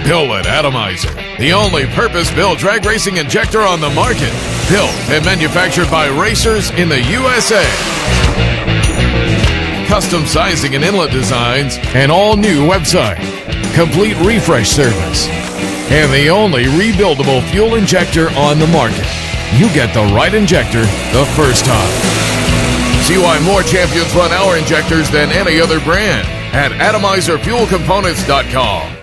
Hillwood Atomizer, the only purpose-built drag racing injector on the market. Built and manufactured by racers in the USA. Custom sizing and inlet designs, an all-new website, complete refresh service, and the only rebuildable fuel injector on the market. You get the right injector the first time. See why more champions run our injectors than any other brand at AtomizerFuelComponents.com.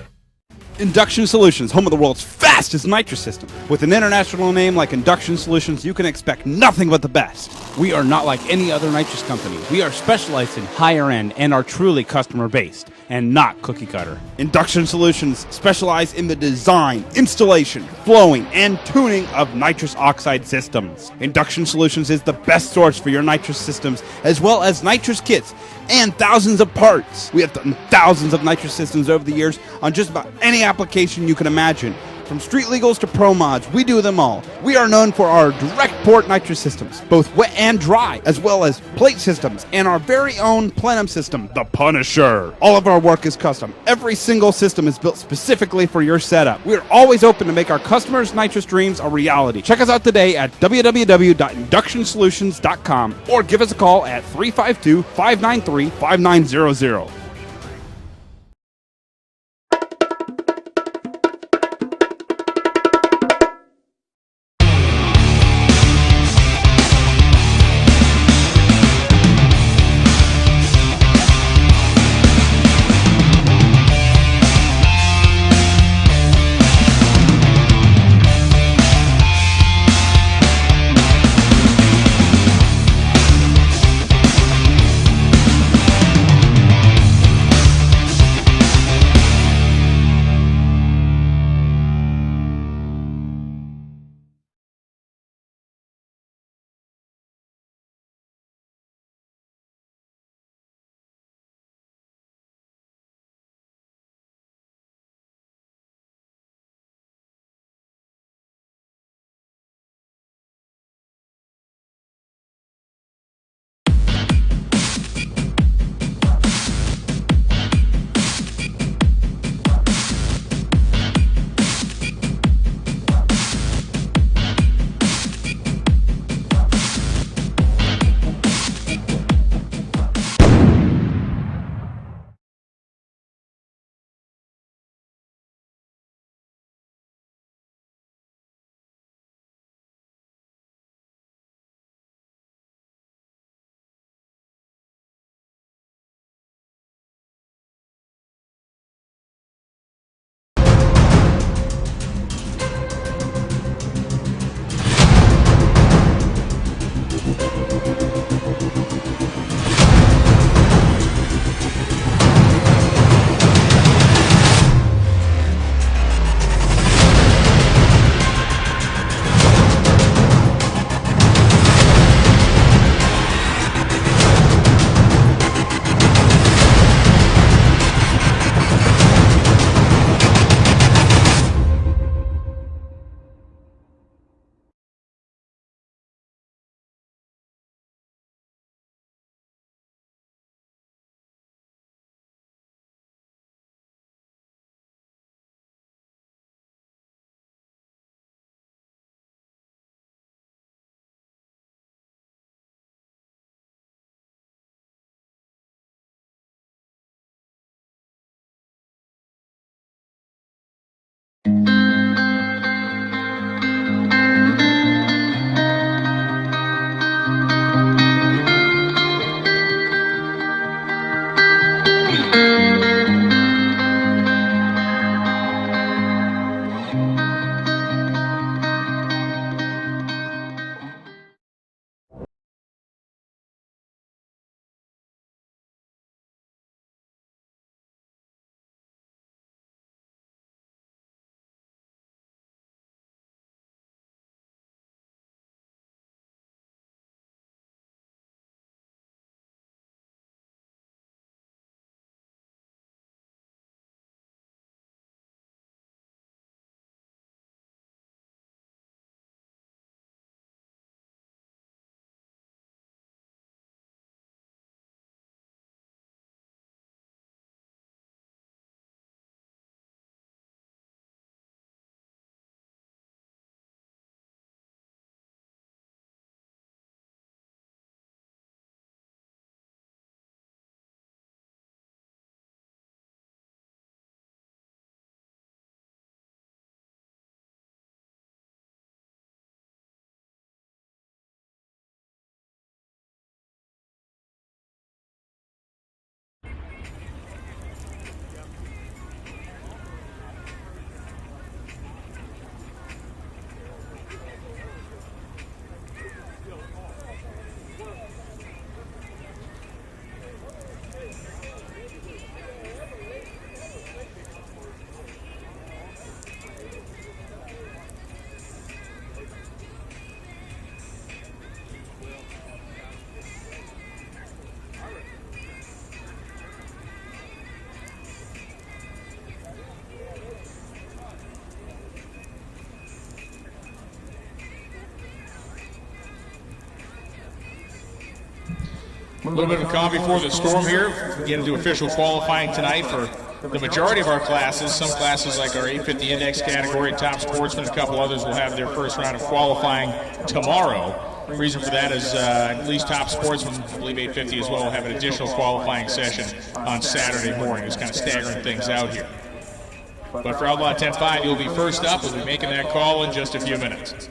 Induction Solutions, home of the world's fastest nitrous system. With an international name like Induction Solutions, you can expect nothing but the best. We are not like any other nitrous company. We are specialized in higher end and are truly customer based and not cookie cutter. Induction Solutions specialize in the design, installation, flowing, and tuning of nitrous oxide systems. Induction Solutions is the best source for your nitrous systems, as well as nitrous kits and thousands of parts. We have done thousands of nitrous systems over the years on just about any application you can imagine. From street legals to pro mods, we do them all. We are known for our direct port nitrous systems, both wet and dry, as well as plate systems, and our very own plenum system, the Punisher. All of our work is custom. Every single system is built specifically for your setup. We are always open to make our customers' nitrous dreams a reality. Check us out today at www.inductionsolutions.com or give us a call at 352-593-5900. A little bit of a calm before the storm here. We get into official qualifying tonight for the majority of our classes. Some classes like our 850 index category, top sportsmen, a couple others will have their first round of qualifying tomorrow. The reason for that is at least top sportsmen, I believe 850 as well, will have an additional qualifying session on Saturday morning. It's kind of staggering things out here. But for Outlaw 10-5, you'll be first up. We'll be making that call in just a few minutes.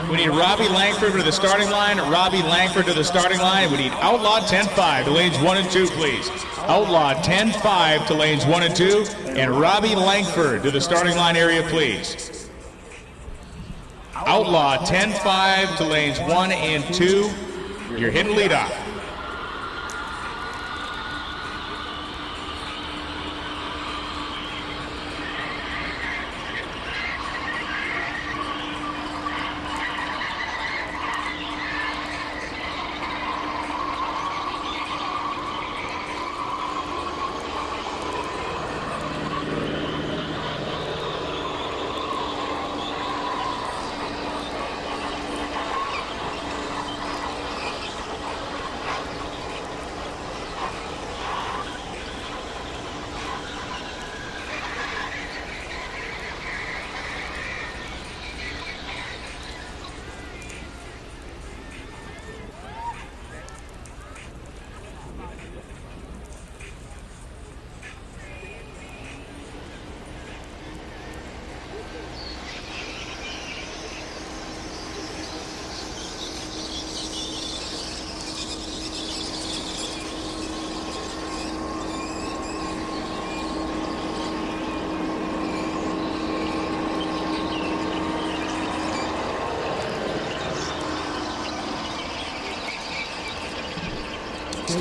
We need Robbie Langford to the starting line. Robbie Langford to the starting line. We need Outlaw 10-5 to lanes 1 and 2, please. Outlaw 10-5 to lanes 1 and 2. And Robbie Langford to the starting line area, please. Outlaw 10-5 to lanes 1 and 2. You're hitting leadoff.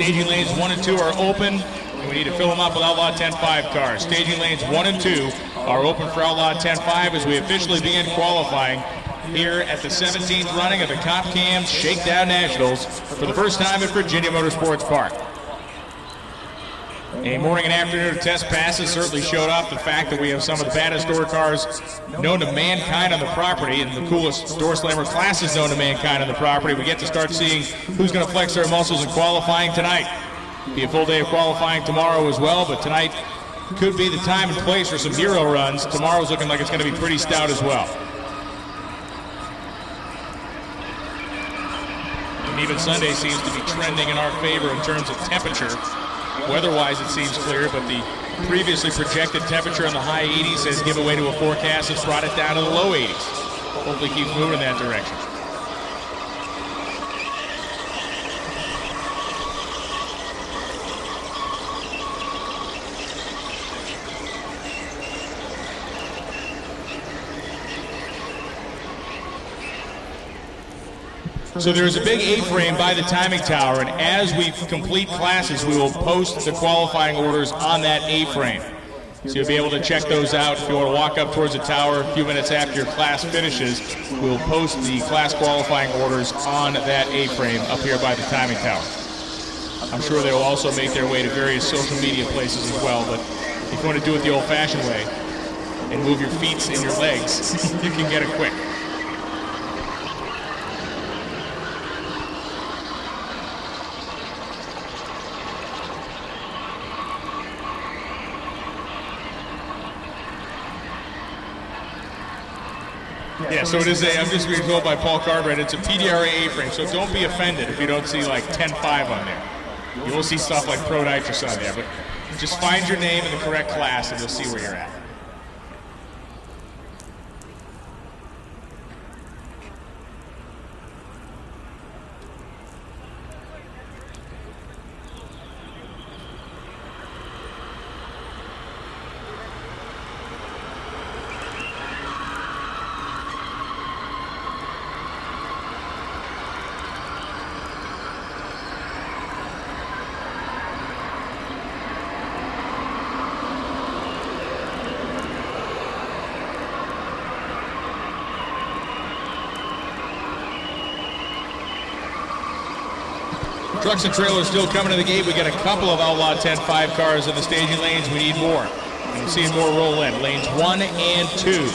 Staging lanes 1 and 2 are open, and we need to fill them up with Outlaw 10-5 cars. Staging lanes 1 and 2 are open for Outlaw 10-5 as we officially begin qualifying here at the 17th running of the Comp Cams Shakedown Nationals for the first time at Virginia Motorsports Park. A morning and afternoon of test passes certainly showed off the fact that we have some of the baddest door cars known to mankind on the property and the coolest door slammer classes known to mankind on the property. We get to start seeing who's going to flex their muscles in qualifying tonight. Be a full day of qualifying tomorrow as well, but tonight could be the time and place for some hero runs. Tomorrow's looking like it's going to be pretty stout as well. And even Sunday seems to be trending in our favor in terms of temperature. Weather-wise, it seems clear, but the previously projected temperature in the high 80s has given way to a forecast that's brought it down to the low 80s. Hopefully keeps moving in that direction. So there's a big A-frame by the timing tower, and as we complete classes, we will post the qualifying orders on that A-frame. So you'll be able to check those out. If you want to walk up towards the tower a few minutes after your class finishes, we'll post the class qualifying orders on that A-frame up here by the timing tower. I'm sure they will also make their way to various social media places as well, but if you want to do it the old-fashioned way and move your feet and your legs, you can get it quick. Yeah, so it is I'm just being told by Paul Cartwright, it's a PDRA A-frame, so don't be offended if you don't see like 10.5 on there. You will see stuff like Pro Nitrous on there, but just find your name in the correct class and you'll see where you're at. Trucks and trailers still coming to the gate. We got a couple of Outlaw 10-5 cars in the staging lanes. We need more. And we're seeing more roll in. Lanes 1 and 2.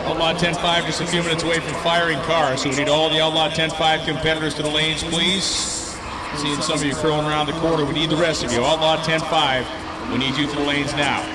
Outlaw 10-5 just a few minutes away from firing cars, so we need all the Outlaw 10-5 competitors to the lanes, please. Seeing some of you curling around the corner, we need the rest of you. Outlaw 10-5, we need you to the lanes now.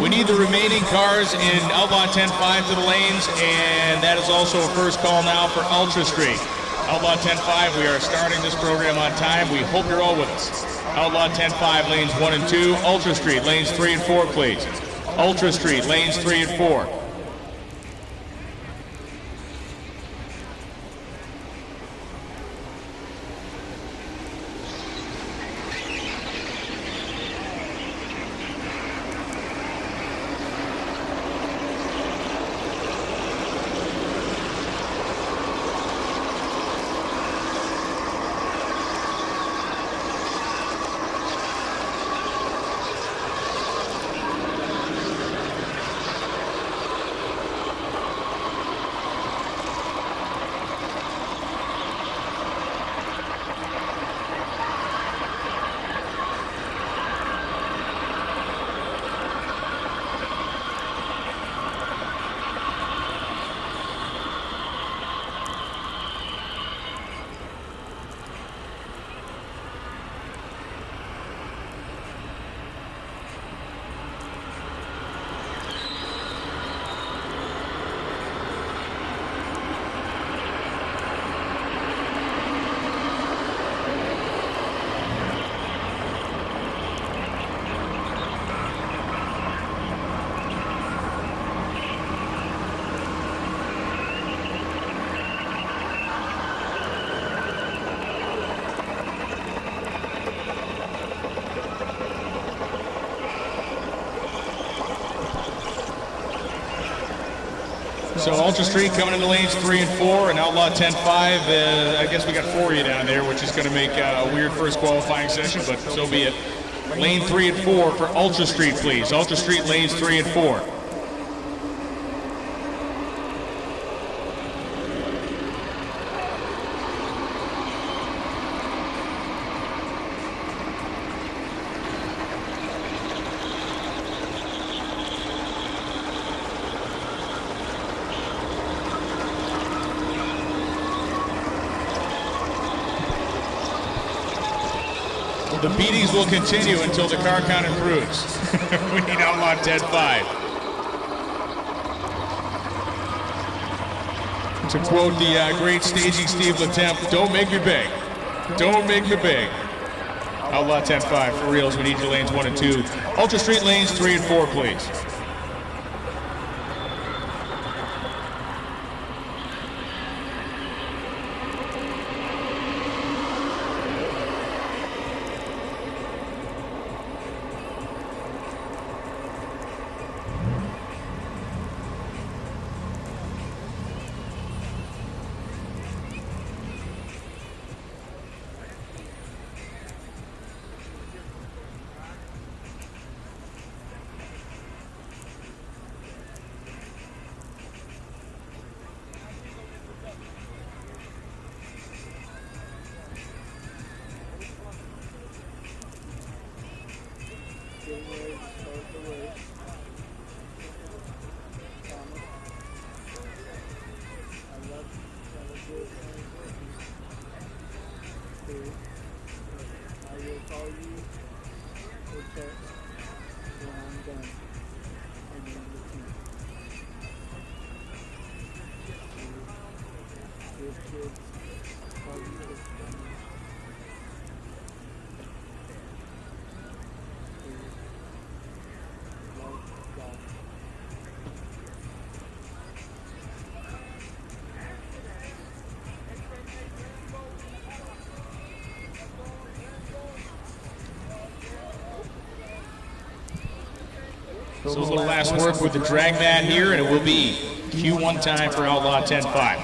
We need the remaining cars in Outlaw 10-5 to the lanes, and that is also a first call now for Ultra Street. Outlaw 10-5, we are starting this program on time. We hope you're all with us. Outlaw 10-5, lanes 1 and 2. Ultra Street, lanes 3 and 4, please. Ultra Street, lanes 3 and 4. So Ultra Street coming into lanes 3 and 4, and Outlaw 10-5. I guess we got 4 of you down there, which is going to make a weird first qualifying session, but so be it. Lane 3 and 4 for Ultra Street, please. Ultra Street lanes 3 and 4. The beatings will continue until the car count improves. We need Outlaw 10-5. To quote the great staging Steve Latemp, don't make me beg. Don't make me beg. Outlaw 10-5, for reals, we need your lanes 1 and 2. Ultra Street lanes 3 and 4, please. So a little last work with the drag mat here, and it will be Q1 time for Outlaw 10-5.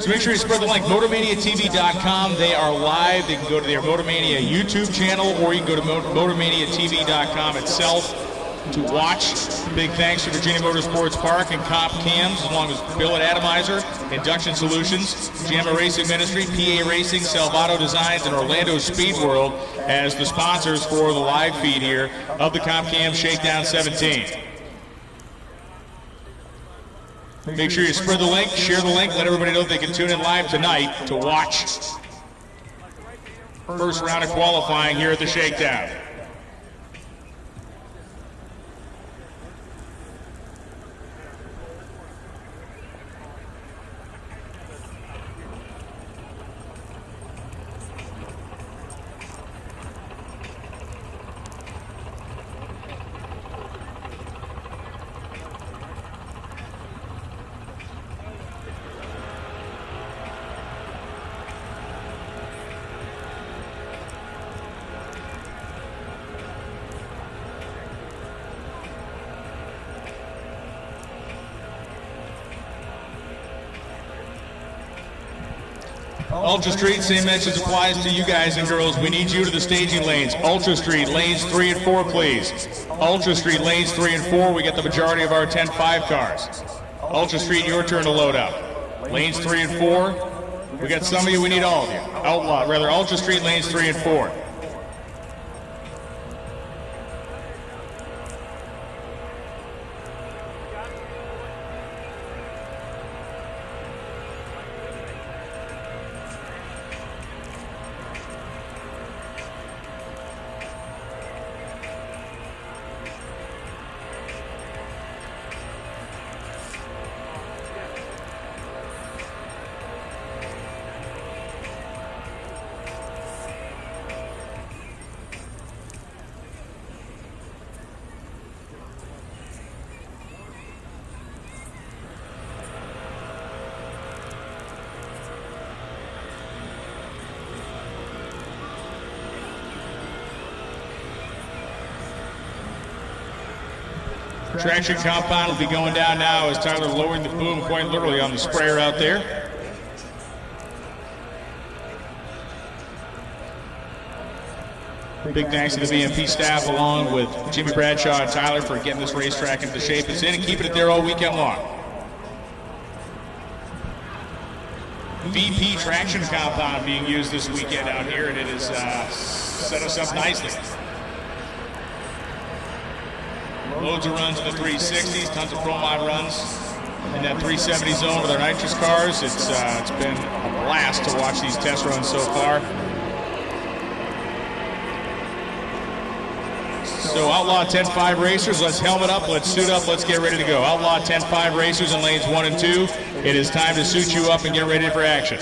So make sure you spread the link, MotorManiaTV.com. They are live. They can go to their Motormania YouTube channel, or you can go to MotorManiaTV.com itself to watch. Big thanks to Virginia Motorsports Park and Comp Cams, along with Bill at Atomizer, Induction Solutions, JAMA Racing Ministry, PA Racing, Salvato Designs, and Orlando Speed World as the sponsors for the live feed here of the Comp Cam Shakedown 17. Make sure you spread the link, share the link, let everybody know they can tune in live tonight to watch first round of qualifying here at the Shakedown. Ultra Street, same message applies to you guys and girls. We need you to the staging lanes. Ultra Street, lanes 3 and 4, please. Ultra Street, lanes 3 and 4. We get the majority of our 10-5 cars. Ultra Street, your turn to load up. Lanes 3 and 4. We got some of you, we need all of you. Ultra Street, lanes 3 and 4. Traction compound will be going down now as Tyler lowering the boom quite literally on the sprayer out there. Big thanks to the VMP staff along with Jimmy Bradshaw and Tyler for getting this racetrack into the shape it's in and keeping it there all weekend long. VP traction compound being used this weekend out here, and it has set us up nicely. Loads of runs in the 360s, tons of pro mod runs in that 370 zone with our nitrous cars. It's been a blast to watch these test runs so far. So Outlaw 10-5 racers, let's helmet up, let's suit up, let's get ready to go. Outlaw 10-5 racers in lanes 1 and 2. It is time to suit you up and get ready for action.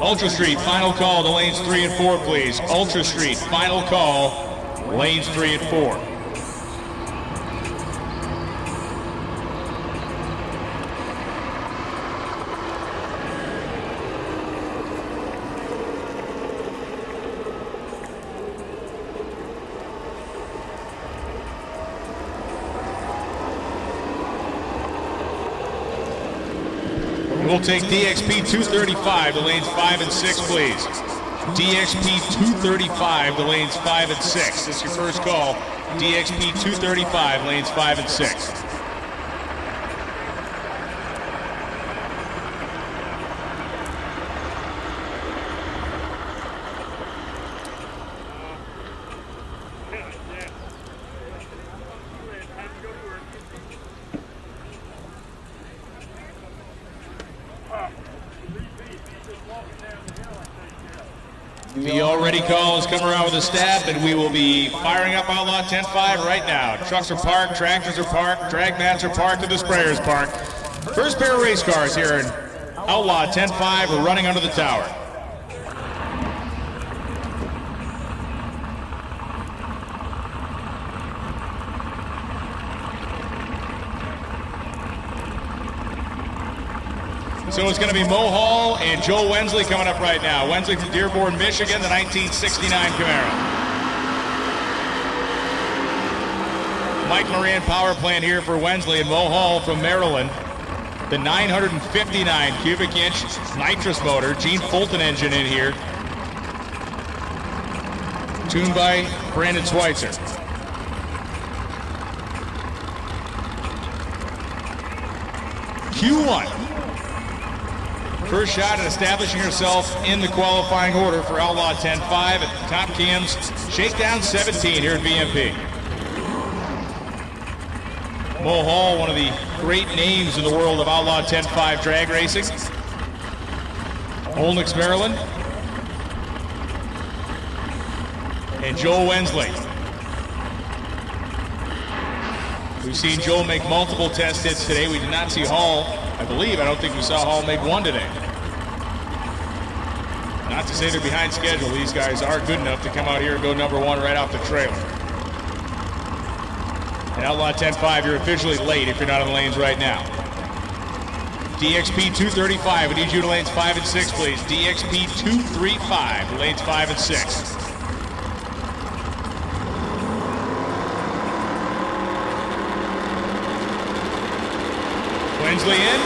Ultra Street, final call to lanes 3 and 4, please. Ultra Street, final call, lanes 3 and 4. We'll take DXP 235 to lanes 5 and 6, please. DXP 235 to lanes 5 and 6. This is your first call. DXP 235, lanes 5 and 6. The already call has come around with a staff, and we will be firing up Outlaw 10-5 right now. Trucks are parked, tractors are parked, drag mats are parked, and the sprayers parked. First pair of race cars here in Outlaw 10-5 are running under the tower. So it's going to be Mo Hall and Joel Wensley coming up right now. Wensley from Dearborn, Michigan, the 1969 Camaro. Mike Moran power plant here for Wensley, and Mo Hall from Maryland. The 959 cubic inch nitrous motor, Gene Fulton engine in here. Tuned by Brandon Schweitzer. Q1. First shot at establishing herself in the qualifying order for Outlaw 10-5 at Top Cam's Shakedown 17 here at VMP. Mo Hall, one of the great names in the world of Outlaw 10-5 drag racing. Olnix, Maryland. And Joel Wensley. We've seen Joel make multiple test hits today. We did not see Hall, I don't think we saw Hall make one today. Not to say they're behind schedule. These guys are good enough to come out here and go number one right off the trailer. And Outlaw 10-5, you're officially late if you're not in the lanes right now. DXP 235, we need you to lanes 5 and 6, please. DXP 235, lanes 5 and 6. Wensley in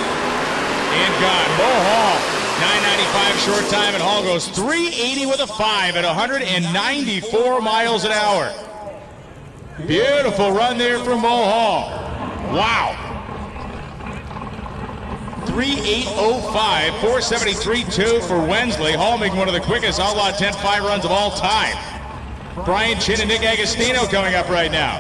and gone. Mo Hall, 995 short time, and Hall goes 380 with a 5 at 194 miles an hour. Beautiful run there from Mo Hall. Wow. 3:8:05, 4:73.2 for Wensley. Hall making one of the quickest Outlaw 10-5 runs of all time. Brian Chin and Nick Agostino coming up right now.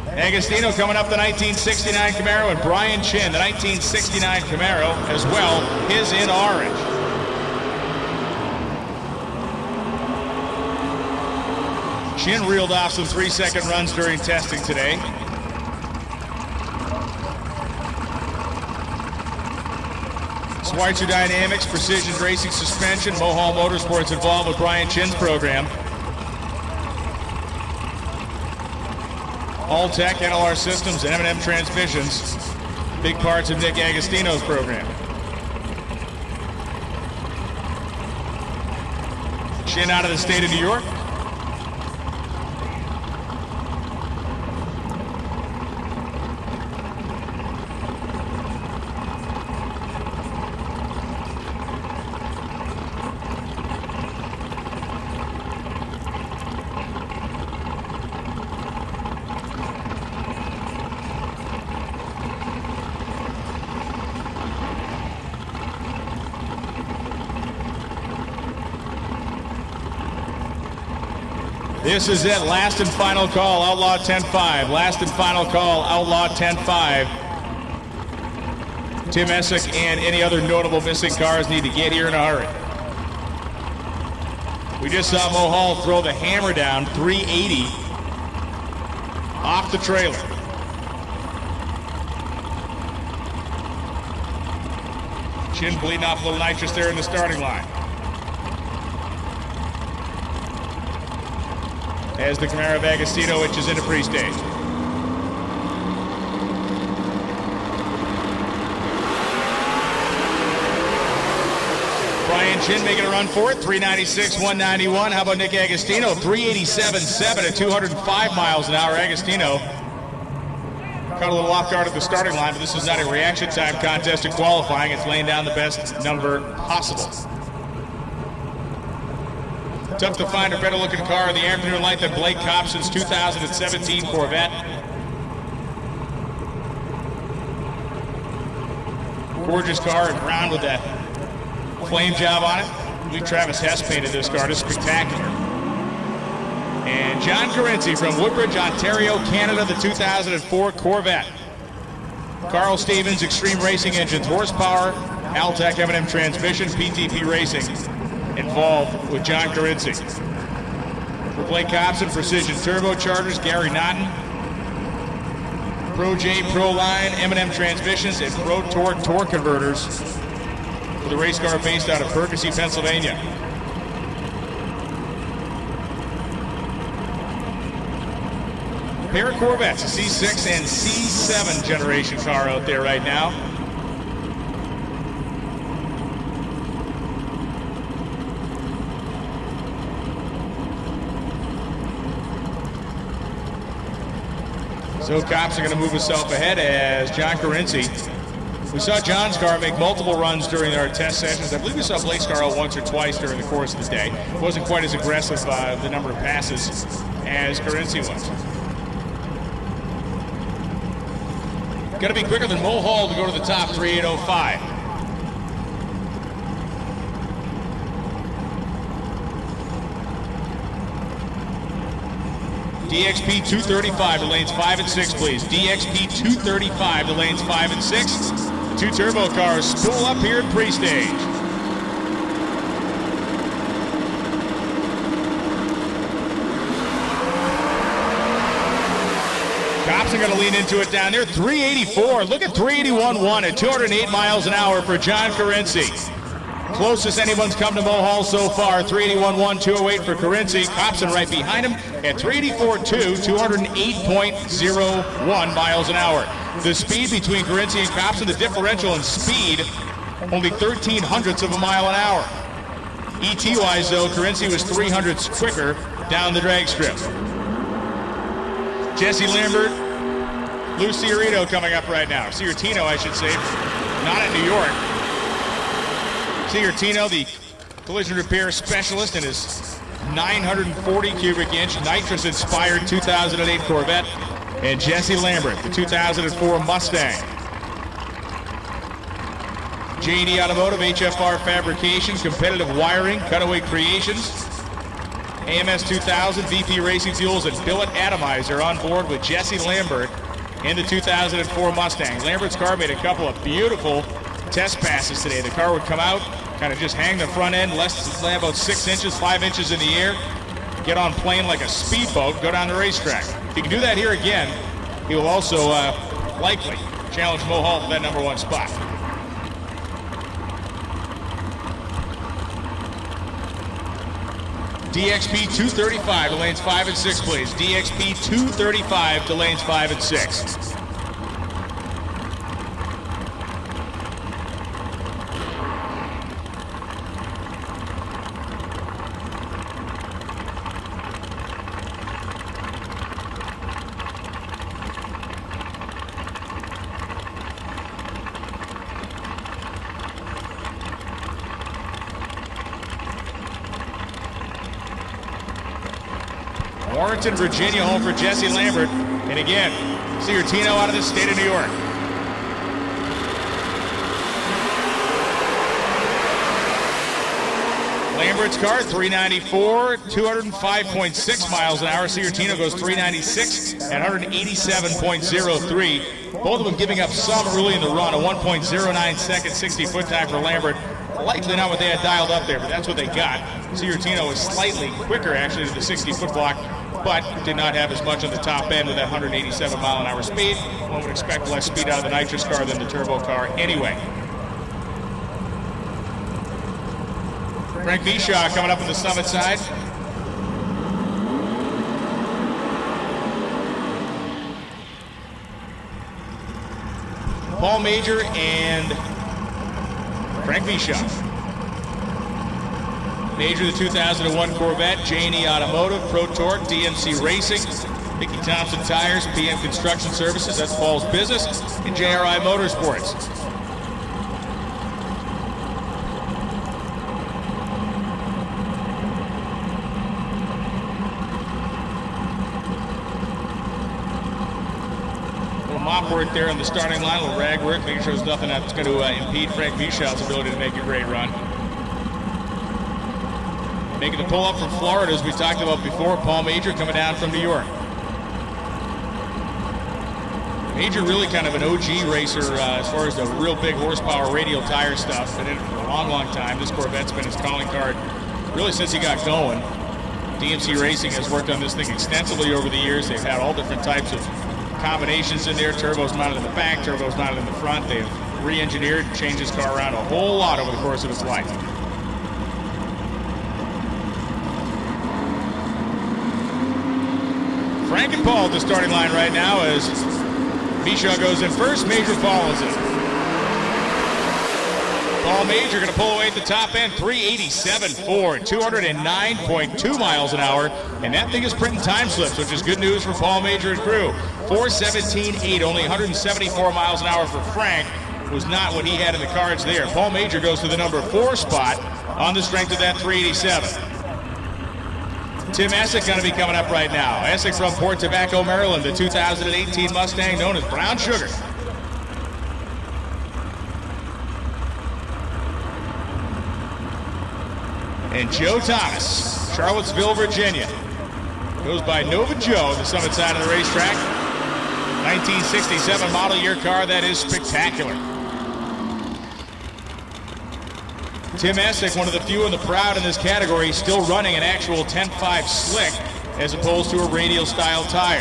Agostino coming up the 1969 Camaro, and Brian Chin, the 1969 Camaro as well, is in orange. Chin reeled off some 3-second runs during testing today. Schweitzer Dynamics, Precision Racing Suspension, Mohall Motorsports involved with Brian Chin's program. All-Tech, NLR Systems, and M&M Transmissions, big parts of Nick Agostino's program. Chin out of the state of New York. This is it, last and final call, Outlaw 10-5. Last and final call, Outlaw 10-5. Tim Essick and any other notable missing cars need to get here in a hurry. We just saw Mo Hall throw the hammer down, 380, off the trailer. Chin bleeding off a little nitrous there in the starting line. As the Camaro of Agostino inches into pre-stage. Brian Chin making a run for it, 396, 191. How about Nick Agostino? 387.7 at 205 miles an hour. Agostino caught a little off guard at the starting line, but this is not a reaction time contest in qualifying. It's laying down the best number possible. Tough to find a better looking car in the afternoon light than Blake Copson's 2017 Corvette. Gorgeous car in brown with that flame job on it. I believe Travis Hess painted this car. It's spectacular. And John Carinci from Woodbridge, Ontario, Canada, the 2004 Corvette. Carl Stevens, Extreme Racing Engines, horsepower, Altec M&M transmission, PTP Racing involved with John Carinci. For Blake Copson, Precision Turbochargers, Gary Naughton. Pro J, Pro Line, M&M Transmissions, and Pro Torque Torque Converters for the race car based out of Percy, Pennsylvania. A pair of Corvettes, a C6 and C7 generation car out there right now. So Cops are going to move himself ahead as John Carinci. We saw John's car make multiple runs during our test sessions. I believe we saw Blake's car out once or twice during the course of the day. It wasn't quite as aggressive, the number of passes, as Carinci was. Got to be quicker than Mo Hall to go to the top, 3:8:05. DXP 235 to lanes 5 and 6, please. DXP 235 to lanes 5 and 6. The two turbo cars spool up here at pre-stage. Cops are going to lean into it down there. 384. Look at 381.1 at 208 miles an hour for John Carinci. Closest anyone's come to Mohall so far. 381.1, 208 for Carinci. Copson right behind him at 384.2, 208.01 miles an hour. The speed between Carinci and Copson, the differential in speed, only 13 hundredths of a mile an hour. ET-wise, though, Carinci was 3 hundredths quicker down the drag strip. Jesse Lambert, Lou Ciarito coming up right now. Ciartino, I should say, not in New York. Ciartino, the collision repair specialist in his 940 cubic inch nitrous-inspired 2008 Corvette. And Jesse Lambert, the 2004 Mustang. J&E Automotive, HFR Fabrication, Competitive Wiring, Cutaway Creations, AMS 2000, VP Racing Fuels, and Billet Atomizer on board with Jesse Lambert in the 2004 Mustang. Lambert's car made a couple of beautiful test passes today. The car would come out, kind of just hang the front end, land about 6 inches, 5 inches in the air, get on plane like a speedboat, go down the racetrack. If he can do that here again, he will also likely challenge Mohall for that #1 spot. DXP 235 to lanes 5 and 6, please. DXP 235 to lanes 5 and 6. Warrenton, Virginia, home for Jesse Lambert. And again, Ciartino out of the state of New York. Lambert's car, 394, 205.6 miles an hour. Ciartino goes 396 at 187.03. Both of them giving up some early in the run. A 1.09 second 60-foot time for Lambert. Likely not what they had dialed up there, but that's what they got. Ciartino was slightly quicker, actually, to the 60-foot block, but did not have as much on the top end with that 187-mile-an-hour speed. One would expect less speed out of the nitrous car than the turbo car anyway. Frank Bishaw coming up on the summit side. Paul Major and Frank Bishaw. Major, the 2001 Corvette, J&E Automotive, Pro Torque, DMC Racing, Mickey Thompson Tires, PM Construction Services, that's Paul's business, and JRI Motorsports. Little mop work there on the starting line, a little rag work, making sure there's nothing that's going to impede Frank Bishaw's ability to make a great run. Making the pull up from Florida, as we talked about before, Paul Major coming down from New York. Major really kind of an OG racer as far as the real big horsepower radial tire stuff. Been in it for a long, long time. This Corvette's been his calling card really since he got going. DMC Racing has worked on this thing extensively over the years. They've had all different types of combinations in there. Turbos mounted in the back, turbos mounted in the front. They've re-engineered and changed his car around a whole lot over the course of its life. Frank and Paul at the starting line right now as Bishaw goes in first, Major follows it. Paul Major going to pull away at the top end, 387.4, 209.2 miles an hour, and that thing is printing time slips, which is good news for Paul Major and crew. 417.8, only 174 miles an hour for Frank, was not what he had in the cards there. Paul Major goes to the #4 spot on the strength of that 387. Tim Essick going to be coming up right now. Essick from Port Tobacco, Maryland, the 2018 Mustang known as Brown Sugar. And Joe Thomas, Charlottesville, Virginia. Goes by Nova Joe, the summit side of the racetrack. 1967 model year car that is spectacular. Tim Essick, one of the few and the proud in this category, still running an actual 10.5 slick as opposed to a radial style tire.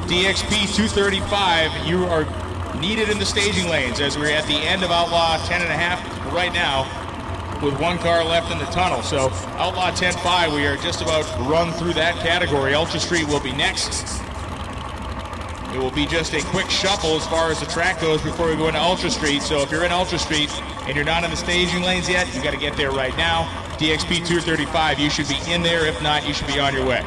DXP 235, you are needed in the staging lanes as we're at the end of Outlaw 10.5 right now with one car left in the tunnel. So Outlaw 10.5, we are just about run through that category. Ultra Street will be next. It will be just a quick shuffle as far as the track goes before we go into Ultra Street. So if you're in Ultra Street and you're not in the staging lanes yet, you got to get there right now. DXP 235, you should be in there. If not, you should be on your way.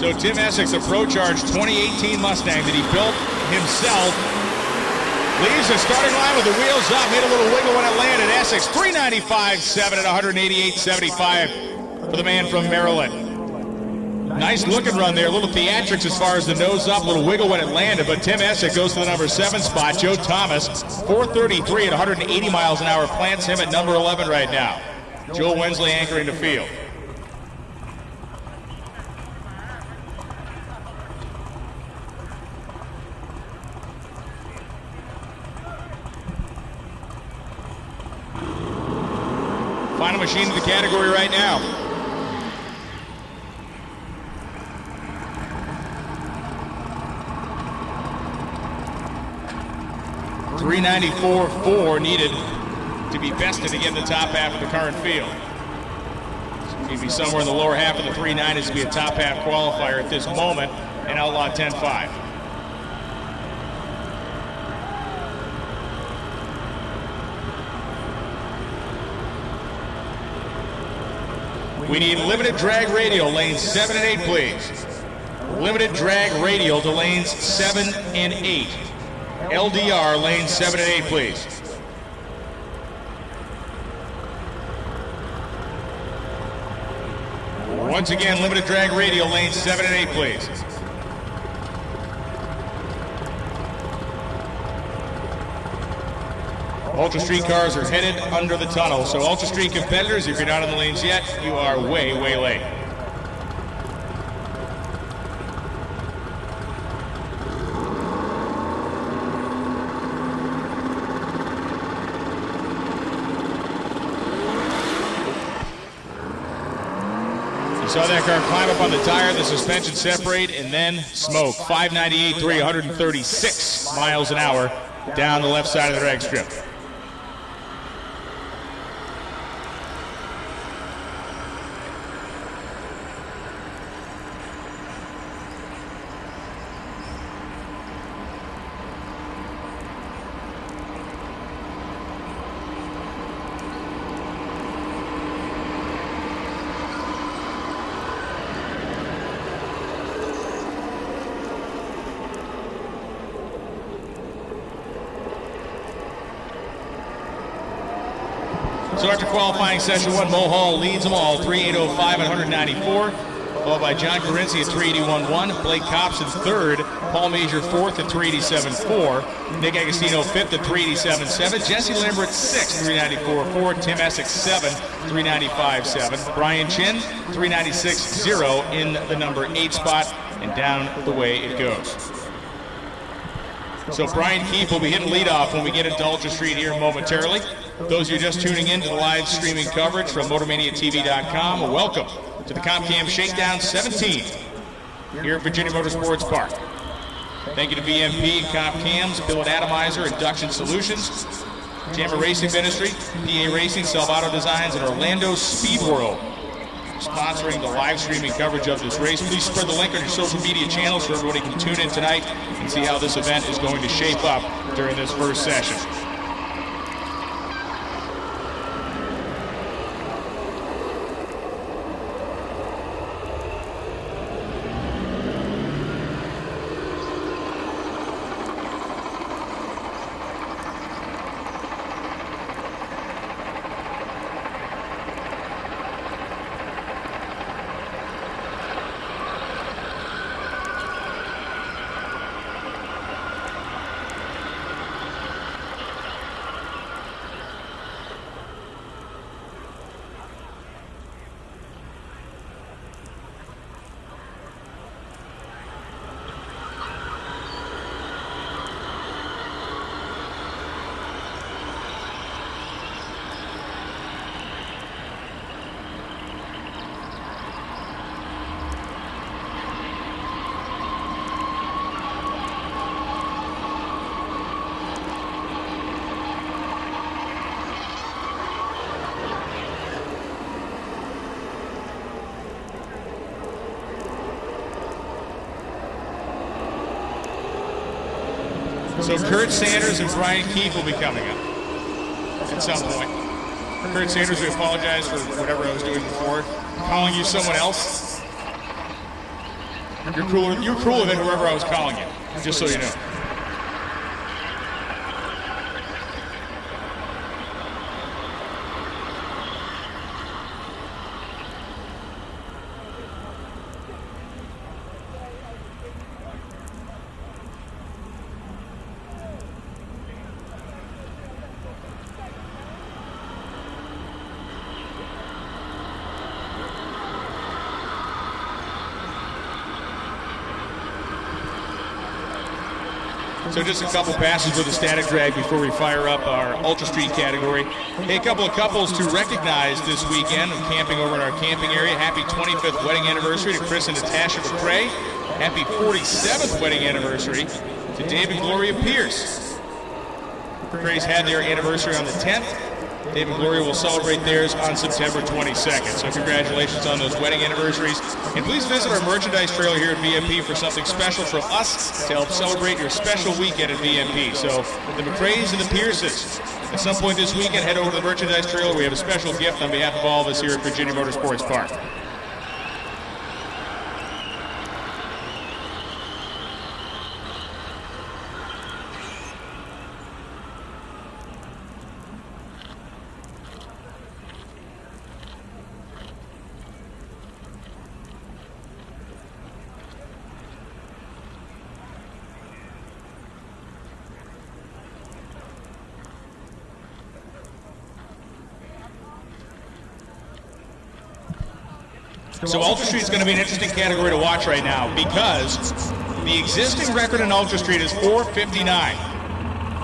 So Tim Essick's a Pro Charge 2018 Mustang that he built himself. Leaves the starting line with the wheels up, made a little wiggle when it landed. Essick's 395.7 at 188.75 for the man from Maryland. Nice looking run there, a little theatrics as far as the nose up, a little wiggle when it landed, but Tim Essick goes to the number 7 spot. Joe Thomas, 433 at 180 miles an hour, plants him at number 11 right now. Joel Wensley anchoring the field. Final machine in the category right now. .394.4 needed to be bested to get in the top half of the current field. So maybe somewhere in the lower half of the 390s to be a top half qualifier at this moment in Outlaw 10.5. We need limited drag radial, lanes 7 and 8, please. Limited drag radial to lanes 7 and 8. LDR, lanes 7 and 8, please. Once again, limited drag radial, lanes 7 and 8, please. Ultra Street cars are headed under the tunnel, so Ultra Street competitors, if you're not in the lanes yet, you are way, way late. You saw that car climb up on the tire, the suspension separate, and then smoke. 598.3, 136 miles an hour down the left side of the drag strip. So after qualifying session 1, Mo Hall leads them all, 3:8:05 at 194, followed by John Carinci at 3:81.1, Blake Copson third, Paul Major fourth at 3:87.4, Nick Agostino fifth at 3:87.7, Jesse Lambert sixth, 3:94.4, Tim Essick seventh, 3:95.7, Brian Chin, 3:96.0 in the number 8 spot, and down the way it goes. So Brian Keefe will be hitting leadoff when we get into Ultra Street here momentarily. Those of you just tuning in to the live streaming coverage from MotorManiaTV.com, welcome to the CompCam Shakedown 17 here at Virginia Motorsports Park. Thank you to BMP, CompCams, Billet Atomizer, Induction Solutions, Jammer Racing Ministry, PA Racing, Salvato Designs, and Orlando Speed World sponsoring the live streaming coverage of this race. Please spread the link on your social media channels so everybody can tune in tonight and see how this event is going to shape up during this first session. So Kurt Sanders and Brian Keefe will be coming up at some point. Kurt Sanders, we apologize for whatever I was doing before. Calling you someone else. You're cooler than whoever I was calling you, just so you know. So just a couple passes with a static drag before we fire up our Ultra Street category. Hey, a couple of couples to recognize this weekend of camping over in our camping area. Happy 25th wedding anniversary to Chris and Natasha McCrae. Happy 47th wedding anniversary to Dave and Gloria Pierce. McCrae's had their anniversary on the 10th. Dave and Gloria will celebrate theirs on September 22nd. So congratulations on those wedding anniversaries. And please visit our merchandise trailer here at VMP for something special from us to help celebrate your special weekend at VMP. So the McCraes and the Pierces, at some point this weekend, head over to the merchandise trailer. We have a special gift on behalf of all of us here at Virginia Motorsports Park. So Ultra Street is going to be an interesting category to watch right now because the existing record in Ultra Street is 4:59.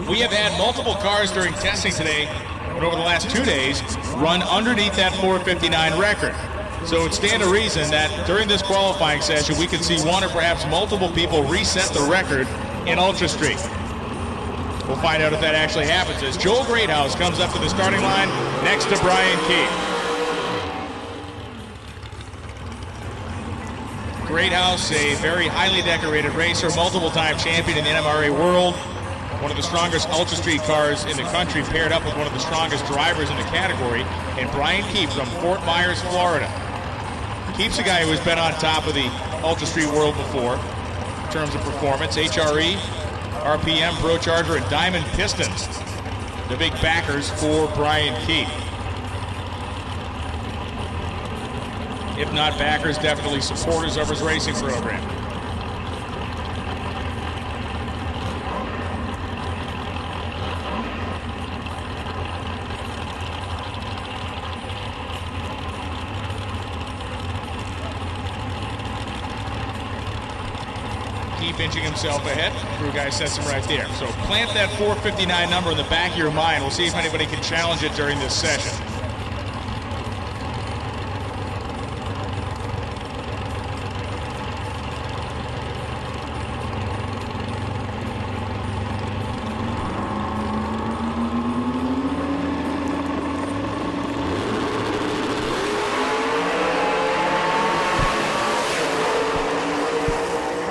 We have had multiple cars during testing today, but over the last 2 days, run underneath that 4:59 record. So it would stand to reason that during this qualifying session, we could see one or perhaps multiple people reset the record in Ultra Street. We'll find out if that actually happens as Joel Greathouse comes up to the starting line next to Brian Keefe. Greathouse, a very highly decorated racer, multiple-time champion in the NMRA world, one of the strongest Ultra Street cars in the country, paired up with one of the strongest drivers in the category, and Brian Keefe from Fort Myers, Florida. Keefe's a guy who has been on top of the Ultra Street world before in terms of performance. HRE, RPM, Pro Charger, and Diamond Pistons, the big backers for Brian Keefe. If not backers, definitely supporters of his racing program. Keep inching himself ahead. Crew guy sets him right there. So plant that 4:59 number in the back of your mind. We'll see if anybody can challenge it during this session.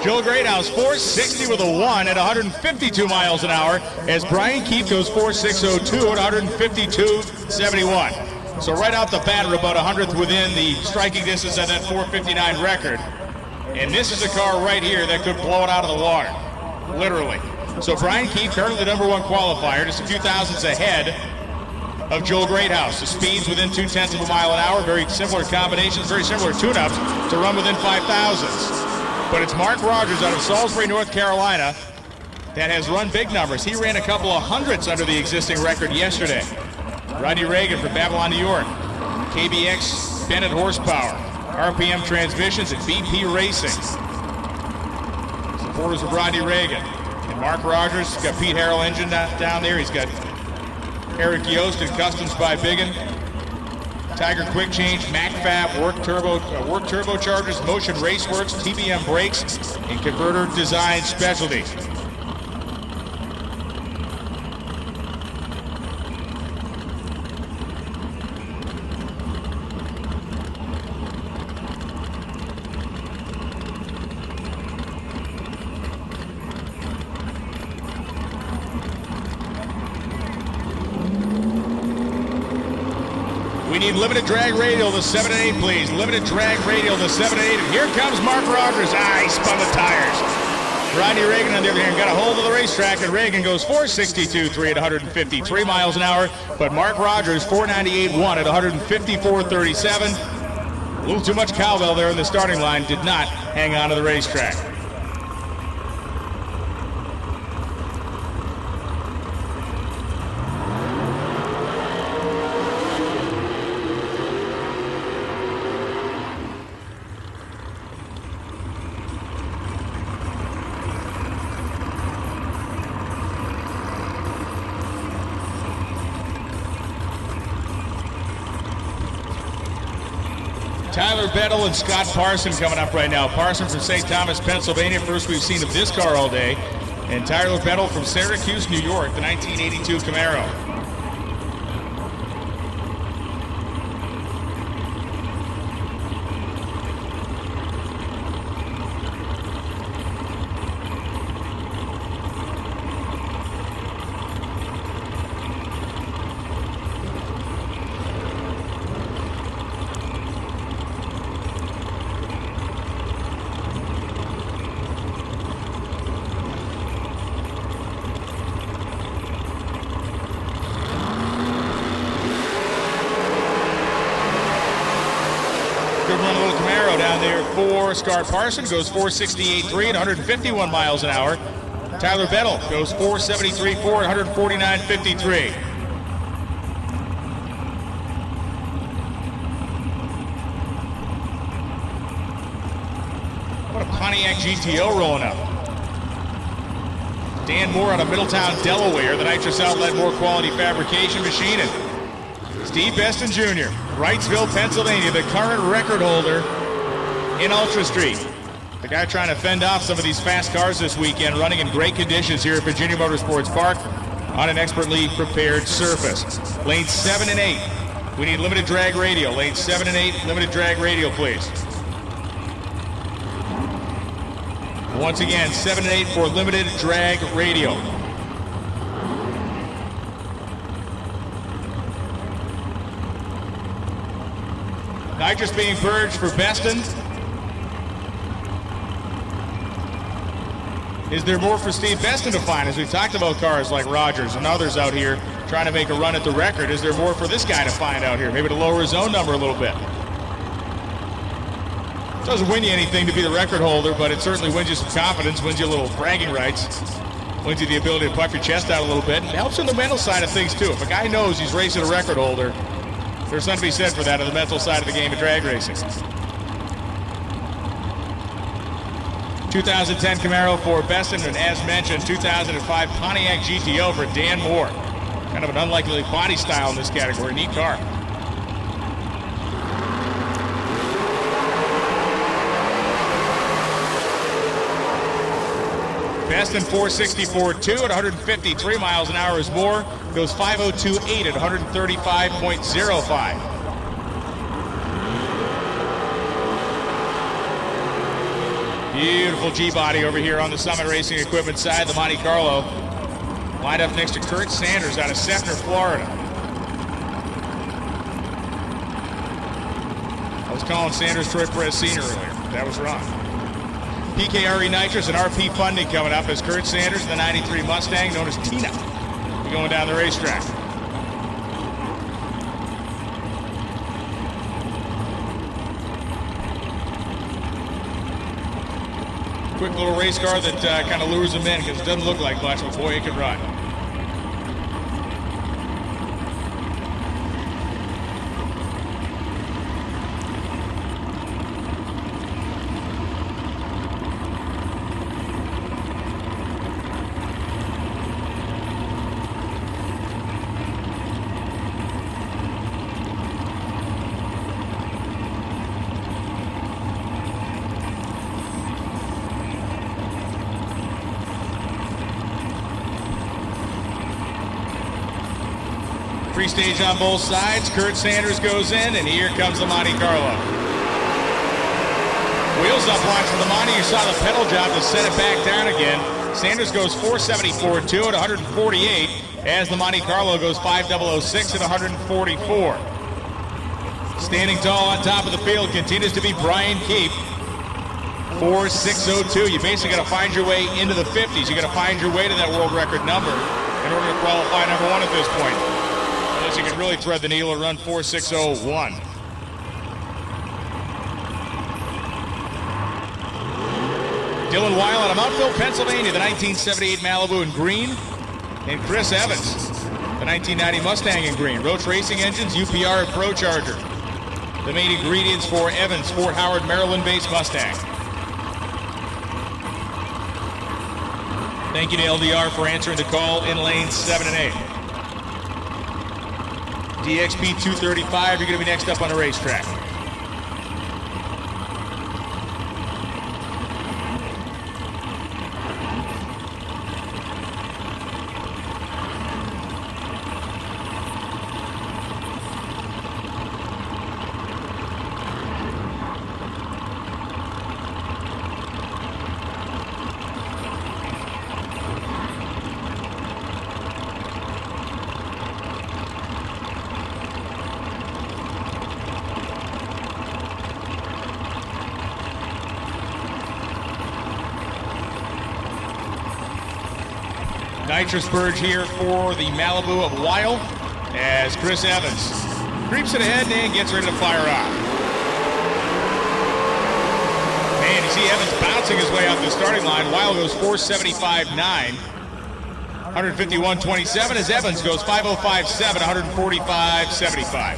Joel Greathouse, 460 with a 1 at 152 miles an hour, as Brian Keefe goes 4602 at 152.71. So right out the bat, we're about 100th within the striking distance of that 4:59 record. And this is a car right here that could blow it out of the water, literally. So Brian Keefe, currently the #1 qualifier, just a few thousandths ahead of Joel Greathouse. The speeds within 0.2 of a mile an hour, very similar combinations, very similar tune-ups to run within 5 thousandths. But it's Mark Rogers out of Salisbury, North Carolina, that has run big numbers. He ran a couple of hundredths under the existing record yesterday. Rodney Reagan from Babylon, New York. KBX Bennett horsepower. RPM transmissions at BP Racing. Supporters of Rodney Reagan. And Mark Rogers, he's got Pete Harrell engine down there. He's got Eric Yost and Customs by Biggin. Tiger Quick Change, MacFab, work turbochargers, Motion Raceworks, TBM brakes, and converter design specialty. need limited drag radial to 7 and 8, please. Limited drag radial to 7 and 8. And here comes Mark Rogers. He spun the tires. Rodney Reagan, on the other hand, got a hold of the racetrack, and Reagan goes 462.3 at 153 miles an hour. But Mark Rogers, 498.1 at 154.37. A little too much cowbell there in the starting line. Did not hang on to the racetrack. Tyler Bettle and Scott Parson coming up right now. Parson from St. Thomas, Pennsylvania. First we've seen of this car all day. And Tyler Bettle from Syracuse, New York, the 1982 Camaro. Scott Parson goes 468.3 at 151 miles an hour. Tyler Bettle goes 473.4 at 149.53. What a Pontiac GTO rolling up. Dan Moore out of Middletown, Delaware, the nitrous outlet Moore quality fabrication machine. And Steve Beston Jr., Wrightsville, Pennsylvania, the current record holder in Ultra Street. The guy trying to fend off some of these fast cars this weekend, running in great conditions here at Virginia Motorsports Park on an expertly prepared surface. Lanes 7 and 8. We need limited drag radial. Lanes 7 and 8, limited drag radial, please. Once again, 7 and 8 for limited drag radial. Nitrous being purged for Beston. Is there more for Steve Beston to find? As we've talked about cars like Rogers and others out here trying to make a run at the record, is there more for this guy to find out here? Maybe to lower his own number a little bit. It doesn't win you anything to be the record holder, but it certainly wins you some confidence, wins you a little bragging rights, wins you the ability to puff your chest out a little bit, and helps in the mental side of things too. If a guy knows he's racing a record holder, there's something to be said for that on the mental side of the game of drag racing. 2010 Camaro for Beston, and as mentioned, 2005 Pontiac GTO for Dan Moore. Kind of an unlikely body style in this category. Neat car. Beston 464.2 at 153 miles an hour is Moore. Goes 502.8 at 135.05. Beautiful G-body over here on the Summit Racing Equipment side, the Monte Carlo. Lined up next to Kurt Sanders out of Sefner, Florida. I was calling Sanders Troy Perez Sr. earlier. That was wrong. PKRE Nitrous and RP Funding coming up as Kurt Sanders, the 93 Mustang, known as Tina, going down the racetrack. Quick little race car that kind of lures them in because it doesn't look like much, but boy, it can run. Free stage on both sides. Kurt Sanders goes in, and here comes the Monte Carlo. Wheels up wide for the Monte. You saw the pedal job to set it back down again. Sanders goes 474.2 at 148, as the Monte Carlo goes 5006 at 144. Standing tall on top of the field continues to be Brian Keefe. 4.602. You basically got to find your way into the 50s. You got to find your way to that world record number in order to qualify number one at this point. Unless you can really thread the needle and run 4.601. Dylan Weil out of Mountville, Pennsylvania, the 1978 Malibu in green. And Chris Evans, the 1990 Mustang in green. Roach Racing Engines, UPR and Pro Charger. The main ingredients for Evans' Fort Howard, Maryland-based Mustang. Thank you to LDR for answering the call in lanes 7 and 8. DXP 235, you're going to be next up on the racetrack. Nitrous Burge here for the Malibu of Weil as Chris Evans creeps it ahead and gets ready to fire off. Man, you see Evans bouncing his way out the starting line. Weil goes 4.75.9, 151.27 as Evans goes 5.057, 145.75.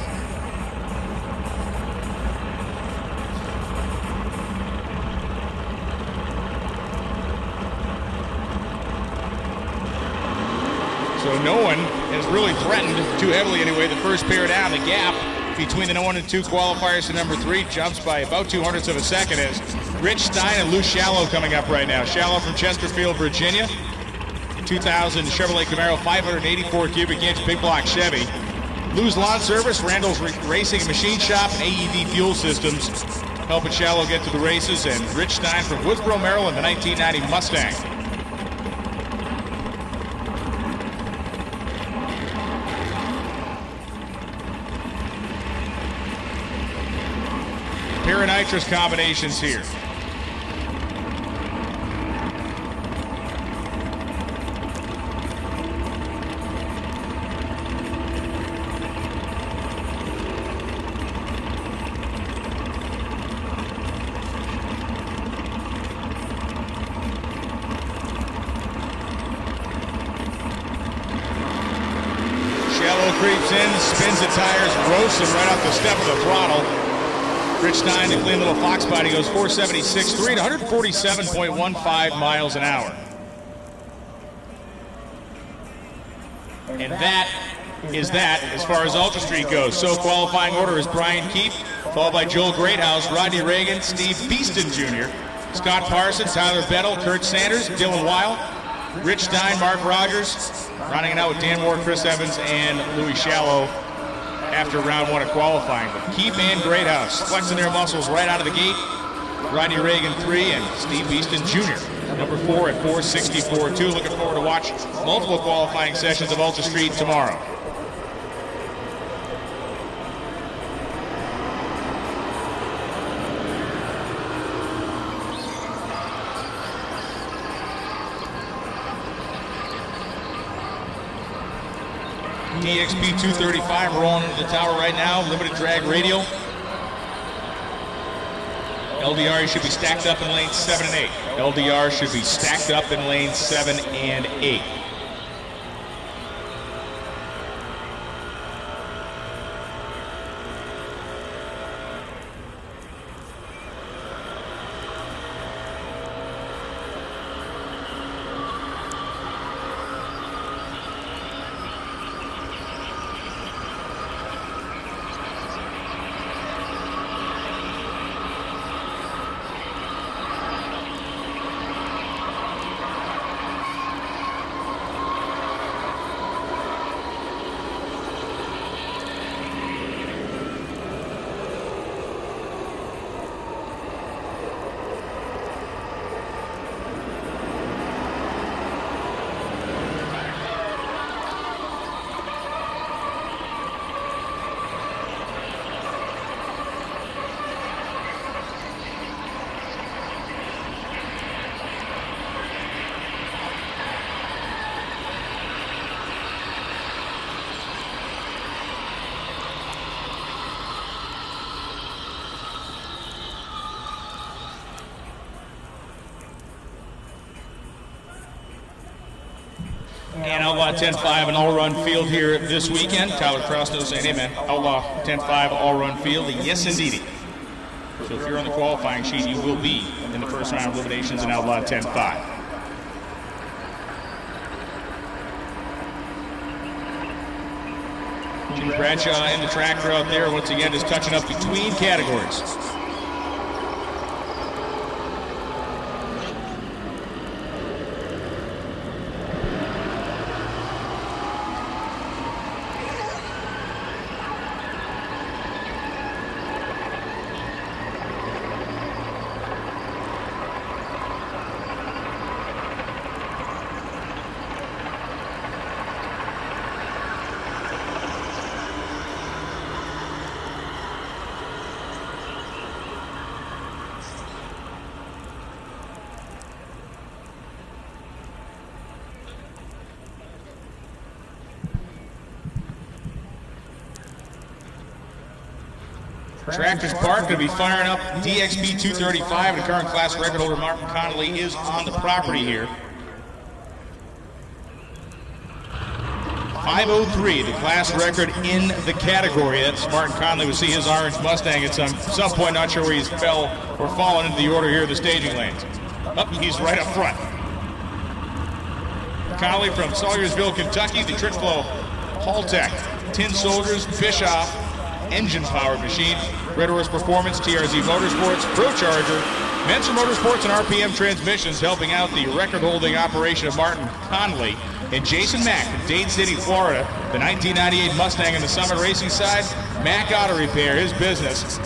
So no one has really threatened too heavily anyway. The first pair down, the gap between the 1 and 2 qualifiers to number 3 jumps by about 0.02 of a second as Rich Stein and Lou Shallow coming up right now. Shallow from Chesterfield, Virginia. 2000 Chevrolet Camaro, 584 cubic inch big block Chevy. Lou's Lawn Service, Randall's Racing and Machine Shop, AED Fuel Systems, helping Shallow get to the races. And Rich Stein from Woodsboro, Maryland, the 1990 Mustang. Pair of nitrous combinations here. Shallow creeps in, spins the tires, roasts him right off the step of the throttle. Rich Stein, the clean little fox body, goes 4.76.3 to 147.15 miles an hour. And that is that as far as Ultra Street goes. So qualifying order is Brian Keefe, followed by Joel Greathouse, Rodney Reagan, Steve Beeston Jr., Scott Parsons, Tyler Bettel, Kurt Sanders, Dylan Weil, Rich Stein, Mark Rogers, rounding it out with Dan Moore, Chris Evans, and Louis Shallow after round 1 of qualifying. But Keefe and Greathouse flexing their muscles right out of the gate. Rodney Reagan 3 and Steve Beeston Jr. number 4 at 4.64.2. Looking forward to watch multiple qualifying sessions of Ultra Street tomorrow. DXP 235 rolling into the tower right now. Limited drag radial. LDR should be stacked up in lanes 7 and 8. LDR should be stacked up in lanes 7 and 8. And Outlaw 10-5, an all-run field here this weekend. Tyler Krauss saying, hey man, Outlaw 10-5, all-run field. Yes, indeedy. So if you're on the qualifying sheet, you will be in the first round of eliminations in Outlaw 10-5. Jim Bradshaw in the tractor out there, once again, just touching up between categories. Tractors Park going to be firing up DXP 235, and the current class record holder Martin Connolly is on the property here. 5:03, the class record in the category. That's Martin Connolly. We'll see his orange Mustang at some point. Not sure where he's fell or fallen into the order here of the staging lanes. Oh, he's right up front. Connolly from Salyersville, Kentucky, the Tritflow Haltech, Tin Soldiers, Bischoff, engine-powered machine, Red Horse Performance, TRZ Motorsports, ProCharger, Mentor Motorsports, and RPM Transmissions helping out the record-holding operation of Martin Connolly, and Jason Mack from Dade City, Florida, the 1998 Mustang on the Summit Racing side. Mack Auto Repair, his business.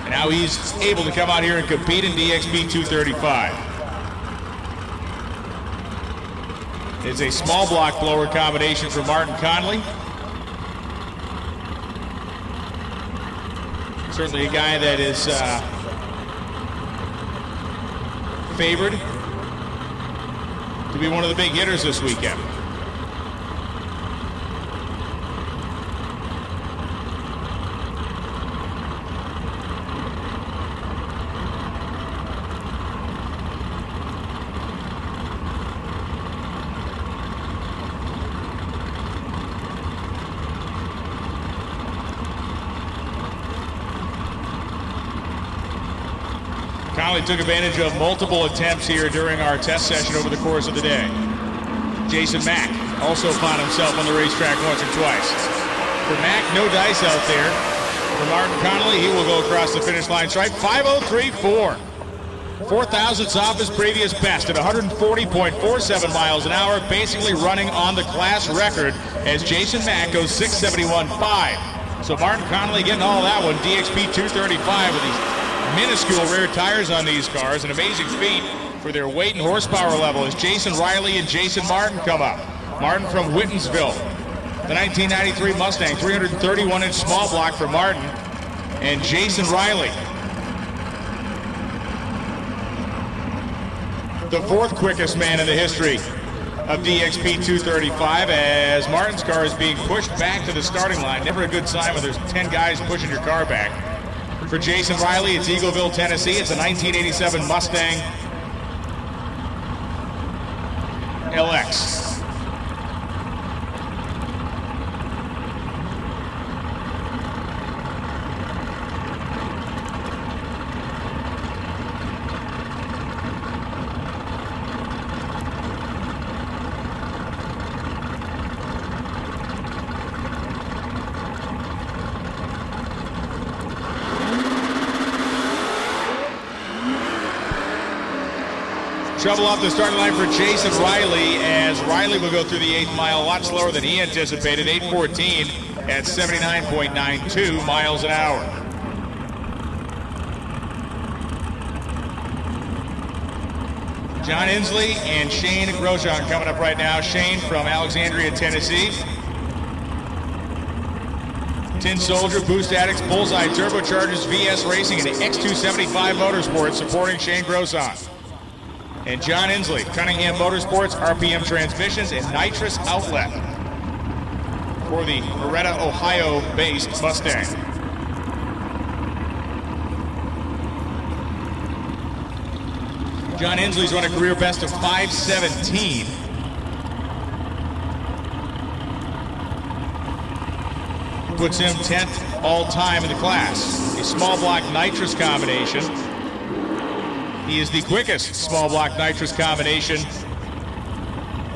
And now he's able to come out here and compete in DXP 235. It's a small block blower combination for Martin Connolly. Certainly a guy that is favored to be one of the big hitters this weekend. Connolly took advantage of multiple attempts here during our test session over the course of the day. Jason Mack also found himself on the racetrack once or twice. For Mack, no dice out there. For Martin Connolly, he will go across the finish line stripe. 5:03.4. 4,000ths off his previous best at 140.47 miles an hour, basically running on the class record as Jason Mack goes 671.5. So Martin Connolly getting all that one, DXP 235 with these minuscule rear tires on these cars. An amazing feat for their weight and horsepower level as Jason Riley and Jason Martin come up. Martin from Whittensville, the 1993 Mustang, 331-inch small block for Martin, and Jason Riley, the fourth quickest man in the history of DXP 235, as Martin's car is being pushed back to the starting line. Never a good sign when there's 10 guys pushing your car back. For Jason Riley, it's Eagleville, Tennessee. It's a 1987 Mustang LX. Trouble off the starting line for Jason Riley, as Riley will go through the 8th mile a lot slower than he anticipated. 8:14 at 79.92 miles an hour. John Inslee and Shane Grosjean coming up right now. Shane from Alexandria, Tennessee. Tin Soldier, Boost Addicts, Bullseye Turbochargers, VS Racing, and X275 Motorsports supporting Shane Grosjean. And John Inslee, Cunningham Motorsports, RPM Transmissions, and Nitrous Outlet for the Loretta, Ohio-based Mustang. John Inslee's run a career best of 5:17. Puts him 10th all-time in the class. A small block nitrous combination. He is the quickest small block nitrous combination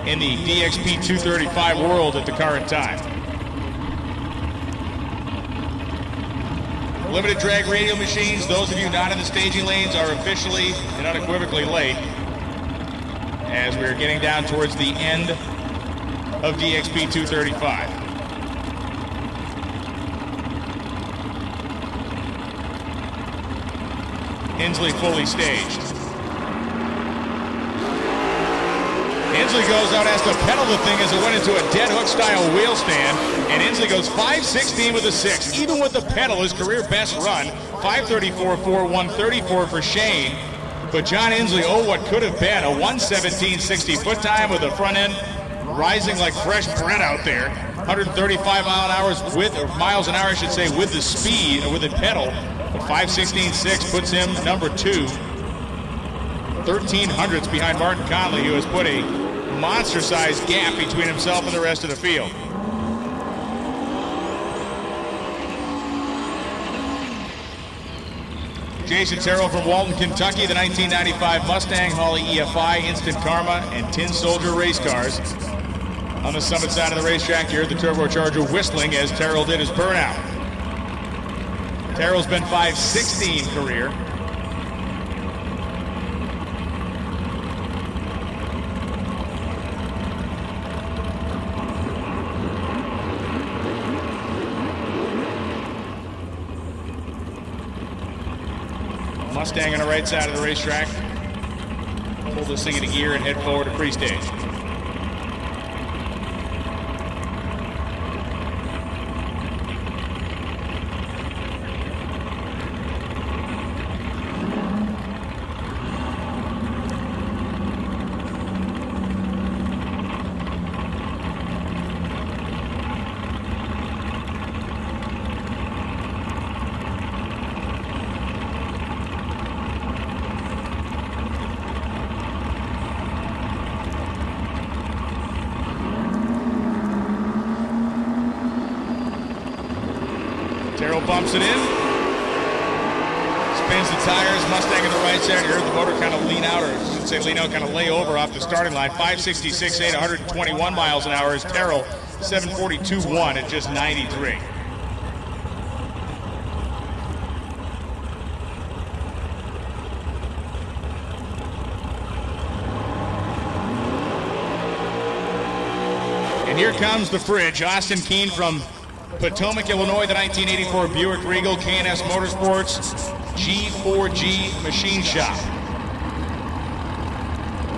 in the DXP 235 world at the current time. Limited drag radial machines, those of you not in the staging lanes are officially and unequivocally late, as we are getting down towards the end of DXP 235. Inslee fully staged. Inslee goes out, has to pedal the thing as it went into a dead hook style wheel stand, and Inslee goes 5:16 with a 6. Even with the pedal, his career best run, 5:34.4, 1:34 for Shane. But John Inslee, what could have been a 1:17.60 foot time with the front end rising like fresh bread out there. 135 miles an hour, I should say, with the speed, with the pedal. But 5:16.6 puts him number 2. 13 hundredths behind Martin Conley, who has put a monster-sized gap between himself and the rest of the field. Jason Terrell from Walton, Kentucky, the 1995 Mustang, Holly EFI, Instant Karma, and Tin Soldier race cars. On the summit side of the racetrack, you heard the turbocharger whistling as Terrell did his burnout. Terrell's been 5:16 career. Mustang on the right side of the racetrack. Pull this thing into gear and head forward to pre-stage. Terrell bumps it in, spins the tires, Mustang on the right side. You heard the motor kind of lean out, or I should say lean out, kind of lay over off the starting line. 5:66.8, 121 miles an hour is Terrell. 7:42.1 at just 93. And here comes the fridge. Austin Keene from Potomac, Illinois, the 1984 Buick Regal, K&S Motorsports, G4G Machine Shop.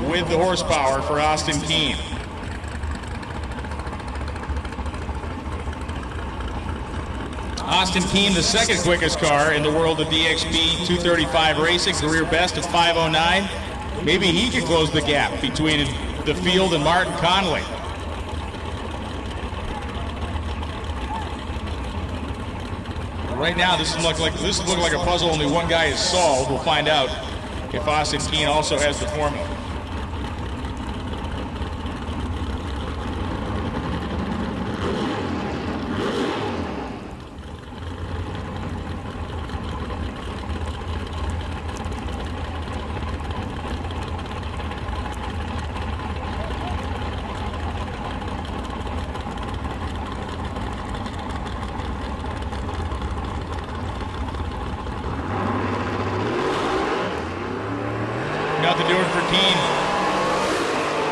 With the horsepower for Austin Keene. Austin Keene, the second quickest car in the world of DXP 235 racing, career best of 5:09. Maybe he could close the gap between the field and Martin Conley. Right now, this looks like a puzzle only one guy has solved. We'll find out if Austin Keene also has the formula. Nothing doing for Keene.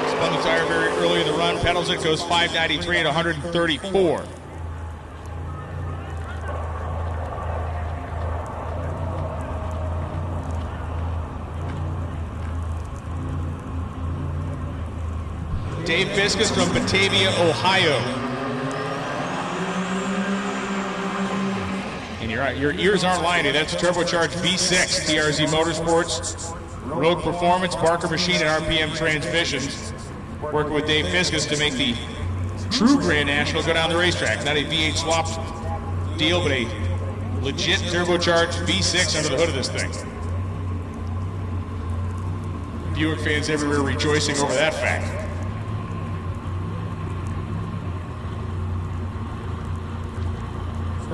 Spun the tire very early in the run, pedals it, goes 593 at 134. Dave Fiskus from Batavia, Ohio. And your ears aren't lying. That's a turbocharged V6 TRZ Motorsports. Road Performance, Barker Machine, and RPM Transmissions. Working with Dave Fiskus to make the true Grand National go down the racetrack. Not a V8 swap deal, but a legit turbocharged V6 under the hood of this thing. Buick fans everywhere rejoicing over that fact.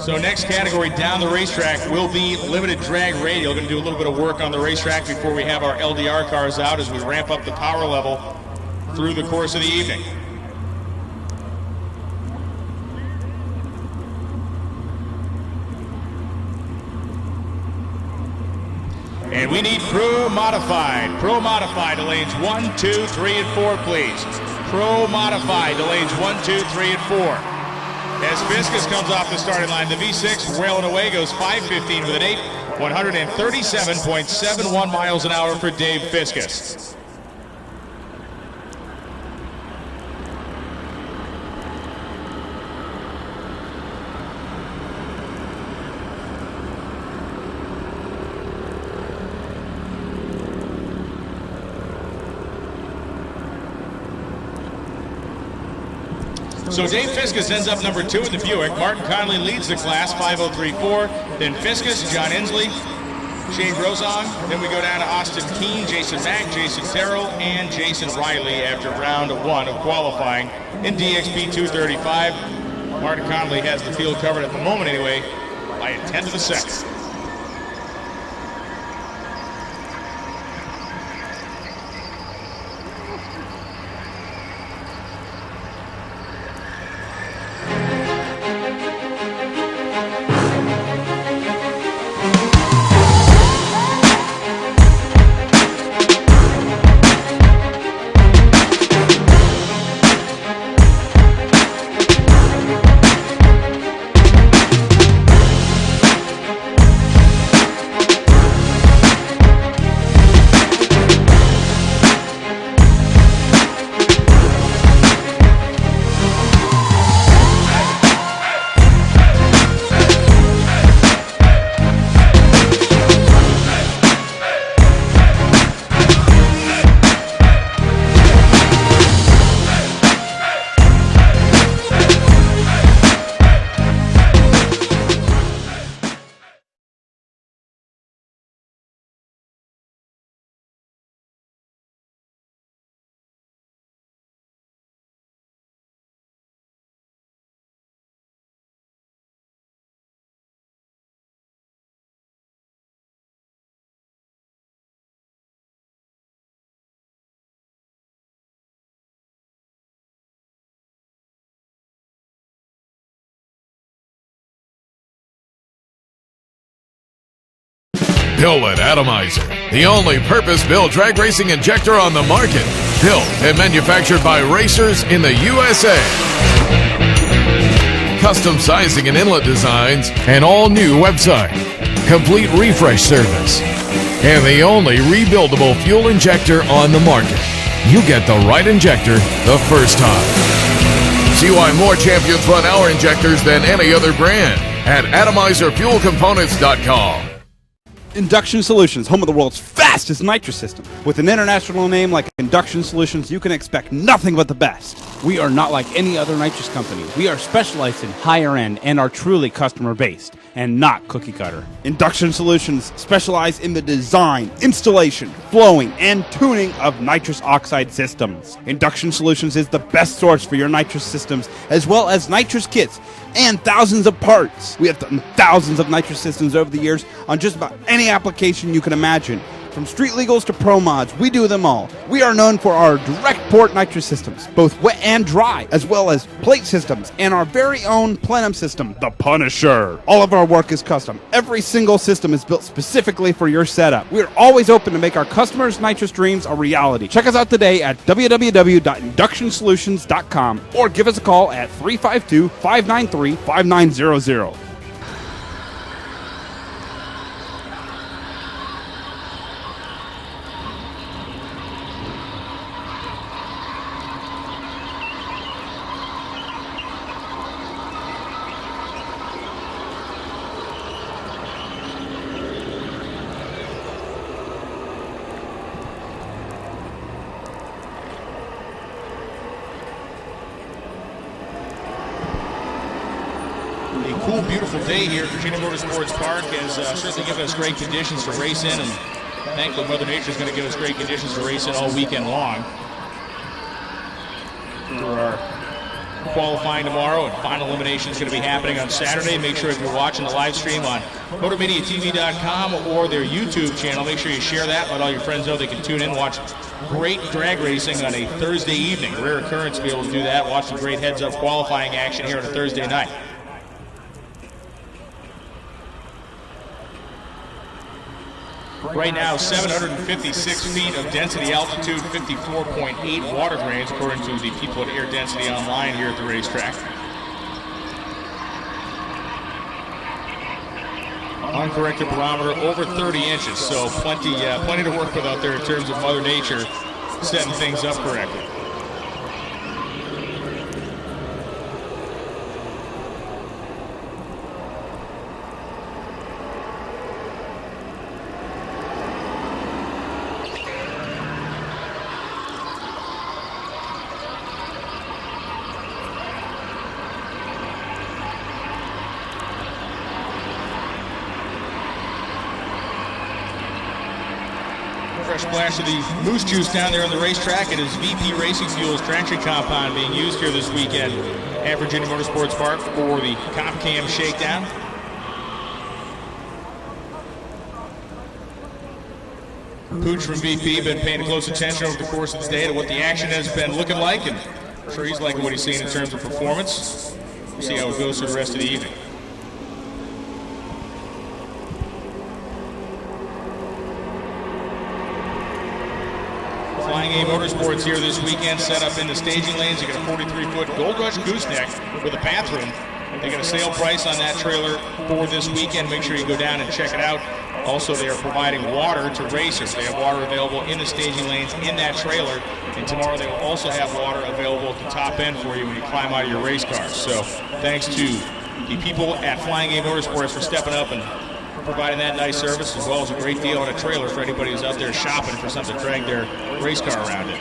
So next category down the racetrack will be limited drag radial. Going to do a little bit of work on the racetrack before we have our LDR cars out as we ramp up the power level through the course of the evening. And we need Pro Modified. Pro Modified to lanes 1, 2, 3, and 4, please. Pro Modified to lanes 1, 2, 3, and 4. As Fiskus comes off the starting line, the V6 wailing away goes 5:15 with an 8, 137.71 miles an hour for Dave Fiskus. So Dave Fiskus ends up number 2 in the Buick. Martin Conley leads the class, 5:03.4. Then Fiskus, John Inslee, Shane Grosong. Then we go down to Austin Keene, Jason Mack, Jason Terrell, and Jason Riley after round 1 of qualifying in DXP 235. Martin Conley has the field covered at the moment anyway by a 10th of a second. Pilot Atomizer, the only purpose-built drag racing injector on the market. Built and manufactured by racers in the USA. Custom sizing and inlet designs, an all-new website, complete refresh service, and the only rebuildable fuel injector on the market. You get the right injector the first time. See why more champions run our injectors than any other brand at atomizerfuelcomponents.com. Induction Solutions, home of the world's fastest nitrous system. With an international name like Induction Solutions, you can expect nothing but the best. We are not like any other nitrous company. We are specialized in higher end and are truly customer based and not cookie cutter. Induction Solutions specialize in the design, installation, flowing, and tuning of nitrous oxide systems. Induction Solutions is the best source for your nitrous systems as well as nitrous kits and thousands of parts. We have done thousands of nitrous systems over the years on just about any application you can imagine. From street legals to pro mods, we do them all. We are known for our direct port nitrous systems, both wet and dry, as well as plate systems, and our very own plenum system, the Punisher. All of our work is custom. Every single system is built specifically for your setup. We are always open to make our customers' nitrous dreams a reality. Check us out today at www.inductionsolutions.com or give us a call at 352-593-5900. Cool, beautiful day here at Virginia Motorsports Park has certainly given us great conditions to race in and Thankfully, Mother Nature is going to give us great conditions to race in all weekend long. For our qualifying tomorrow, and final elimination is going to be happening on Saturday. Make sure if you're watching the live stream on MotorMediaTV.com or their YouTube channel, make sure you share that. Let all your friends know they can tune in and watch great drag racing on a Thursday evening. Rare occurrence to be able to do that. Watch some great heads-up qualifying action here on a Thursday night. Right now, 756 feet of density altitude, 54.8 water grains, according to the people at Air Density Online here at the racetrack. Uncorrected barometer over 30 inches, so plenty to work with out there in terms of Mother Nature setting things up correctly. Fresh splash of the moose juice down there on the racetrack. It is VP Racing Fuels traction compound being used here this weekend at Virginia Motorsports Park for the Comp Cam Shakedown. Pooch from VP been paying close attention over the course of the day to what the action has been looking like, and I'm sure he's liking what he's seeing in terms of performance. We'll see how it goes through the rest of the evening. Flying A Motorsports here this weekend, set up in the staging lanes. You got a 43-foot Gold Rush gooseneck with a bathroom. They got a sale price on that trailer for this weekend. Make sure you go down and check it out. Also, they are providing water to racers. They have water available in the staging lanes in that trailer. And tomorrow they will also have water available at the top end for you when you climb out of your race car. So thanks to the people at Flying A Motorsports for stepping up and providing that nice service, as well as a great deal on a trailer for anybody who's out there shopping for something to drag their race car around it.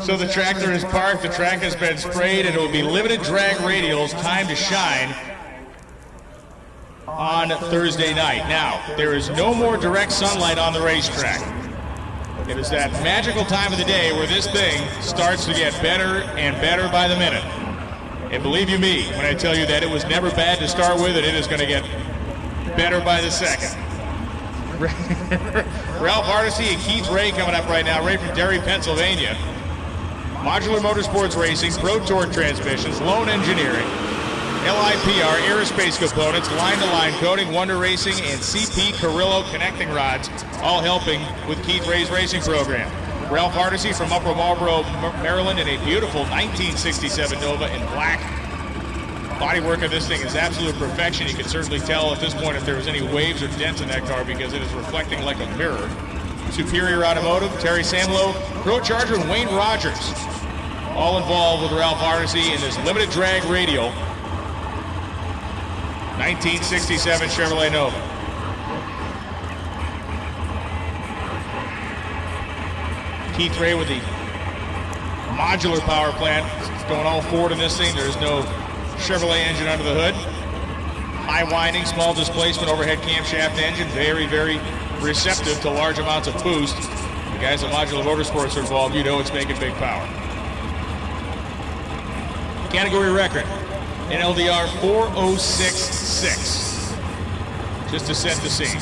So the tractor is parked, the track has been sprayed, and it will be limited drag radials, time to shine on Thursday night. Now, there is no more direct sunlight on the racetrack. It is that magical time of the day where this thing starts to get better and better by the minute. And believe you me, when I tell you that it was never bad to start with, and it is going to get better by the second. Ralph Hardesty and Keith Ray coming up right now, right from Derry, Pennsylvania. Modular Motorsports Racing, Pro Torque Transmissions, Lone Engineering, LIPR, Aerospace Components, Line-to-Line Coating, Wonder Racing, and CP Carrillo Connecting Rods, all helping with Keith Ray's racing program. Ralph Hardesty from Upper Marlboro, Maryland, in a beautiful 1967 Nova in black. Bodywork of this thing is absolute perfection. You can certainly tell at this point if there was any waves or dents in that car because it is reflecting like a mirror. Superior Automotive, Terry Samlow, Pro Charger, and Wayne Rogers, all involved with Ralph Hardesty in this limited drag radial 1967 Chevrolet Nova. Keith Ray with the modular power plant. It's going all forward in this thing. There's no Chevrolet engine under the hood. High winding, small displacement overhead camshaft engine. Very, very receptive to large amounts of boost. The guys at Modular Motorsports are involved. You know it's making big power. Category record, NLDR 4:06.6. Just to set the scene.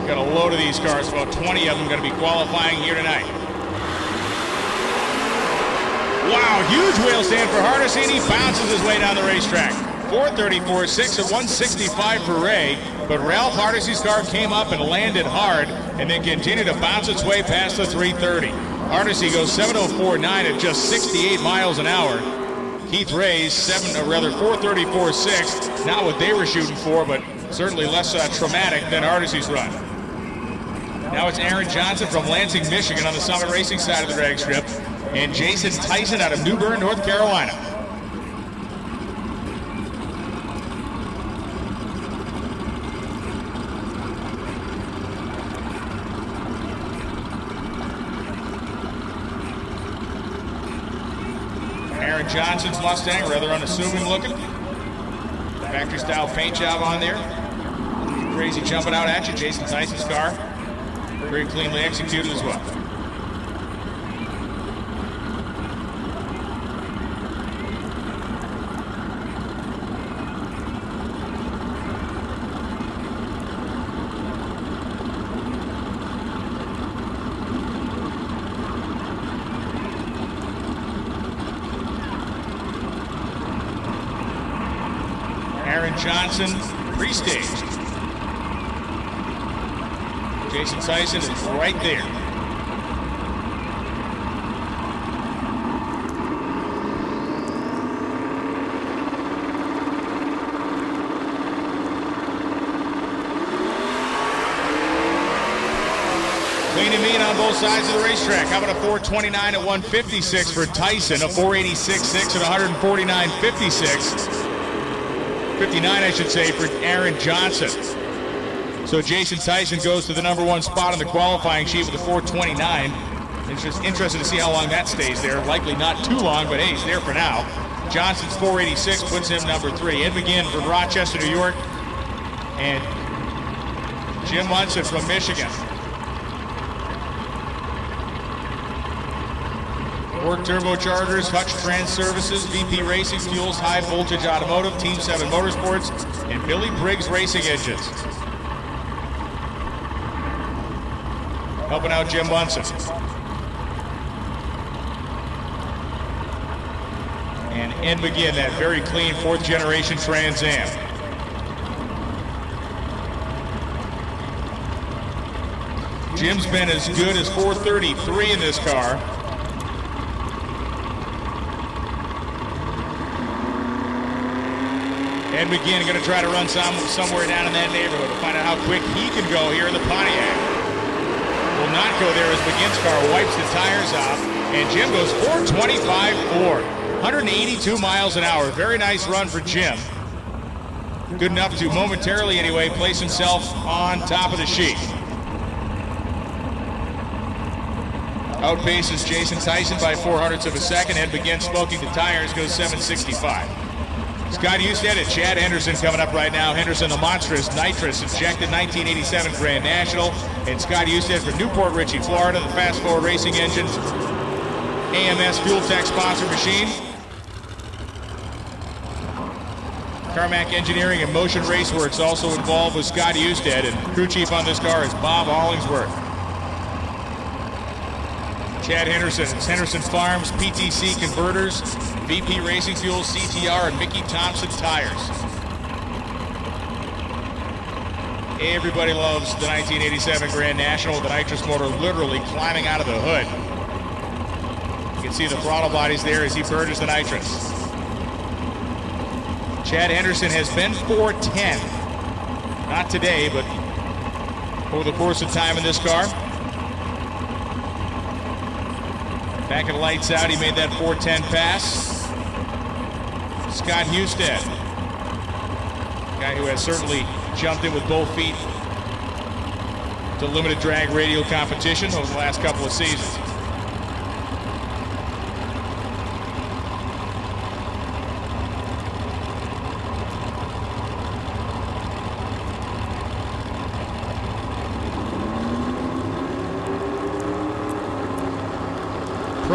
Got a load of these cars, about 20 of them going to be qualifying here tonight. Wow, huge wheel stand for Hardesty. He bounces his way down the racetrack. 4:34.6 at 165 for Ray, but Ralph Hardesty's car came up and landed hard and then continued to bounce its way past the 330. Hardesty goes 7:04.9 at just 68 miles an hour. Keith Ray's 4:34.6, not what they were shooting for, but certainly less traumatic than Hardesty's run. Now it's Aaron Johnson from Lansing, Michigan on the Summit Racing side of the drag strip, and Jason Tyson out of New Bern, North Carolina. Aaron Johnson's Mustang, rather unassuming looking. Factory style paint job on there. Crazy jumping out at you. Jason Tyson's car, very cleanly executed as well. Aaron Johnson, pre-staged. Jason Tyson is right there. Clean and mean on both sides of the racetrack. How about a 4:29 at 156 for Tyson, a 4:86.6 at 149.56. 59, I should say, for Aaron Johnson. So Jason Tyson goes to the #1 spot on the qualifying sheet with a 4:29. It's just interesting to see how long that stays there. Likely not too long, but hey, he's there for now. Johnson's 4:86 puts him #3. Ed McGinn from Rochester, New York, and Jim Munson from Michigan. Work Turbochargers, Hutch Trans Services, VP Racing Fuels, High Voltage Automotive, Team 7 Motorsports, and Billy Briggs Racing Engines. Helping out Jim Munson. And Ed McGinn, that very clean 4th generation Trans Am. Jim's been as good as 4:33 in this car. Ed McGinn going to try to run somewhere down in that neighborhood to find out how quick he can go here in the Pontiac. Will not go there as McGinn's car wipes the tires off, and Jim goes 4:25.4, 182 miles an hour. Very nice run for Jim. Good enough to momentarily, anyway, place himself on top of the sheet. Outpaces Jason Tyson by 0.04 of a second. Ed McGinn smoking the tires, goes 7:65. Scott Husted and Chad Henderson coming up right now. Henderson, the monstrous nitrous injected 1987 Grand National. And Scott Husted for Newport Richey, Florida, the Fast Forward Racing Engines AMS Fuel Tech sponsor machine. Carmack Engineering and Motion Raceworks also involved with Scott Husted. And crew chief on this car is Bob Hollingsworth. Chad Henderson, it's Henderson Farms, PTC Converters, VP Racing Fuel, CTR, and Mickey Thompson Tires. Everybody loves the 1987 Grand National with the nitrous motor literally climbing out of the hood. You can see the throttle bodies there as he purges the nitrous. Chad Henderson has been 410. Not today, but over the course of time in this car. Back at lights out, he made that 410 pass. Scott Husted, guy who has certainly jumped in with both feet to limited drag radial competition over the last couple of seasons.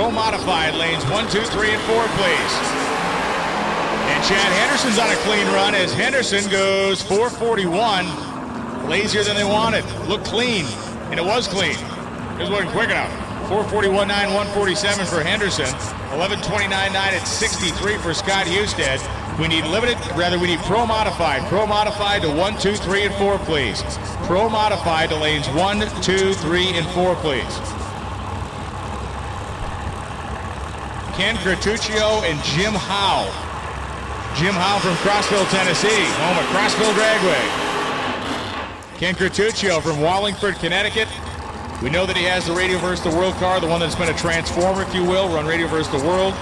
Pro Modified, lanes 1, 2, 3, and 4, please. And Chad Henderson's on a clean run as Henderson goes 441. Lazier than they wanted. Looked clean, and it was clean. It wasn't quick enough. 441.9, 147 for Henderson. 1129.9 at 63 for Scott Husted. We need we need Pro Modified. Pro Modified to 1, 2, 3, and 4, please. Pro Modified to lanes 1, 2, 3, and 4, please. Ken Cretuccio and Jim Howe. Jim Howe from Crossville, Tennessee, home of Crossville Dragway. Ken Cretuccio from Wallingford, Connecticut. We know that he has the Radio vs. the World car, the one that's been a transformer, if you will, run Radio vs. the World,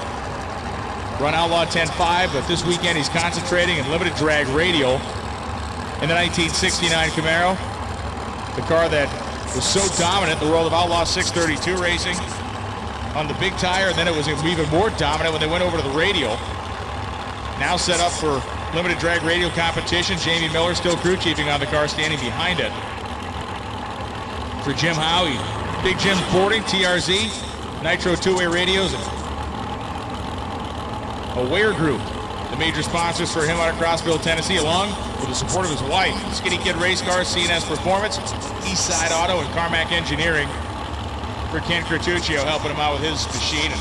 run Outlaw 10.5, but this weekend he's concentrating in limited drag radial in the 1969 Camaro, the car that was so dominant in the world of Outlaw 632 racing on the big tire, and then it was even more dominant when they went over to the radial. Now set up for limited drag radial competition. Jamie Miller still crew chiefing on the car, standing behind it. For Jim Howe, Big Jim's boarding, TRZ, Nitro two-way radios, and Aware Group, the major sponsors for him out of Crossville, Tennessee, along with the support of his wife. Skinny Kid Race Cars, CNS Performance, Eastside Auto, and Carmack Engineering for Ken Cretuccio, helping him out with his machine. And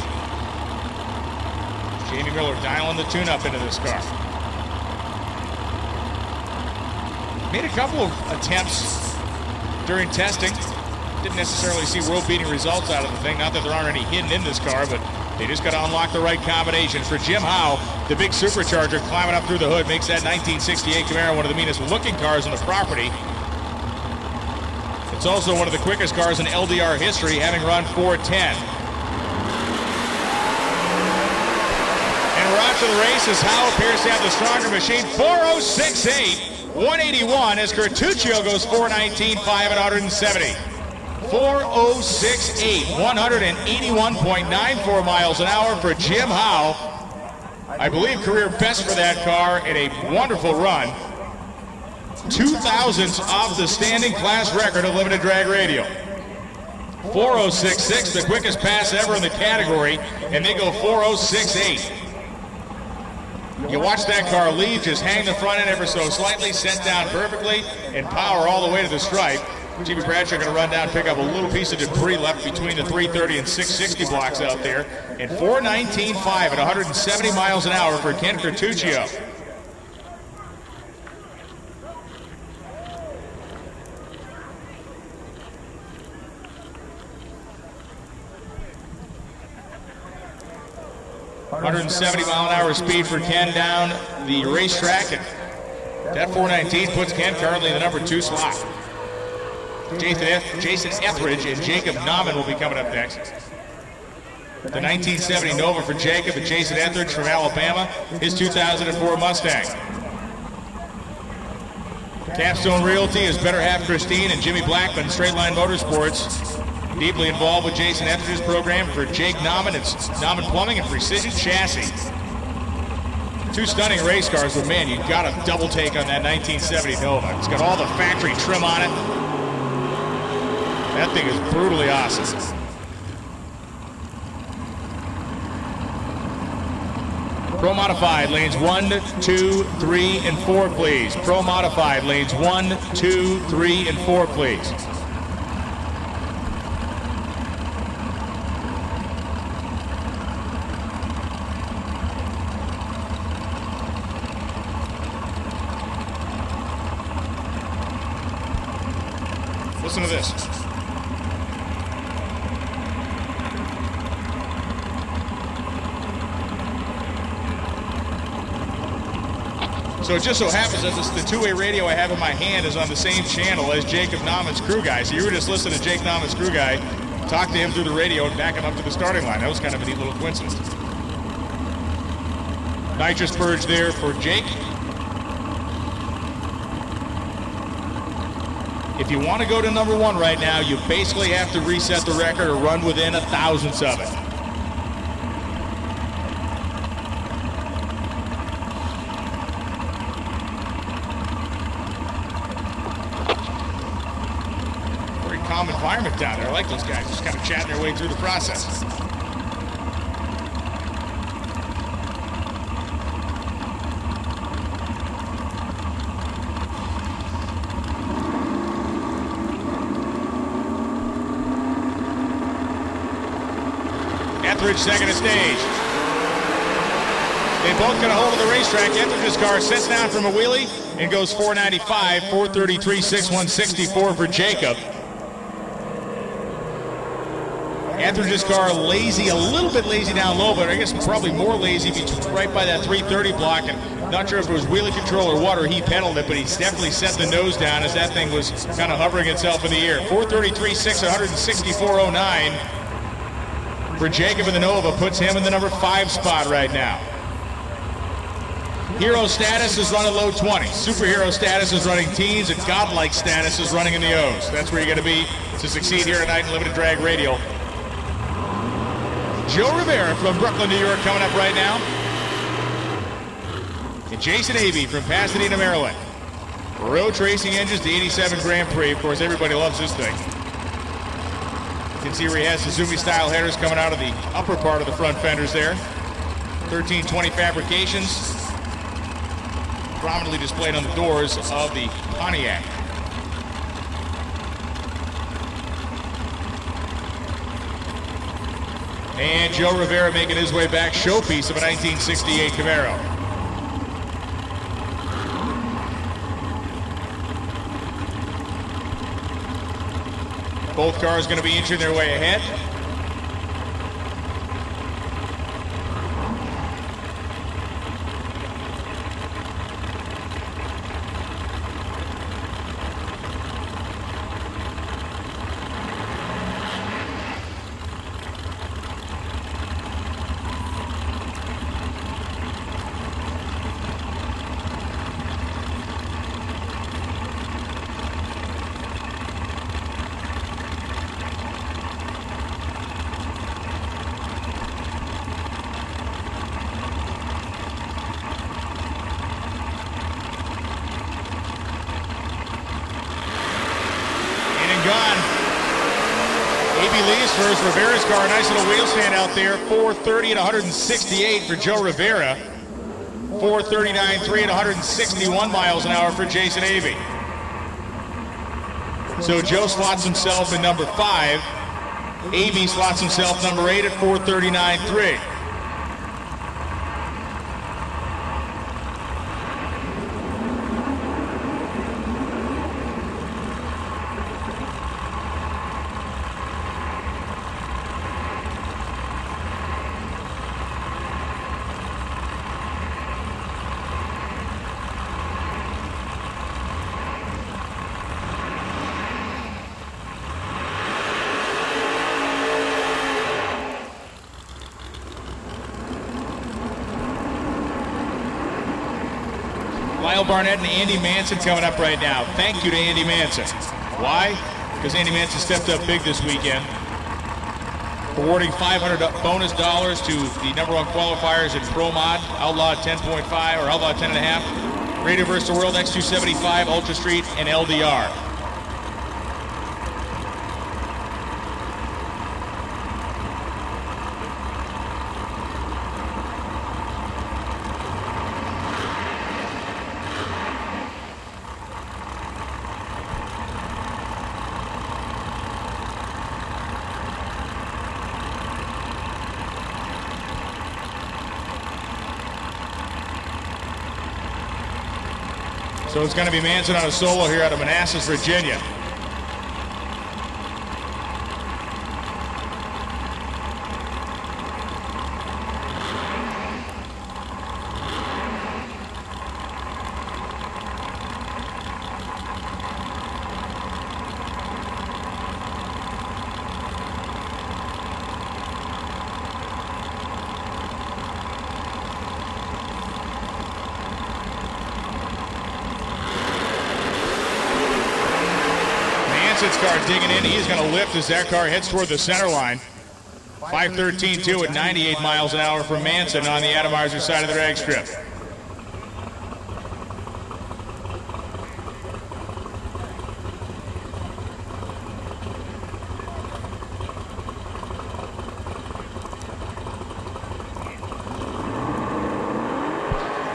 Jamie Miller dialing the tune-up into this car. Made a couple of attempts during testing. Didn't necessarily see world-beating results out of the thing. Not that there aren't any hidden in this car, but they just got to unlock the right combinations. For Jim Howe, the big supercharger climbing up through the hood makes that 1968 Camaro one of the meanest-looking cars on the property. It's also one of the quickest cars in LDR history, having run 410. And we're on to the races. Howe appears to have the stronger machine. 406.8, 181 as Cretuccio goes 419.5 at 170. 406.8, 181.94 miles an hour for Jim Howe. I believe career best for that car in a wonderful run. 2,000ths off the standing class record of limited drag radial. 406.6, the quickest pass ever in the category, and they go 406.8. You watch that car leave, just hang the front end ever so slightly, set down perfectly, and power all the way to the stripe. Jimmy Bradshaw going to run down, pick up a little piece of debris left between the 330 and 660 blocks out there. And 419.5 at 170 miles an hour for Ken Cretuccio. $170-mile-an-hour speed for Ken down the racetrack. And that 419 puts Ken currently in the number 2 slot. Jason Etheridge and Jacob Nauman will be coming up next. The 1970 Nova for Jacob and Jason Etheridge from Alabama, his 2004 Mustang. Capstone Realty is better half Christine and Jimmy Blackman, Straight Line Motorsports. Deeply involved with Jason Etheridge's program. For Jake Nauman, it's Nauman Plumbing and Precision Chassis. 2 stunning race cars, but man, you got a double take on that 1970 Nova. It's got all the factory trim on it. That thing is brutally awesome. Pro Modified, lanes 1, 2, 3, and 4, please. Pro Modified, lanes 1, 2, 3, and 4, please. Listen to this. So it just so happens that the two-way radio I have in my hand is on the same channel as Jacob Nauman's crew guy. So you were just listening to Jake Nauman's crew guy talk to him through the radio and back him up to the starting line. That was kind of a neat little coincidence. Nitrous purge there for Jake. If you want to go to number 1 right now, you basically have to reset the record or run within 1,000ths of it. Very calm environment down there. I like those guys just kind of chatting their way through the process. Etheridge second to stage. They both got a hold of the racetrack. Etheridge's car sets down from a wheelie and goes 495, 433, 6164 for Jacob. Etheridge's car lazy, a little bit lazy down low, but I guess probably more lazy right by that 330 block. And not sure if it was wheelie control or what, or he pedaled it, but he definitely set the nose down as that thing was kind of hovering itself in the air. 433, 164.09 for Jacob in the Nova puts him in the number 5 spot right now. Hero status is running low 20s. Superhero status is running teens, and godlike status is running in the O's. That's where you got to be to succeed here tonight in Limited Drag Radial. Joe Rivera from Brooklyn, New York, coming up right now. And Jason Avey from Pasadena, Maryland. Roach Racing Engines, the 87 Grand Prix. Of course, everybody loves this thing. You can see where he has Suzuki-style headers coming out of the upper part of the front fenders there. 1320 fabrications. Prominently displayed on the doors of the Pontiac. And Joe Rivera making his way back, showpiece of a 1968 Camaro. Both cars going to be inching their way ahead. First, Rivera's car, a nice little wheel stand out there. 430 at 168 for Joe Rivera. 439.3 at 161 miles an hour for Jason Avey. So Joe slots himself in number 5. Avey slots himself number 8 at 439.3. Lyle Barnett and Andy Manson coming up right now. Thank you to Andy Manson. Why? Because Andy Manson stepped up big this weekend, awarding $500 bonus dollars to the number 1 qualifiers in Pro Mod, Outlaw 10.5 or Outlaw 10.5, Radio vs. the World X275, Ultra Street, and LDR. So it's going to be Manson on a solo here out of Manassas, Virginia. Manson's car digging in. He's going to lift as that car heads toward the center line. 5:13.2 at 98 miles an hour from Manson on the Atomizer side of the drag strip.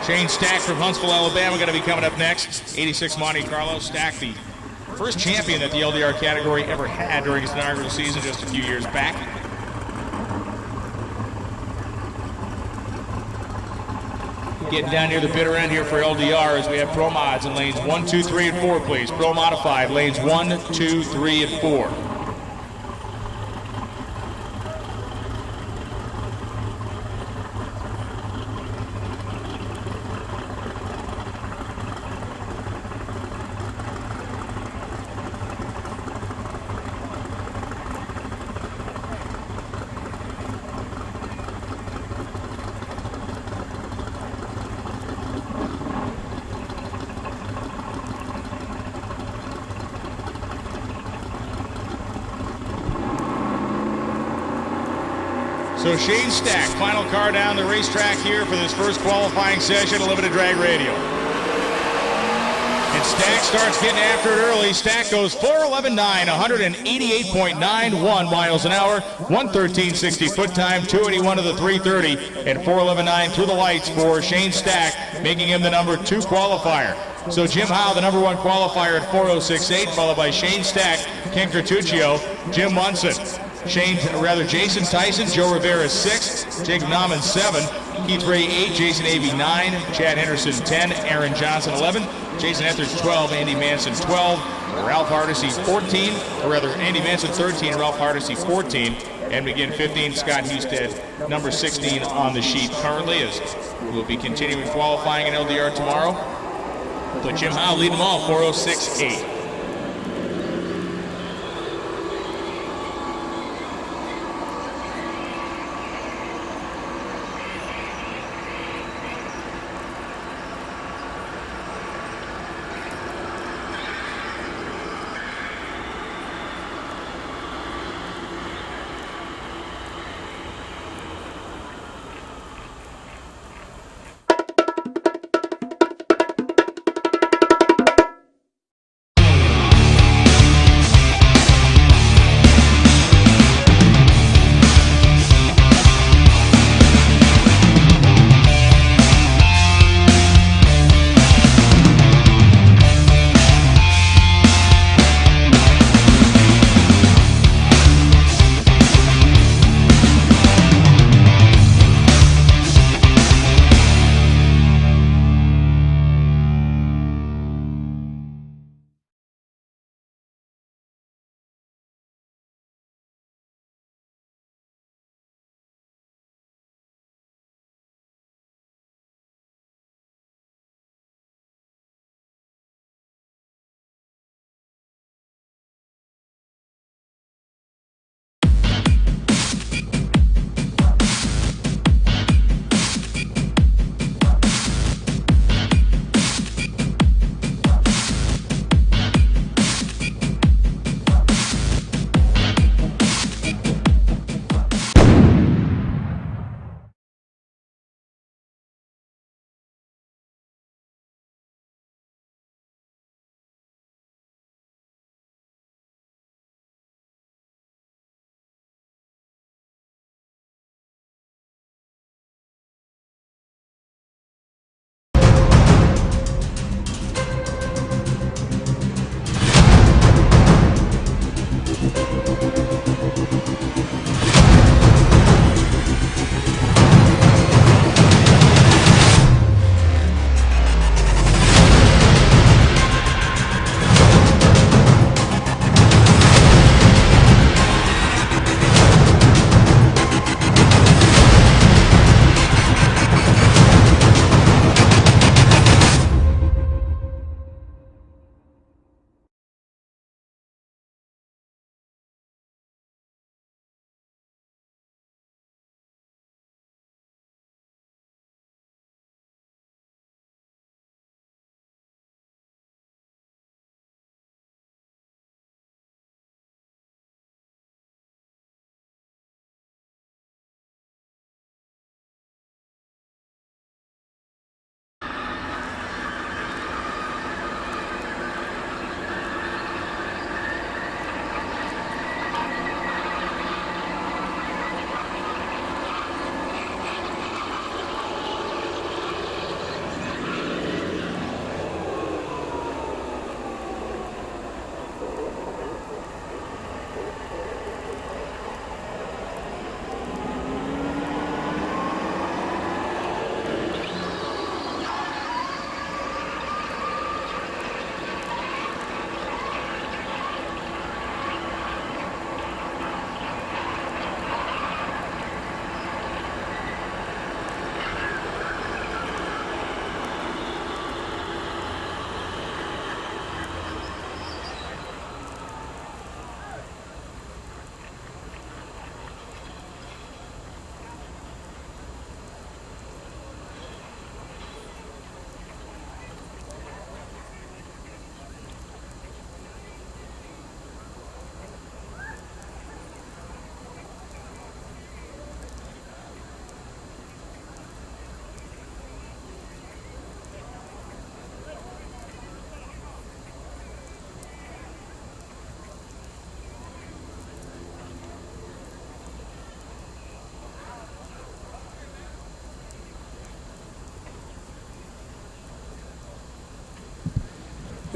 Shane Stack from Huntsville, Alabama, going to be coming up next. 86 Monte Carlo. Stack, the first champion that the LDR category ever had during its inaugural season just a few years back. Getting down near the bitter end here for LDR as we have Pro Mods in lanes 1, 2, 3, and 4, please. Pro Modified, lanes 1, 2, 3, and 4. So Shane Stack, final car down the racetrack here for this first qualifying session of Limited Drag Radio. And Stack starts getting after it early. Stack goes 4:11.9, 188.91 miles an hour, 113.60 foot time, 281 to the 330, and 4:11.9 through the lights for Shane Stack, making him the number 2 qualifier. So Jim Howe, the number 1 qualifier at 4:06.8, followed by Shane Stack, Ken Cartuccio, Jim Munson. Jason Tyson, Joe Rivera 6, Jacob Nauman 7, Keith Ray 8, Jason Avey 9, Chad Henderson 10, Aaron Johnson 11, Jason Etheridge 12, Andy Manson 12, Ralph Hardesty 14, or rather Andy Manson 13, Ralph Hardesty 14, and begin 15, Scott Husted, number 16 on the sheet currently, as we'll be continuing qualifying in LDR tomorrow. But Jim Howe leading them all, 4:06.8.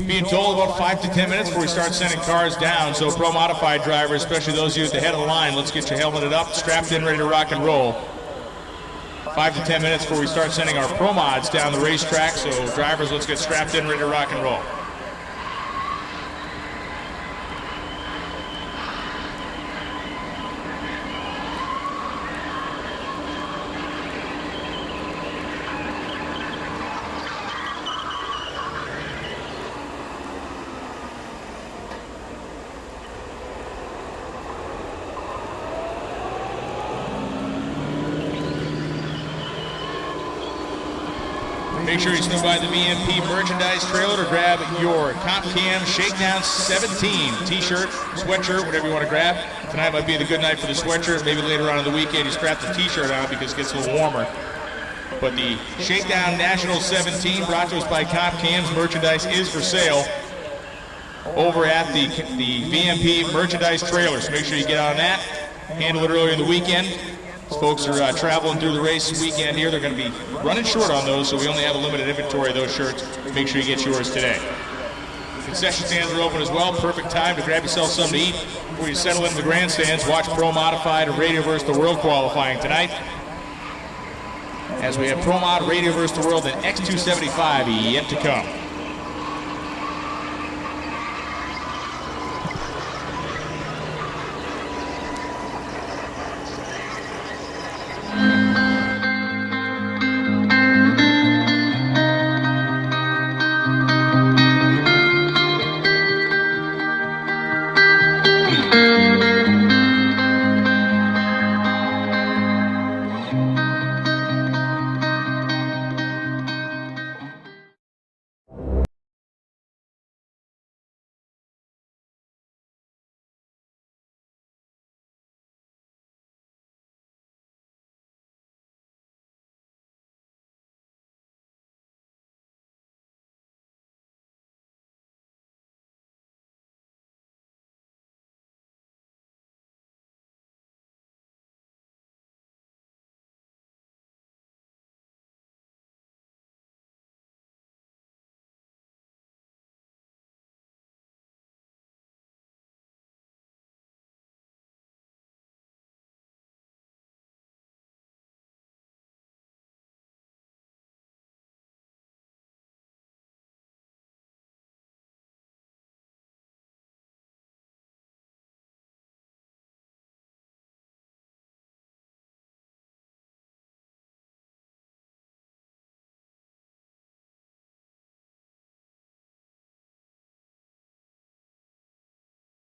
being told about 5 to 10 minutes before we start sending cars down. So Pro Modified drivers, especially those of you at the head of the line, let's get you helmeted up, strapped in, ready to rock and roll. 5 to 10 minutes before we start sending our Pro Mods down the racetrack. So drivers, let's get strapped in, ready to rock and roll. Make sure you swing by the VMP merchandise trailer to grab your CompCam Shakedown 17 t-shirt, sweatshirt, whatever you want to grab. Tonight might be the good night for the sweatshirt. Maybe later on in the weekend you strap the t-shirt on because it gets a little warmer. But the Shakedown Nationals 17 brought to us by CompCam's merchandise is for sale over at the VMP merchandise trailer. So make sure you get on that. Handle it earlier in the weekend. As folks are traveling through the race weekend here, they're going to be running short on those, so we only have a limited inventory of those shirts. Make sure you get yours today. Concession stands are open as well. Perfect time to grab yourself something to eat before you settle into the grandstands. Watch Pro Modified and Radio vs. the World qualifying tonight, as we have Pro Mod, Radio vs. the World, and X275 yet to come.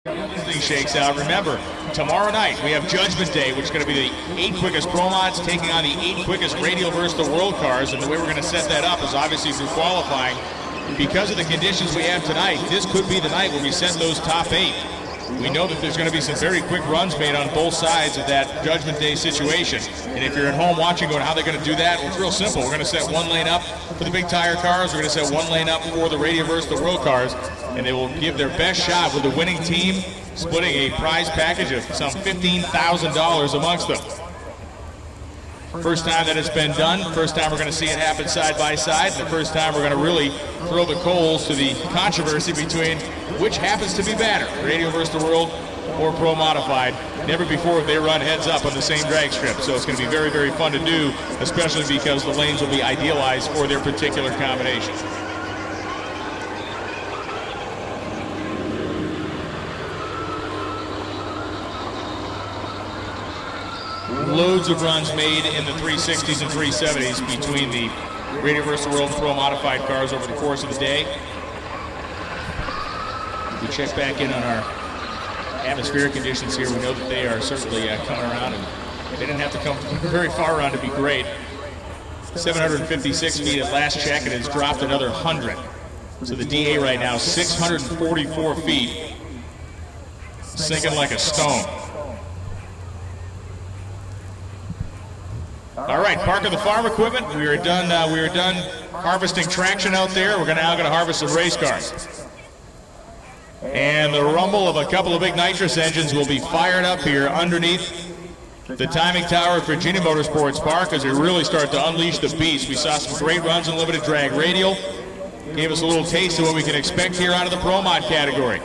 Everything shakes out. Remember, tomorrow night we have Judgment Day, which is going to be the 8 quickest Pro Mods taking on the 8 quickest Radio vs. the World cars. And the way we're going to set that up is obviously through qualifying. Because of the conditions we have tonight, this could be the night where we set those top 8. We know that there's going to be some very quick runs made on both sides of that Judgment Day situation. And if you're at home watching, going, how are they going to do that? Well, it's real simple. We're going to set one lane up for the big tire cars. We're going to set one lane up for the Radio vs. the World cars. And they will give their best shot with the winning team, splitting a prize package of some $15,000 amongst them. First time that it's been done. First time we're going to see it happen side by side. And the first time we're going to really throw the coals to the controversy between which happens to be better, Radio vs. the World or Pro Modified. Never before have they run heads up on the same drag strip. So it's going to be very, very fun to do, especially because the lanes will be idealized for their particular combination. Loads of runs made in the 360s and 370s between the Radio vs. the World and Pro Modified cars over the course of the day. We check back in on our atmospheric conditions here. We know that they are certainly coming around, and they didn't have to come very far around to be great. 756 feet at last check, and it has dropped another 100. So the DA right now, 644 feet, sinking like a stone. All right, park of the farm equipment. We are done harvesting traction out there. We're now going to harvest some race cars. And the rumble of a couple of big nitrous engines will be fired up here underneath the timing tower at Virginia Motorsports Park as we really start to unleash the beast. We saw some great runs in limited drag radial. gave us a little taste of what we can expect here out of the Pro Mod category.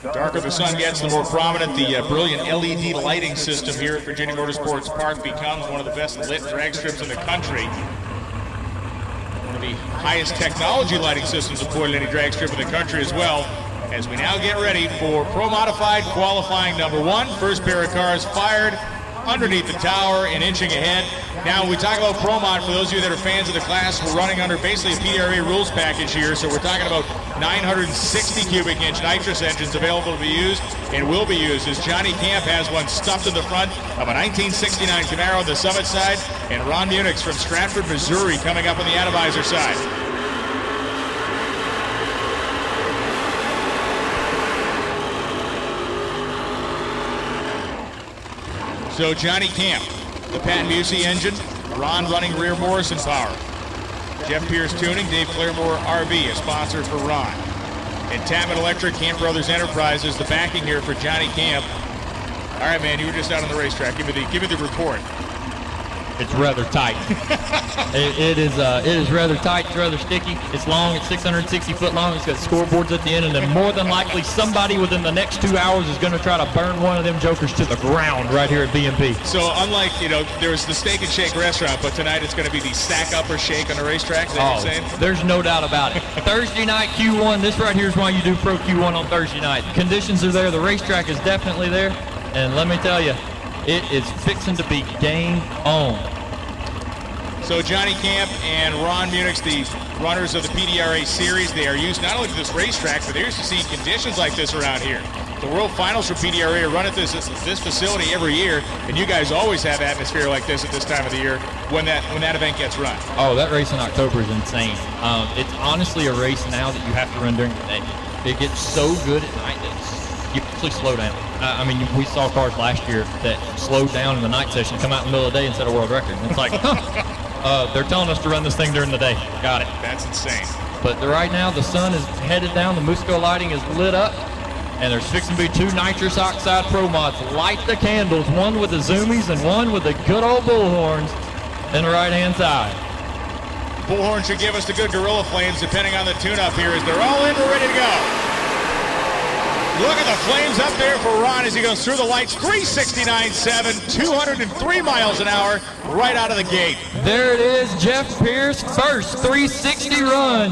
Darker the sun gets, the more prominent the brilliant LED lighting system here at Virginia Motorsports Park becomes. One of the best lit drag strips in the country. One of the highest technology lighting systems deployed in any drag strip in the country as well. As we now get ready for Pro Modified qualifying number 1. First pair of cars fired underneath the tower and inching ahead. Now, when we talk about Pro Mod, for those of you that are fans of the class, we're running under basically a PDRA rules package here. So we're talking about 960 cubic inch nitrous engines available to be used and will be used, as Johnny Camp has one stuffed in the front of a 1969 Camaro on the Summit side, and Ron Munich's from Stratford, Missouri coming up on the Atomizer side. So Johnny Camp, the Pat Busey engine, Ron running rear Morrison power. Jeff Pierce Tuning, Dave Claremore RV, a sponsor for Ron. And Tammit Electric, Camp Brothers Enterprises, the backing here for Johnny Camp. All right, man, you were just out on the racetrack. Give me the report. It's rather tight. it is rather tight. It's rather sticky. It's long. It's 660 foot long. It's got scoreboards at the end, and then more than likely somebody within the next 2 hours is going to try to burn one of them jokers to the ground right here at B&B. So unlike, there was the Steak and Shake restaurant, but tonight it's going to be the Stack Up or Shake on the racetrack. Is that what you're saying? There's no doubt about it. Thursday night Q1. This right here is why you do Pro Q1 on Thursday night. Conditions are there. The racetrack is definitely there, and let me tell you, it is fixing to be game on. So Johnny Camp and Ron Munich's the runners of the PDRA series. They are used not only to this racetrack, but they're used to seeing conditions like this around here. The World Finals for PDRA are run at this facility every year, and you guys always have atmosphere like this at this time of the year when that event gets run. Oh, that race in October is insane. It's honestly a race now that you have to run during the day. It gets so good at night that you actually slow down. I mean, we saw cars last year that slowed down in the night session, come out in the middle of the day and set a world record. And it's like, they're telling us to run this thing during the day. Got it. That's insane. But right now, the sun is headed down. The Musco lighting is lit up. And there's fixing to be 2 nitrous oxide Pro Mods. Light the candles, one with the zoomies and one with the good old bullhorns in the right-hand side. Bullhorn should give us the good Gorilla Flames depending on the tune-up here as they're all in. We're ready to go. Look at the flames up there for Ron as he goes through the lights. 369.7, 203 miles an hour right out of the gate. There it is, Jeff Pierce, first 360 run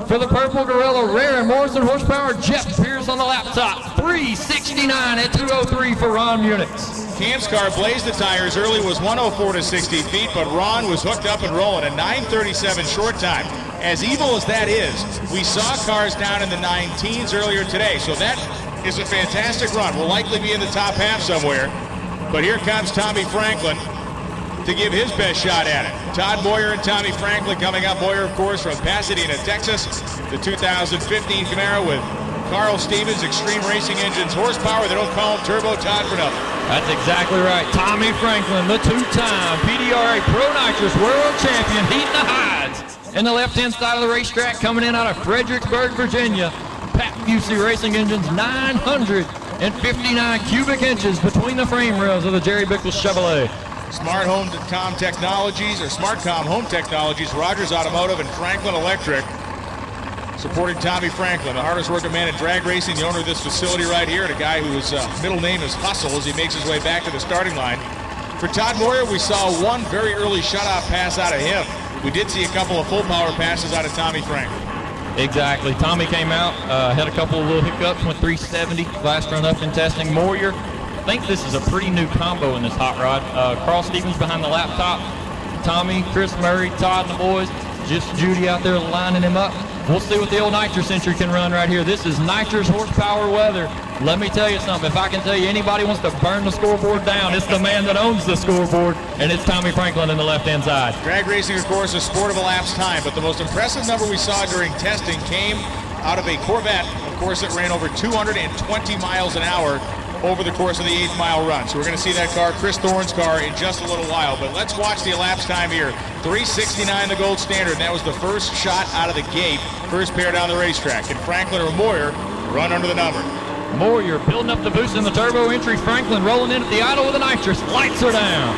for the Purple Gorilla. Rare and Morrison horsepower, Jeff Pierce on the laptop. 369 at 203 for Ron Munich. Camp's car blazed the tires early, was 104 to 60 feet, but Ron was hooked up and rolling, a 9:37 short time. As evil as that is, we saw cars down in the 9-teens earlier today, so that is a fantastic run. Will likely be in the top half somewhere, but here comes Tommy Franklin to give his best shot at it. Todd Boyer and Tommy Franklin coming up. Boyer, of course, from Pasadena, Texas. The 2015 Camaro with Carl Stevens Extreme Racing Engines horsepower. They don't call him Turbo Todd for nothing. That's exactly right. Tommy Franklin, the 2-time PDRA Pro Nitrous World Champion, heating the hides. In the left-hand side of the racetrack, coming in out of Fredericksburg, Virginia, Pat Busey Racing Engines, 959 cubic inches between the frame rails of the Jerry Bickles Chevrolet. Smartcom Technologies, or Smartcom Home Technologies, Rogers Automotive, and Franklin Electric supporting Tommy Franklin, the hardest working man in drag racing, the owner of this facility right here, and a guy whose middle name is Hustle as he makes his way back to the starting line. For Todd Moyer, we saw one very early shutout pass out of him. We did see a couple of full power passes out of Tommy Franklin. Exactly. Tommy came out, had a couple of little hiccups, went 370 last run up in testing. Moyer, I think this is a pretty new combo in this hot rod. Carl Stevens behind the laptop. Tommy, Chris Murray, Todd and the boys, just Judy out there lining him up. We'll see what the old nitrous entry can run right here. This is nitrous horsepower weather. Let me tell you something. If I can tell you anybody wants to burn the scoreboard down, it's the man that owns the scoreboard, and it's Tommy Franklin in the left-hand side. Drag racing, of course, is sport of elapsed time, but the most impressive number we saw during testing came out of a Corvette, of course, that ran over 220 miles an hour over the course of the 8th mile run. So we're going to see that car, Chris Thorne's car, in just a little while. But let's watch the elapsed time here. 3:69 the gold standard, and that was the first shot out of the gate, first pair down the racetrack. And Franklin or Moyer run under the number. Moyer building up the boost in the turbo entry. Franklin rolling in at the idle with the nitrous. Lights are down.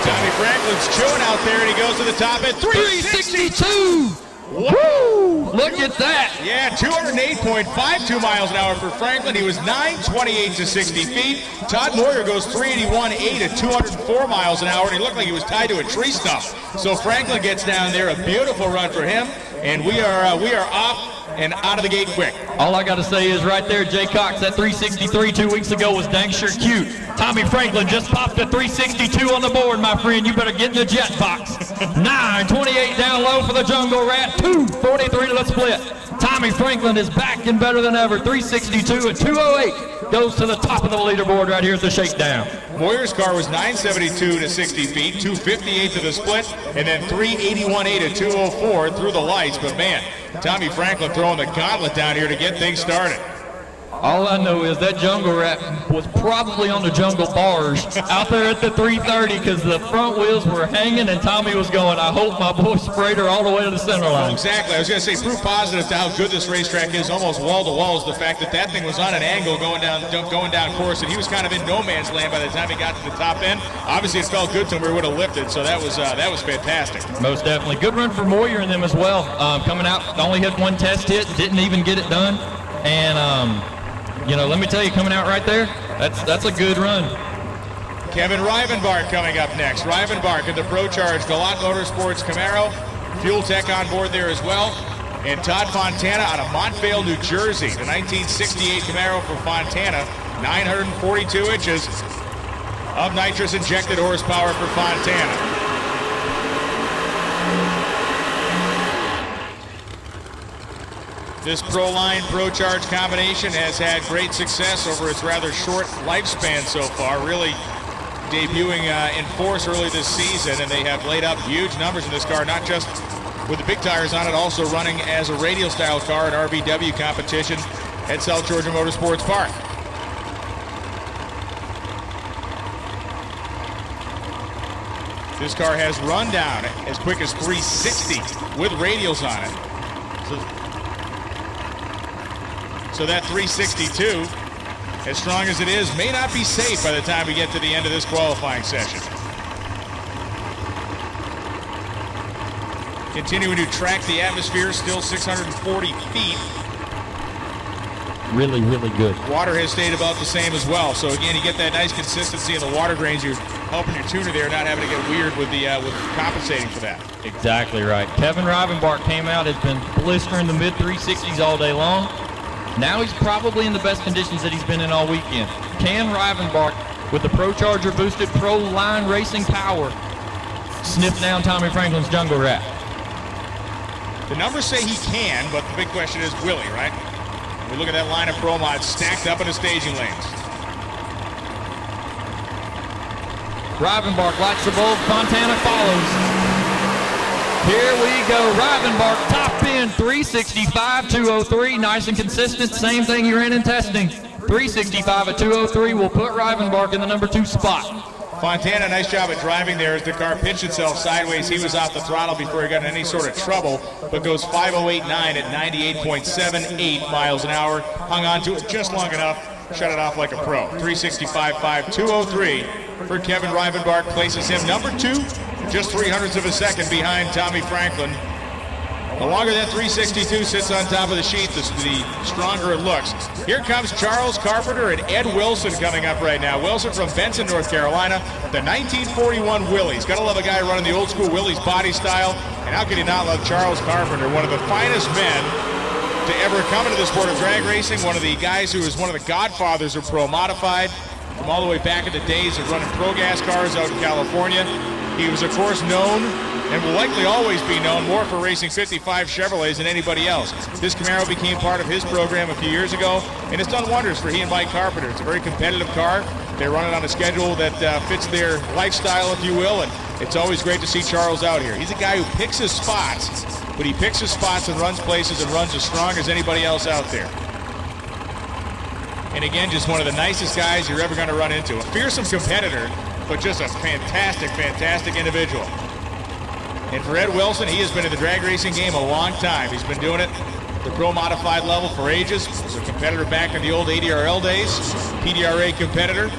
Tommy Franklin's chewing out there, and he goes to the top at 362. Woo! Look at that. Yeah, 208.52 miles an hour for Franklin. He was 9:28 to 60 feet. Todd Moyer goes 381.8 at 204 miles an hour, and he looked like he was tied to a tree stump. So Franklin gets down there, a beautiful run for him, and we are off and out of the gate quick. All I got to say is right there, Jay Cox, that 363 2 weeks ago was dang sure cute. Tommy Franklin just popped a 362 on the board, my friend. You better get in the jet box. 9:28 down low for the Jungle Rat. 2:43 to the split. Tommy Franklin is back and better than ever. 362 and 208 goes to the top of the leaderboard right here at the Shakedown. Moyer's car was 972 to 60 feet, 258 to the split, and then 381.8 at 204 through the lights. But man, Tommy Franklin throwing the gauntlet down here to get things started. All I know is that Jungle Rat was probably on the jungle bars out there at the 330 because the front wheels were hanging and Tommy was going, I hope my boy sprayed her all the way to the center line. Exactly. I was going to say, proof positive to how good this racetrack is, almost wall to wall, is the fact that that thing was on an angle going down course, and he was kind of in no man's land by the time he got to the top end. Obviously, it felt good to him where he would have lifted, so that was fantastic. Most definitely. Good run for Moyer and them as well. Coming out, only had one test hit, didn't even get it done. And, let me tell you, coming out right there, that's a good run. Kevin Rivenbark coming up next. Rivenbark in the Pro Charge Galant Motorsports Camaro. Fuel Tech on board there as well. And Todd Fontana out of Montvale, New Jersey. The 1968 Camaro for Fontana. 942 inches of nitrous injected horsepower for Fontana. This Proline Pro Charge combination has had great success over its rather short lifespan so far, really debuting in force early this season, and they have laid up huge numbers in this car, not just with the big tires on it, also running as a radial style car in RVW competition at South Georgia Motorsports Park. This car has run down as quick as 360 with radials on it. So that 362, as strong as it is, may not be safe by the time we get to the end of this qualifying session. Continuing to track the atmosphere, still 640 feet. Really, really good. Water has stayed about the same as well. So again, you get that nice consistency in the water grains. You're helping your tuner there, not having to get weird with with compensating for that. Exactly right. Kevin Rivenbark came out, has been blistering the mid 360s all day long. Now he's probably in the best conditions that he's been in all weekend. Can Rivenbark, with the Pro Charger boosted Pro Line racing power, sniff down Tommy Franklin's Jungle Rat? The numbers say he can, but the big question is, will he, right? We look at that line of Pro Mods stacked up in the staging lanes. Rivenbark lights the bulb, Fontana follows. Here we go, Rivenbark top end, 365, 203, nice and consistent, same thing you ran in testing. 365 at 203 will put Rivenbark in the number 2 spot. Fontana, nice job at driving there as the car pitched itself sideways. He was off the throttle before he got in any sort of trouble, but goes 5:08.9 at 98.78 miles an hour. Hung on to it just long enough, shut it off like a pro. 365.5, 203 for Kevin Rivenbark, places him number 2, just 0.03 of a second behind Tommy Franklin. The longer that 362 sits on top of the sheet, the stronger it looks. Here comes Charles Carpenter and Ed Wilson coming up right now. Wilson from Benson, North Carolina, the 1941 Willys. Gotta love a guy running the old school Willys body style. And how can you not love Charles Carpenter, one of the finest men to ever come into the sport of drag racing, one of the guys who is one of the godfathers of Pro Modified, from all the way back in the days of running Pro Gas cars out in California. He was, of course, known and will likely always be known more for racing 55 Chevrolets than anybody else. This Camaro became part of his program a few years ago, and it's done wonders for he and Mike Carpenter. It's a very competitive car. They run it on a schedule that fits their lifestyle, if you will, and it's always great to see Charles out here. He's a guy who picks his spots, but he picks his spots and runs places and runs as strong as anybody else out there. And again, just one of the nicest guys you're ever going to run into. A fearsome competitor, but just a fantastic, fantastic individual. And for Ed Wilson, he has been in the drag racing game a long time. He's been doing it the pro modified level for ages. Was a competitor back in the old ADRL days, PDRA competitor.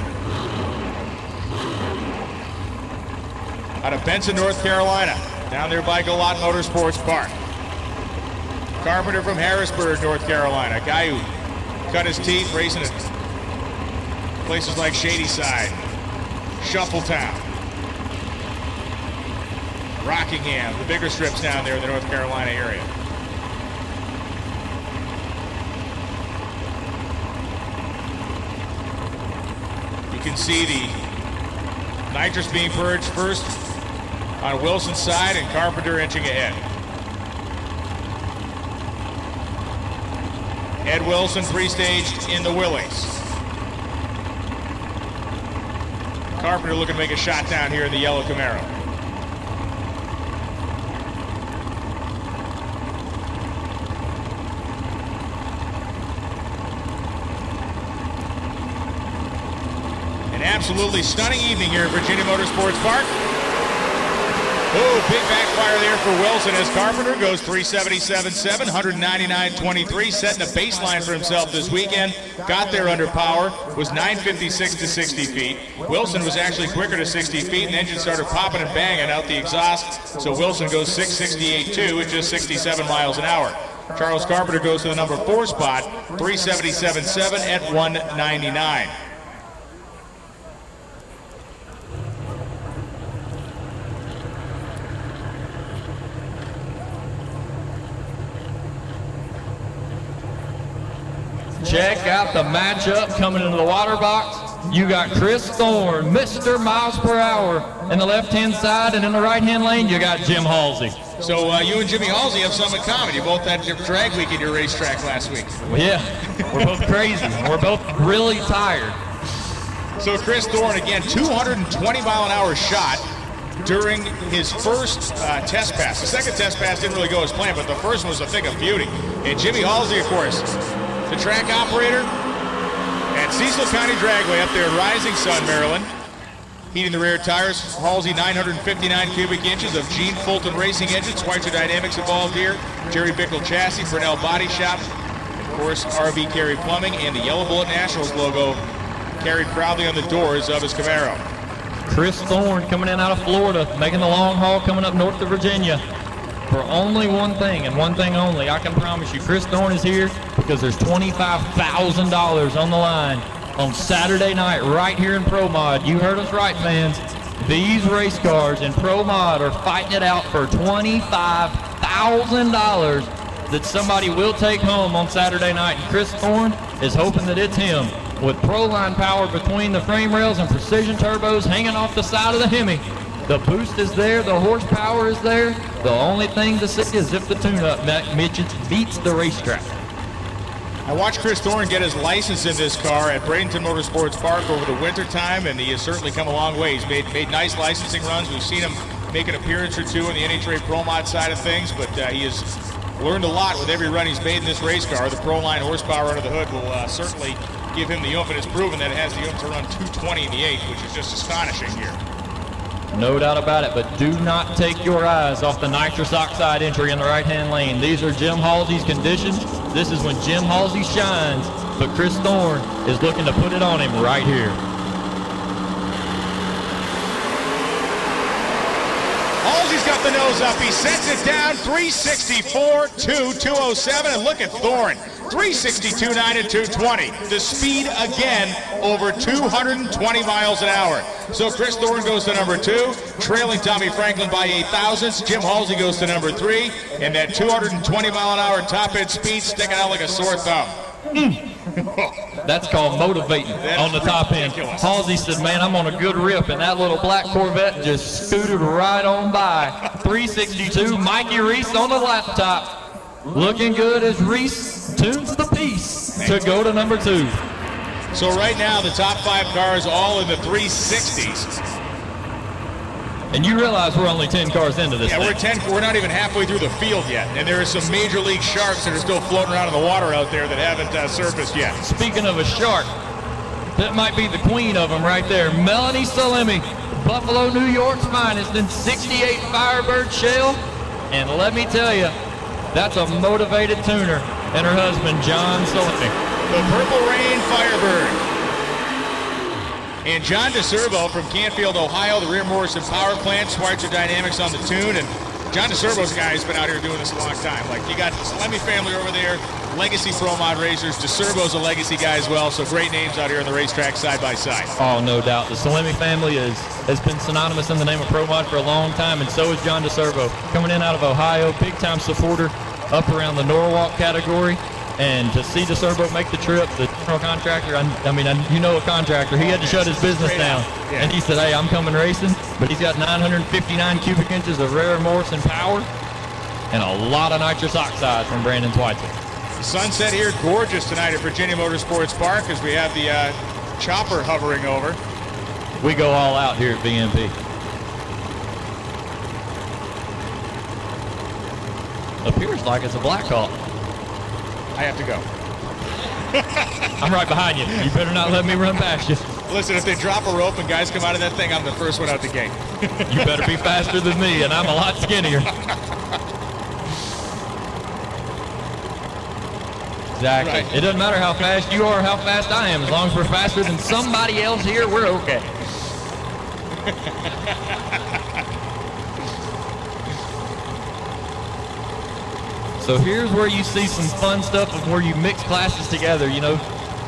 Out of Benson, North Carolina, down there by Galot Motorsports Park. Carpenter from Harrisburg, North Carolina, a guy who cut his teeth racing at places like Shadyside, Shuffletown, Rockingham, the bigger strips down there in the North Carolina area. You can see the nitrous being purged first on Wilson's side and Carpenter inching ahead. Ed Wilson pre-staged in the Willys. Carpenter looking to make a shot down here in the yellow Camaro. An absolutely stunning evening here at Virginia Motorsports Park. Oh, big backfire there for Wilson as Carpenter goes 377.7, 199.23, setting a baseline for himself this weekend. Got there under power, was 956 to 60 feet. Wilson was actually quicker to 60 feet, and the engine started popping and banging out the exhaust. So Wilson goes 668.2 at just 67 miles an hour. Charles Carpenter goes to the number 4 spot, 377.7 at 199. Check out the matchup coming into the water box. You got Chris Thorne, Mr. Miles Per Hour, in the left-hand side, and in the right-hand lane, you got Jim Halsey. So you and Jimmy Halsey have something in common. You both had your drag week at your racetrack last week. Well, yeah, we're both crazy. We're both really tired. So Chris Thorne, again, 220-mile-an-hour shot during his first test pass. The second test pass didn't really go as planned, but the first one was a thing of beauty. And Jimmy Halsey, of course, the track operator at Cecil County Dragway up there in Rising Sun, Maryland. Heating the rear tires, Halsey 959 cubic inches of Gene Fulton racing engine. Schweitzer Dynamics involved here. Jerry Bickle chassis, Fresnel Body Shop. Of course, RV Carey Plumbing and the Yellow Bullet Nationals logo carried proudly on the doors of his Camaro. Chris Thorne coming in out of Florida, making the long haul coming up north to Virginia. For only one thing and one thing only, I can promise you, Chris Thorne is here because there's $25,000 on the line on Saturday night right here in Pro Mod. You heard us right, fans. These race cars in Pro Mod are fighting it out for $25,000 that somebody will take home on Saturday night. And Chris Thorne is hoping that it's him. With Proline power between the frame rails and precision turbos hanging off the side of the Hemi. The boost is there, the horsepower is there. The only thing to see is if the tune-up beats the racetrack. I watched Chris Thorne get his license in this car at Bradenton Motorsports Park over the winter time, and he has certainly come a long way. He's made nice licensing runs. We've seen him make an appearance or two on the NHRA Pro Mod side of things, but he has learned a lot with every run he's made in this race car. The Proline horsepower under the hood will certainly give him the oomph, and it's proven that it has the oomph to run 220 in the 8th, which is just astonishing here. No doubt about it, but do not take your eyes off the nitrous oxide entry in the right-hand lane. These are Jim Halsey's conditions. This is when Jim Halsey shines, but Chris Thorne is looking to put it on him right here. Halsey's got the nose up. He sets it down, 364.207, and look at Thorne. 362.9 at 220. The speed again over 220 miles an hour. So Chris Thorne goes to number 2, trailing Tommy Franklin by 8 thousandths. Jim Halsey goes to number 3, and that 220 mile an hour top end speed sticking out like a sore thumb. That's called motivating on the top end. Halsey said, man, I'm on a good rip, and that little black Corvette just scooted right on by. 362, Mikey Reese on the laptop. Looking good as Reese tunes the piece to go to number 2. So right now, the top 5 cars all in the 360s. And you realize we're only 10 cars into this Yeah, thing. we're not even halfway through the field yet, and there are some major league sharks that are still floating around in the water out there that haven't surfaced yet. Speaking of a shark, that might be the queen of them right there. Melanie Salemi, Buffalo, New York's finest in 68 Firebird shell. And let me tell you, that's a motivated tuner and her husband, John Salemi. The Purple Rain Firebird. And John DeServo from Canfield, Ohio, the rear Morrison Power Plant, Schweitzer Dynamics on the tune. And John DeServo's a guy who's been out here doing this a long time. Like, you got the Salemi family over there, Legacy Pro Mod Racers. DeServo's a legacy guy as well, so great names out here on the racetrack side by side. Oh, no doubt. The Salemi family has been synonymous in the name of Pro Mod for a long time, and so is John DeServo. Coming in out of Ohio, big-time supporter up around the Norwalk category. And to see DeServo make the trip, the general contractor, you know a contractor, he had to shut his business down. Yeah. And he said, hey, I'm coming racing. But he's got 959 cubic inches of rare Morrison power and a lot of nitrous oxide from Brandon Schweitzer. The sunset here, gorgeous tonight at Virginia Motorsports Park as we have the chopper hovering over. We go all out here at VMP. Appears like it's a Black Hawk. I have to go. I'm right behind you. You better not let me run past you. Listen, if they drop a rope and guys come out of that thing, I'm the first one out the gate. You better be faster than me, and I'm a lot skinnier. Exactly. Right. It doesn't matter how fast you are or how fast I am. As long as we're faster than somebody else here, we're okay. So here's where you see some fun stuff of where you mix classes together. You know,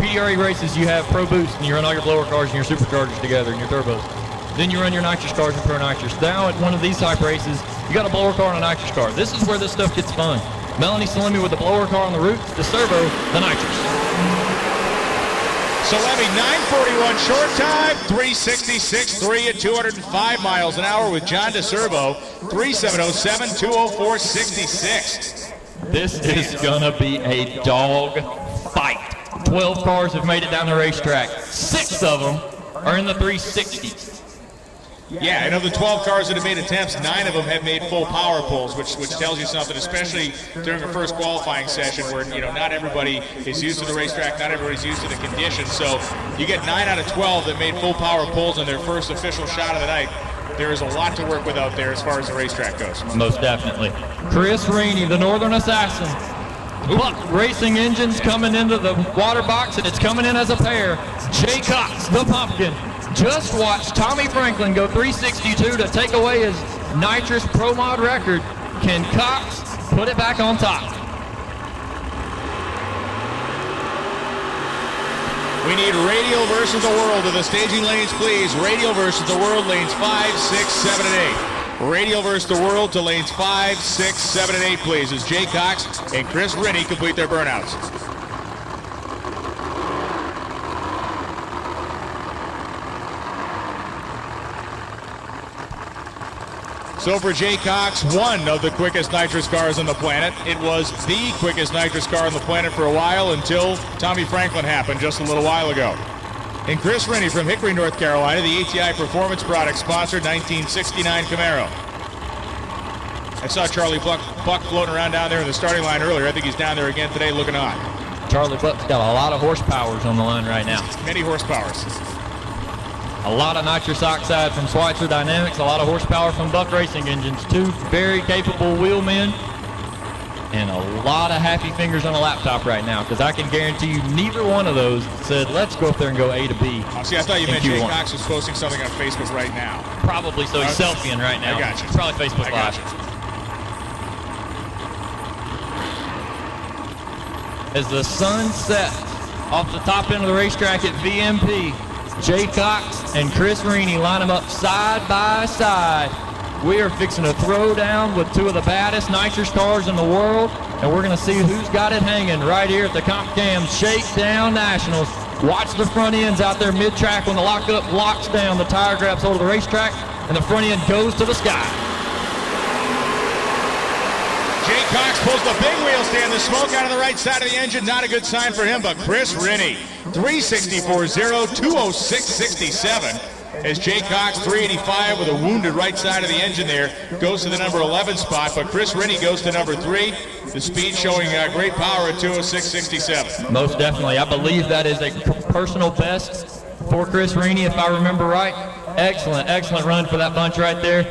PDRE races, you have Pro Boost, and you run all your blower cars and your superchargers together and your turbos. Then you run your nitrous cars and Pro Nitrous. Now at one of these type races, you got a blower car and a nitrous car. This is where this stuff gets fun. Melanie Salemi with the blower car on the roots, DeServo, the nitrous. Salemi, 9:41 short time, 3:66.3 at 205 miles an hour with John DeServo, 3:707, 2:04.66. This is gonna be a dog fight. 12 cars have made it down the racetrack. 6 of them are in the 360s. Yeah, and of the 12 cars that have made attempts, 9 of them have made full power pulls, which tells you something, especially during a first qualifying session where, you know, not everybody is used to the racetrack, not everybody's used to the conditions. So you get 9 out of 12 that made full power pulls on their first official shot of the night. There is a lot to work with out there as far as the racetrack goes. Most definitely. Chris Reaney, the Northern Assassin. Buck Racing Engines coming into the water box, and it's coming in as a pair. Jay Cox, the Pumpkin. Just watch Tommy Franklin go 362 to take away his nitrous Pro Mod record. Can Cox put it back on top? We need Radial versus the World to the staging lanes, please. Radial versus the World, lanes 5, 6, 7, and 8. Radial versus the World to lanes 5, 6, 7, and 8, please, as Jay Cox and Chris Rennie complete their burnouts. So for Jay Cox, one of the quickest nitrous cars on the planet. It was the quickest nitrous car on the planet for a while until Tommy Franklin happened just a little while ago. And Chris Rennie from Hickory, North Carolina, the ATI Performance Products sponsored 1969 Camaro. I saw Charlie Buck floating around down there in the starting line earlier. I think he's down there again today looking on. Charlie Buck's got a lot of horsepowers on the line right now. Many horsepowers. A lot of nitrous oxide from Schweitzer Dynamics, a lot of horsepower from Buck Racing Engines, 2 very capable wheelmen, and a lot of happy fingers on a laptop right now, because I can guarantee you neither one of those said, let's go up there and go A to B. Oh, see, I thought you meant Jay Cox was posting something on Facebook right now. Probably so. He's selfieing right now. I got you. It's probably Facebook Live. As the sun sets off the top end of the racetrack at VMP, Jay Cox and Chris Reaney line them up side by side. We are fixing to throw down with 2 of the baddest nitrous cars in the world, and we're going to see who's got it hanging right here at the Comp Cam Shakedown Nationals. Watch the front ends out there mid-track when the lockup locks down. The tire grabs hold of the racetrack, and the front end goes to the sky. Jay Cox pulls the big wheel stand, the smoke out of the right side of the engine. Not a good sign for him, but Chris Rennie, 364.0, 206.67 as Jay Cox, 385 with a wounded right side of the engine there, goes to the number 11 spot, but Chris Rennie goes to number 3. The speed showing great power at 206.67. Most definitely. I believe that is a personal best for Chris Rennie, if I remember right. Excellent, excellent run for that bunch right there.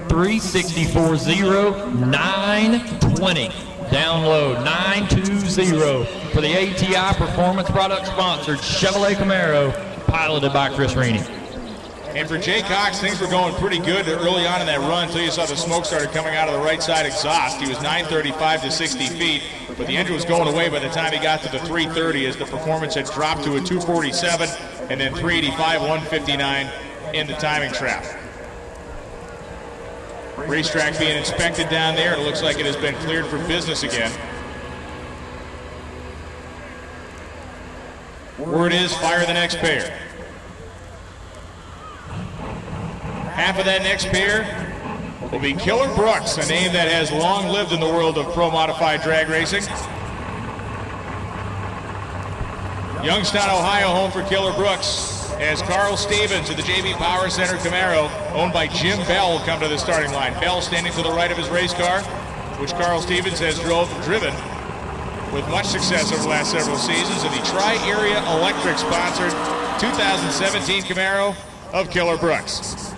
364.0, 920. Download 920 for the ATI Performance Product sponsored Chevrolet Camaro, piloted by Chris Rennie. And for Jay Cox, things were going pretty good early on in that run until you saw the smoke started coming out of the right side exhaust. He was 935 to 60 feet, but the engine was going away by the time he got to the 330 as the performance had dropped to a 247 and then 385, 159 in the timing trap. Racetrack being inspected down there. It looks like it has been cleared for business again. Word is fire the next pair. Half of that next pair will be Killer Brooks, a name that has long lived in the world of pro modified drag racing. Youngstown, Ohio, home for Killer Brooks, as Carl Stevens of the JB Power Center Camaro, owned by Jim Bell, will come to the starting line. Bell standing to the right of his race car, which Carl Stevens has driven with much success over the last several seasons in the Tri-Area Electric sponsored 2017 Camaro of Killer Brooks.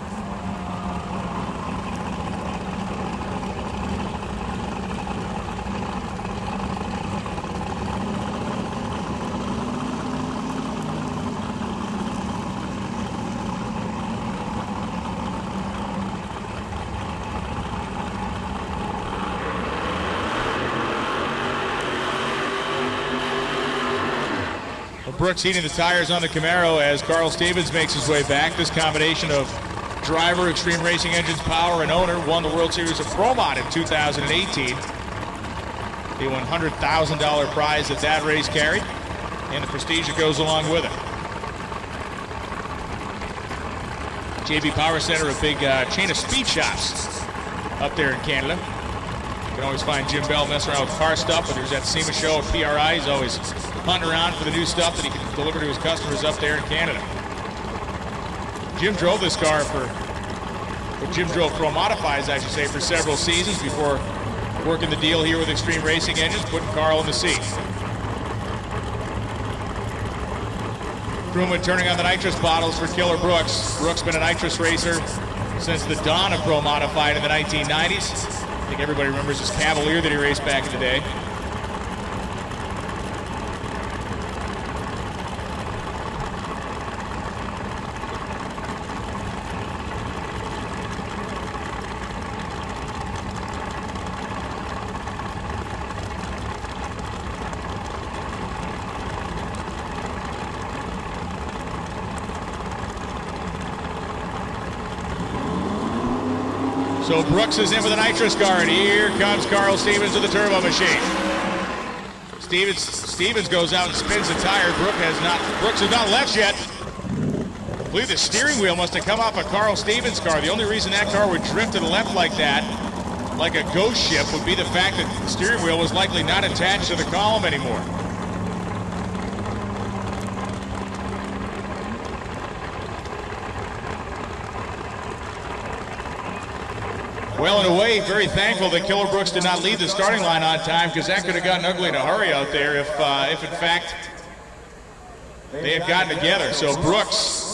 Brooks heating the tires on the Camaro as Carl Stevens makes his way back. This combination of driver, Extreme Racing Engines power, and owner won the World Series of Pro Mod in 2018. The $100,000 prize that race carried, and the prestige that goes along with it. JB Power Center, a big chain of speed shops up there in Canada. You can always find Jim Bell messing around with car stuff, but there's that SEMA show at PRI. He's always hunting around for the new stuff that he can deliver to his customers up there in Canada. Jim drove this car Jim drove Pro Modifies, I should say, for several seasons before working the deal here with Extreme Racing Engines, putting Carl in the seat. Crewman turning on the nitrous bottles for Killer Brooks. Brooks been a nitrous racer since the dawn of Pro Modified in the 1990s. I think everybody remembers his Cavalier that he raced back in the day. So Brooks is in with a nitrous guard. Here comes Carl Stevens with the turbo machine. Stevens goes out and spins the tire. Brooks has not left yet. I believe the steering wheel must have come off a Carl Stevens car. The only reason that car would drift to the left like that, like a ghost ship, would be the fact that the steering wheel was likely not attached to the column anymore. Well, in a way, very thankful that Killer Brooks did not leave the starting line on time, because that could have gotten ugly in a hurry out there if in fact they had gotten together. So Brooks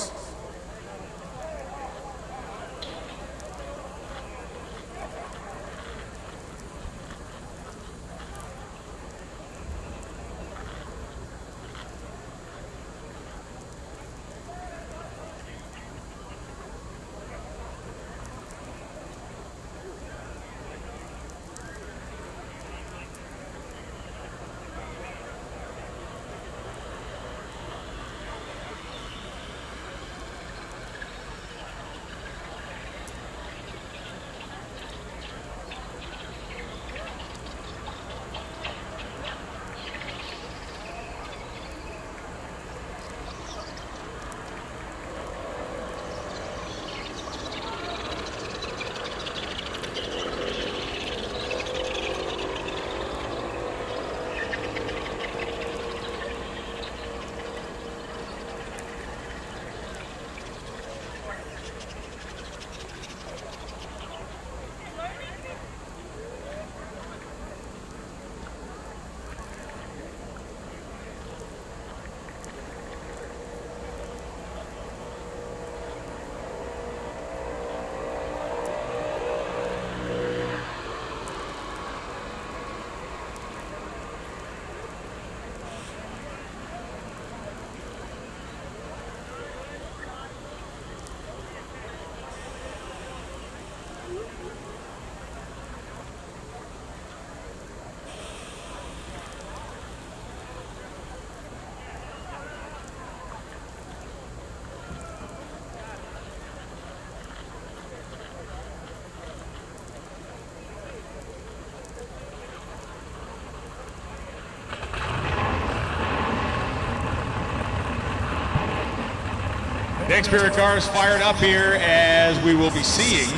Next pair of cars fired up here as we will be seeing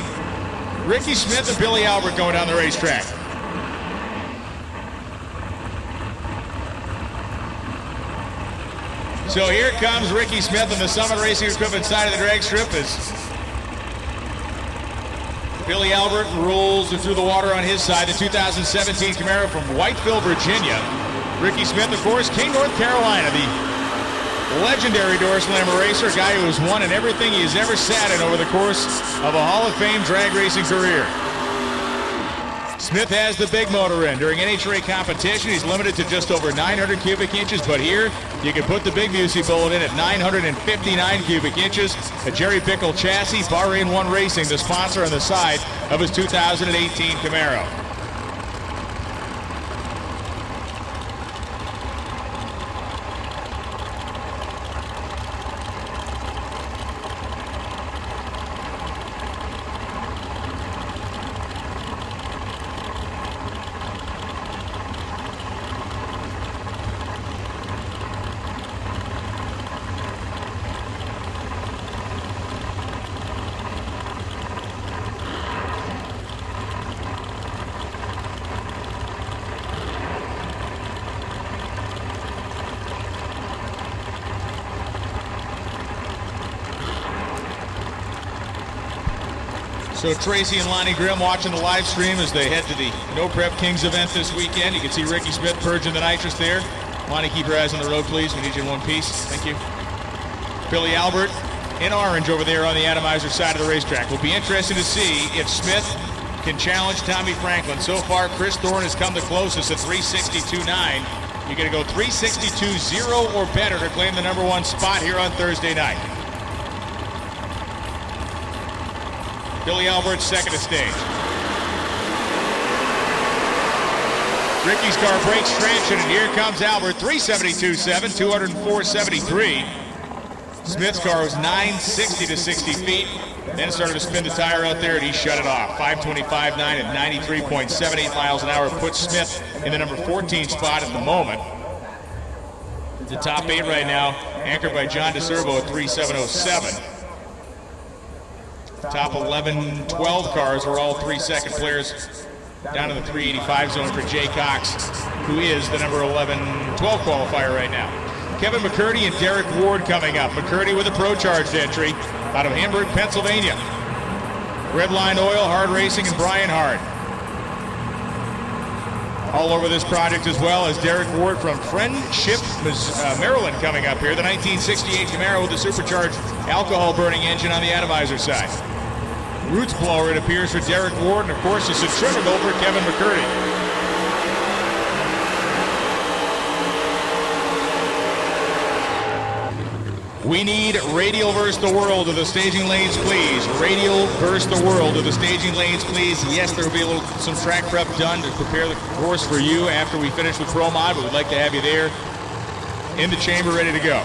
Ricky Smith and Billy Albert going down the racetrack. So here comes Ricky Smith on the Summit Racing Equipment side of the drag strip as Billy Albert rolls through the water on his side, the 2017 Camaro from Whiteville, Virginia. Ricky Smith, of course, King, North Carolina, the legendary Doris Lammer racer, a guy who has won in everything he has ever sat in over the course of a Hall of Fame drag racing career. Smith has the big motor in. During NHRA competition, he's limited to just over 900 cubic inches, but here you can put the big Busey bullet in at 959 cubic inches. A Jerry Pickle chassis, Bahrain 1 Racing, the sponsor on the side of his 2018 Camaro. So Tracy and Lonnie Grimm watching the live stream as they head to the No Prep Kings event this weekend. You can see Ricky Smith purging the nitrous there. Lonnie, keep your eyes on the road, please. We need you in one piece. Thank you. Billy Albert in orange over there on the atomizer side of the racetrack. Will be interesting to see if Smith can challenge Tommy Franklin. So far, Chris Thorne has come the closest at 362.9. You're going to go 362.0 or better to claim the #1 spot here on Thursday night. Billy Albert second to stage. Ricky's car breaks traction, and here comes Albert, 372.7, 204.73. Smith's car was 960 to 60 feet. Then started to spin the tire out there, and he shut it off. 525.9 at 93.78 miles an hour puts Smith in the number 14 spot at the moment. The top 8 right now, anchored by John DeServo at 3707. Top 11, 12 cars were all 3-second players down in the 385 zone for Jay Cox, who is the number 11, 12 qualifier right now. Kevin McCurdy and Derek Ward coming up. McCurdy with a pro-charged entry out of Hamburg, Pennsylvania. Redline Oil, Hard Racing, and Brian Hard. All over this project, as well as Derek Ward from Friendship, Maryland, coming up here. The 1968 Camaro with the supercharged alcohol-burning engine on the atomizer side. Roots blower, it appears, for Derek Ward, and of course a centrifugal for Kevin McCurdy. We need Radial versus the World of the staging lanes, please. Radial versus the World of the staging lanes, please. Yes, there will be some track prep done to prepare the course for you after we finish with Pro Mod, but we'd like to have you there in the chamber ready to go.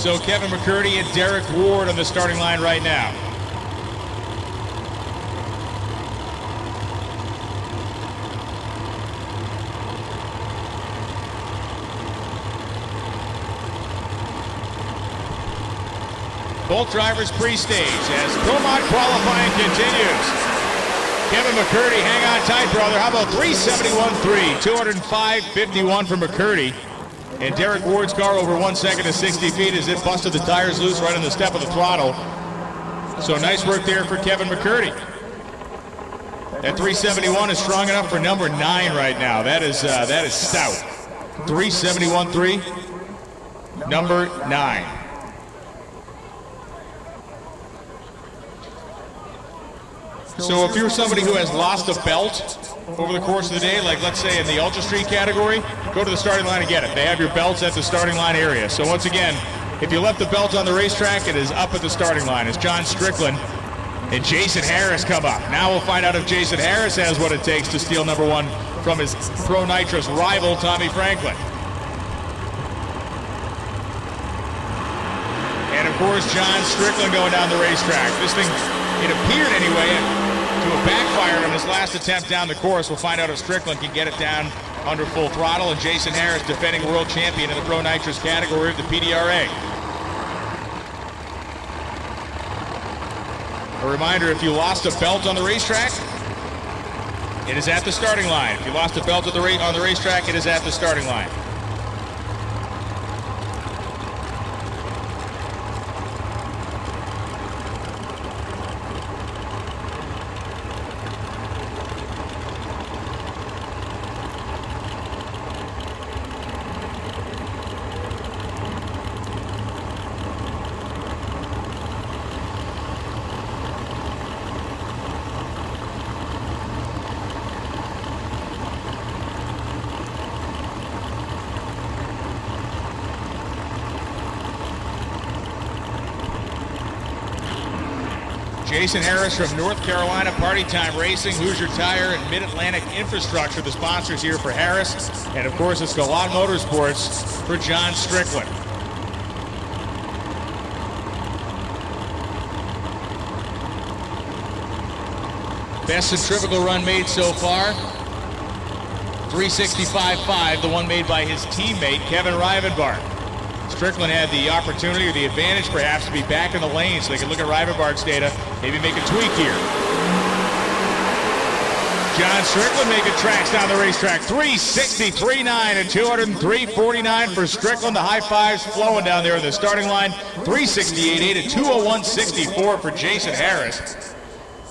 So Kevin McCurdy and Derek Ward on the starting line right now. Both drivers pre-stage as Pro Mod qualifying continues. Kevin McCurdy, hang on tight, brother. How about 371.3, 205.51 for McCurdy. And Derek Ward's car over 1 second to 60 feet as it busted the tires loose right on the step of the throttle. So nice work there for Kevin McCurdy. That 371 is strong enough for number 9 right now. That is stout. 371.3, number 9. So if you're somebody who has lost a belt over the course of the day, like let's say in the Ultra Street category, go to the starting line and get it. They have your belts at the starting line area. So once again, if you left the belt on the racetrack, it is up at the starting line as John Strickland and Jason Harris come up. Now we'll find out if Jason Harris has what it takes to steal number 1 from his Pro Nitrous rival, Tommy Franklin. And of course, John Strickland going down the racetrack. This thing, it appeared anyway, to have backfired on his last attempt down the course. We'll find out if Strickland can get it down under full throttle. And Jason Harris, defending world champion in the Pro Nitrous category of the PDRA. A reminder, if you lost a belt on the racetrack, it is at the starting line. If you lost a belt on the racetrack, it is at the starting line. Jason Harris from North Carolina, Party Time Racing, Hoosier Tire, and Mid-Atlantic Infrastructure, the sponsors here for Harris. And of course, it's Galot Motorsports for John Strickland. Best centrifugal run made so far, 365.5, the one made by his teammate, Kevin Rivenbark. Strickland had the opportunity or the advantage perhaps to be back in the lane so they could look at Rivenbark's data, maybe make a tweak here. John Strickland making tracks down the racetrack. 363.9 and 203.49 for Strickland. The high fives flowing down there in the starting line. 368.8 and 201.64 for Jason Harris.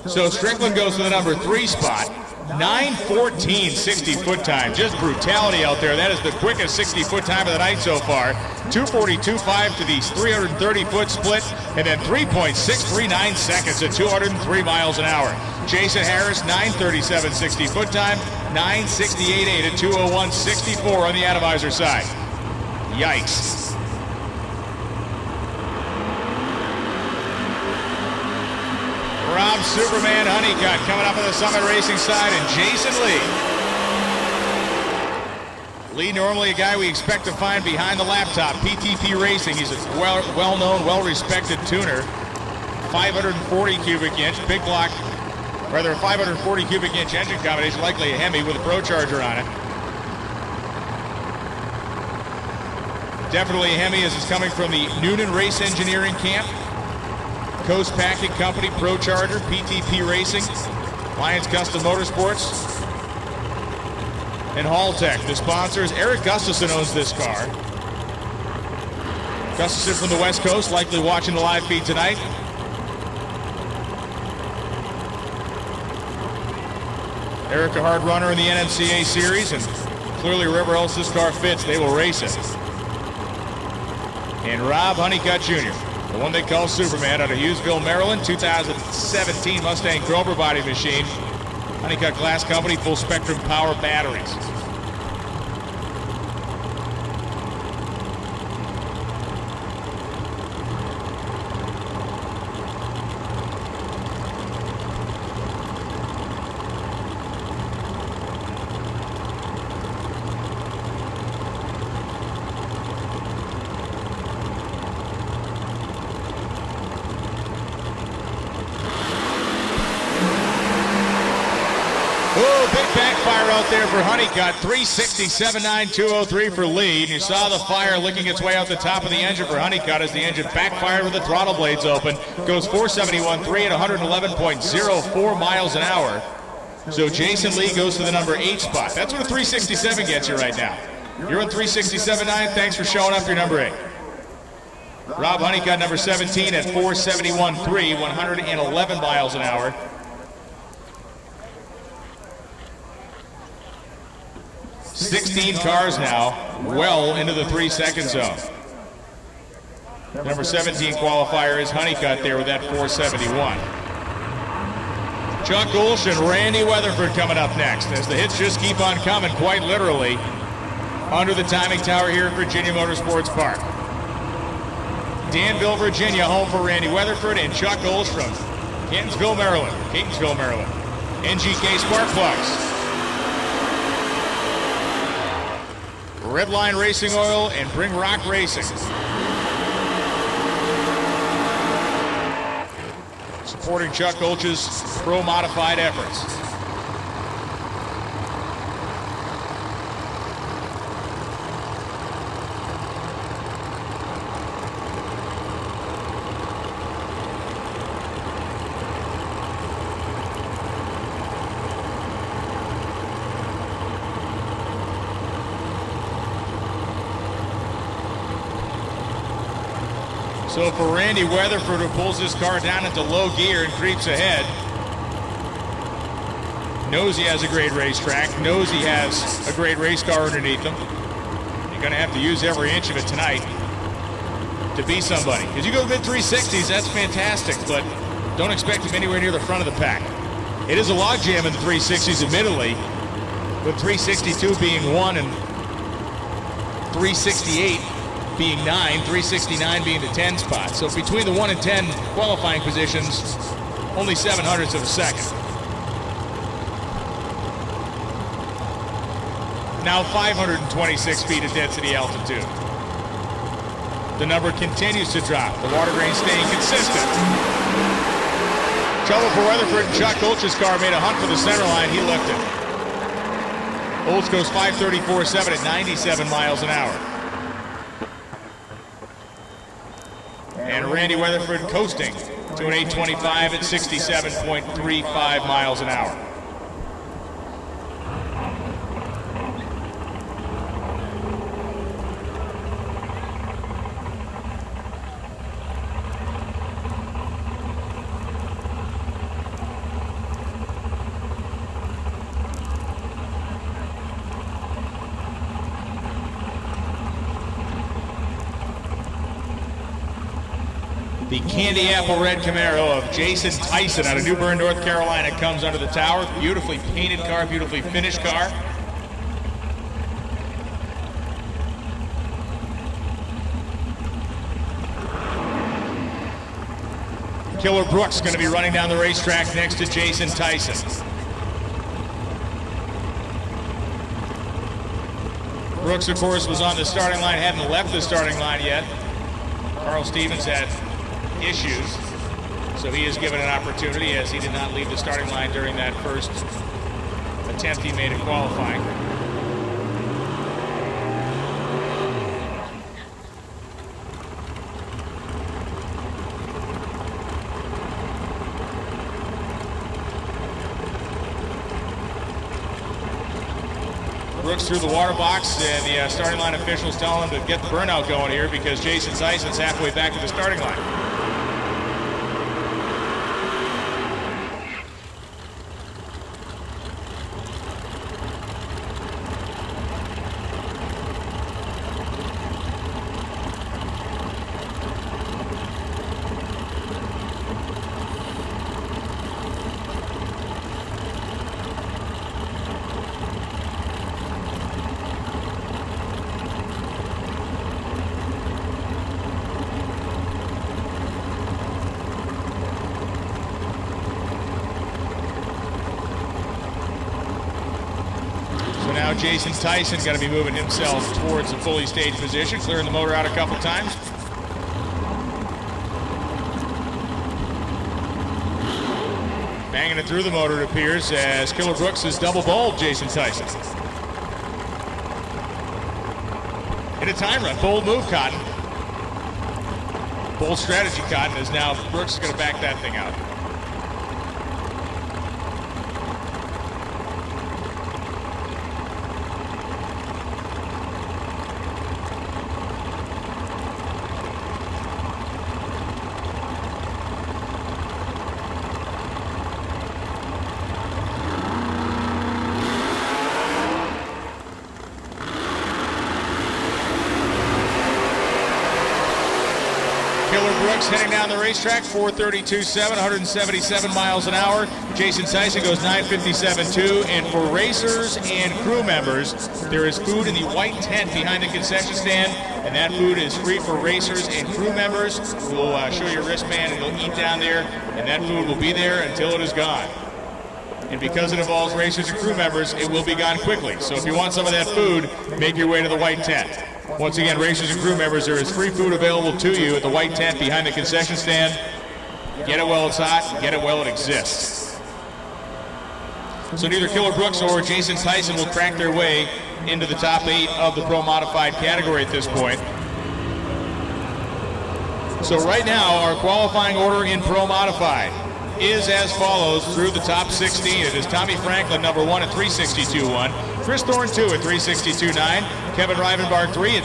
So Strickland goes to the number 3 spot. 9:14 60-foot time. Just brutality out there. That is the quickest 60-foot time of the night so far. 2:42.5 to the 330-foot split, and then 3.639 seconds at 203 miles an hour. Jason Harris, 9:37 60-foot time, 9:68.8 at 201.64 on the atomizer side. Yikes. Rob Superman Honeycutt coming up on the Summit Racing side, and Jason Lee. Lee, normally a guy we expect to find behind the laptop. PTP Racing, he's a well-known, well-respected tuner. 540 cubic inch, big block, rather a 540 cubic inch engine combination, likely a Hemi with a Pro Charger on it. Definitely a Hemi as it's coming from the Noonan Race Engineering Camp. Coast Packing Company, Pro Charger, PTP Racing, Lions Custom Motorsports, and Haltech. The sponsors, Eric Gustafson owns this car. Gustafson from the West Coast, likely watching the live feed tonight. Eric, a hard runner in the NMCA series, and clearly wherever else this car fits, they will race it. And Rob Honeycutt Jr., the one they call Superman, out of Hughesville, Maryland, 2017 Mustang Grover body machine. Honeycutt Glass Company, full spectrum power batteries. There for Honeycutt, 367.9, 203 for Lee. And you saw the fire licking its way out the top of the engine for Honeycutt as the engine backfired with the throttle blades open. Goes 471.3 at 111.04 miles an hour. So Jason Lee goes to the number 8 spot. That's what a 367 gets you right now. You're in 367.9. Thanks for showing up. You're number 8. Rob Honeycutt, number 17 at 471.3, 111 miles an hour. "16 cars now, well into the 3-second zone. Number 17 qualifier is Honeycutt there with that 471. Chuck Ulsh and Randy Weatherford coming up next as the hits just keep on coming, quite literally, under the timing tower here at Virginia Motorsports Park. Danville, Virginia, home for Randy Weatherford and Chuck Ulsh from Catonsville, Maryland. NGK Spark Plugs. Redline Racing Oil and Bring Rock Racing. Supporting Chuck Ulsh's pro-modified efforts. So for Randy Weatherford, who pulls his car down into low gear and creeps ahead, knows he has a great racetrack, knows he has a great race car underneath him. You're going to have to use every inch of it tonight to be somebody. Because you go mid-360s, that's fantastic, but don't expect him anywhere near the front of the pack. It is a logjam in the 360s, admittedly, with 362 being 1 and 368 being 9, 369 being the 10 spot. So between the 1 and 10 qualifying positions, only 0.07 of a second. Now 526 feet of density altitude. The number continues to drop. The water grain staying consistent. Trouble for Weatherford. Chuck Ulsh's car made a hunt for the center line. He looked it. Ulsh goes 534.7 at 97 miles an hour. And Randy Weatherford coasting to an 825 at 67.35 miles an hour. The candy apple red Camaro of Jason Tyson out of New Bern, North Carolina comes under the tower. Beautifully painted car, beautifully finished car. Killer Brooks going to be running down the racetrack next to Jason Tyson. Brooks, of course, was on the starting line, hadn't left the starting line yet. Carl Stevens had issues, so he is given an opportunity as he did not leave the starting line during that first attempt he made at qualifying. Brooks through the water box, and the starting line officials tell him to get the burnout going here because Jason Tyson's halfway back to the starting line. Now Jason Tyson got to be moving himself towards the fully staged position, clearing the motor out a couple times. Banging it through the motor, it appears, as Killer Brooks has double bowled Jason Tyson. In a time run, bold move, Cotton. Bold strategy, Cotton, as now Brooks is going to back that thing out. Brooks heading down the racetrack, 4:32.7, 177 miles an hour. Jason Tyson goes 9:57.2. And for racers and crew members, there is food in the white tent behind the concession stand, and that food is free for racers and crew members. We'll show your wristband and you'll eat down there, and that food will be there until it is gone. And because it involves racers and crew members, it will be gone quickly. So if you want some of that food, make your way to the white tent. Once again, racers and crew members, there is free food available to you at the white tent behind the concession stand. Get it while it's hot, get it while it exists. So neither Killer Brooks or Jason Tyson will crack their way into the top 8 of the Pro Modified category at this point. So right now, our qualifying order in Pro Modified is as follows through the top 16. It is Tommy Franklin, number 1 at 362.1. Chris Thorne, 2 at 362.9. Kevin Rivenbark, 3 at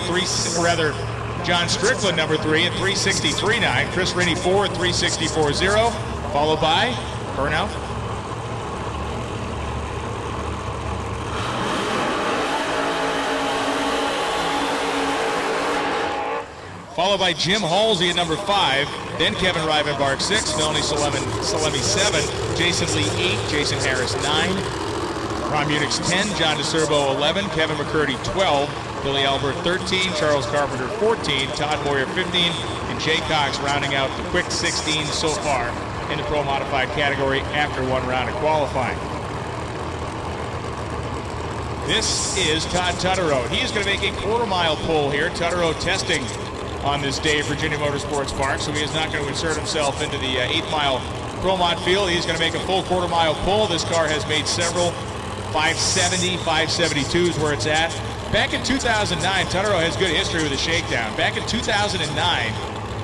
John Strickland, number 3 at 363.9. Chris Rennie, 4 at 364.0. Followed by Burnout. Followed by Jim Halsey at number 5, then Kevin Rivenbark 6, Melanie Salemi 7, Jason Lee 8, Jason Harris 9, Ron Munich's 10, John DeCerbo 11, Kevin McCurdy 12, Billy Albert 13, Charles Carpenter 14, Todd Moyer 15, and Jay Cox rounding out the quick 16 so far in the Pro Modified category after one round of qualifying. This is Todd Tutterow. He is going to make a quarter-mile pull here. Tutterow testing on this day at Virginia Motorsports Park, so he is not going to insert himself into the 8-mile Pro Mod field. He's going to make a full quarter-mile pull. This car has made several 570, 572s where it's at. Back in 2009, Tutterow has good history with the shakedown. Back in 2009,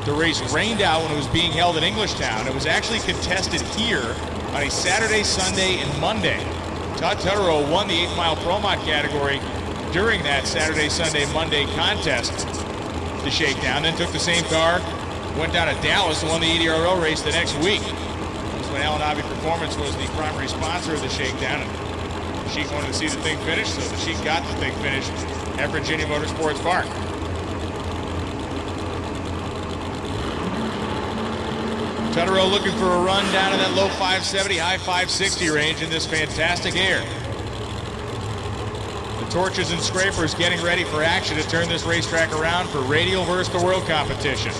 the race rained out when it was being held in Englishtown. It was actually contested here on a Saturday, Sunday, and Monday. Todd Tutterow won the 8-mile Pro Mod category during that Saturday, Sunday, Monday contest. The shakedown, then took the same car, went down to Dallas and won the EDRO race the next week. This was when Alan Hobby Performance was the primary sponsor of the shakedown, and the Sheik wanted to see the thing finished, so the Sheik got the thing finished at Virginia Motorsports Park. Tutterow looking for a run down in that low 570, high 560 range in this fantastic air. Torches and scrapers getting ready for action to turn this racetrack around for Radial versus the World competition.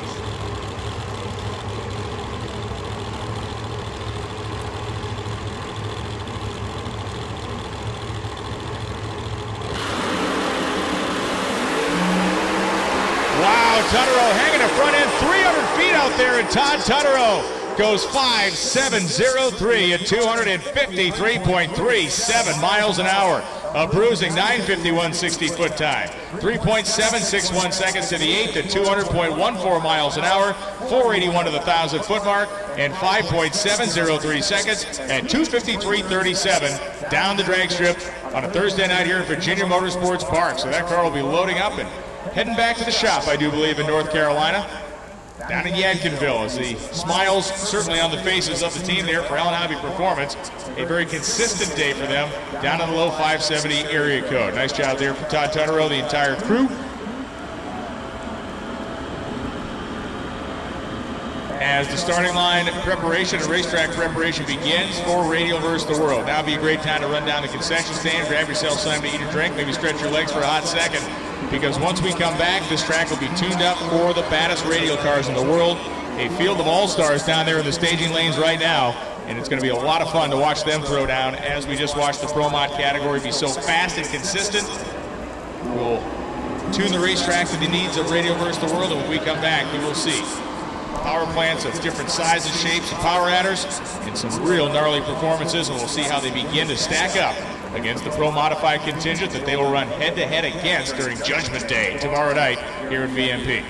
Wow, Tutterow hanging a front end 300 feet out there, and Todd Tutterow goes 5.703 at 253.37 miles an hour. A bruising 9:51.60 foot time. 3.761 seconds to the 8th at 200.14 miles an hour. 481 to the 1,000 foot mark. And 5.703 seconds at 253.37 down the drag strip on a Thursday night here at Virginia Motorsports Park. So that car will be loading up and heading back to the shop, I do believe, in North Carolina. Down in Yadkinville, as the smiles certainly on the faces of the team there for Alan Hobby Performance. A very consistent day for them down in the low 570 area code. Nice job there for Todd Tutterow, the entire crew. As the starting line preparation and racetrack preparation begins for Radial versus the World. Now would be a great time to run down the concession stand, grab yourself something to eat or drink, maybe stretch your legs for a hot second. Because once we come back, this track will be tuned up for the baddest radial cars in the world. A field of all-stars down there in the staging lanes right now. And it's going to be a lot of fun to watch them throw down as we just watched the Pro Mod category be so fast and consistent. We'll tune the racetrack to the needs of Radial versus the World, and when we come back, we will see power plants of different sizes, shapes, and power adders, and some real gnarly performances, and we'll see how they begin to stack up against the Pro Modified contingent that they will run head-to-head against during Judgment Day tomorrow night here at VMP.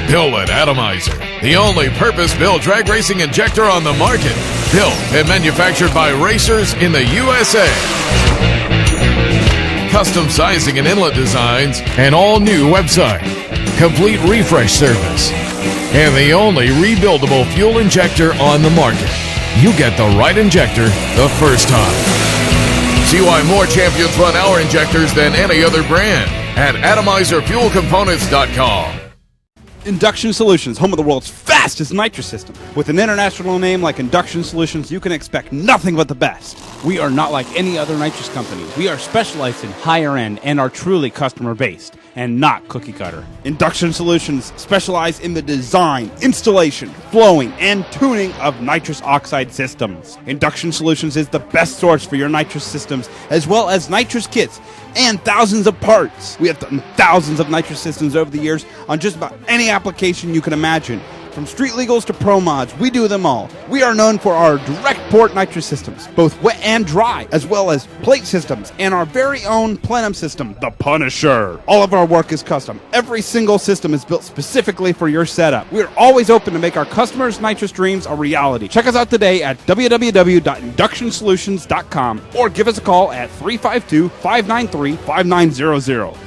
Built at Atomizer, the only purpose-built drag racing injector on the market. Built and manufactured by racers in the USA. Custom sizing and inlet designs, an all-new website, complete refresh service, and the only rebuildable fuel injector on the market. You get the right injector the first time. See why more champions run our injectors than any other brand at AtomizerFuelComponents.com. Induction Solutions, home of the world's fastest nitrous system. With an international name like Induction Solutions, you can expect nothing but the best. We are not like any other nitrous company. We are specialized in higher end and are truly customer based and not cookie cutter. Induction Solutions specialize in the design, installation, flowing, and tuning of nitrous oxide systems. Induction Solutions is the best source for your nitrous systems as well as nitrous kits and thousands of parts. We have done thousands of nitrous systems over the years on just about any application you can imagine. From street legals to pro mods, we do them all. We are known for our direct port nitrous systems, both wet and dry, as well as plate systems, and our very own plenum system, the Punisher. All of our work is custom. Every single system is built specifically for your setup. We are always open to make our customers' nitrous dreams a reality. Check us out today at www.inductionsolutions.com or give us a call at 352-593-5900.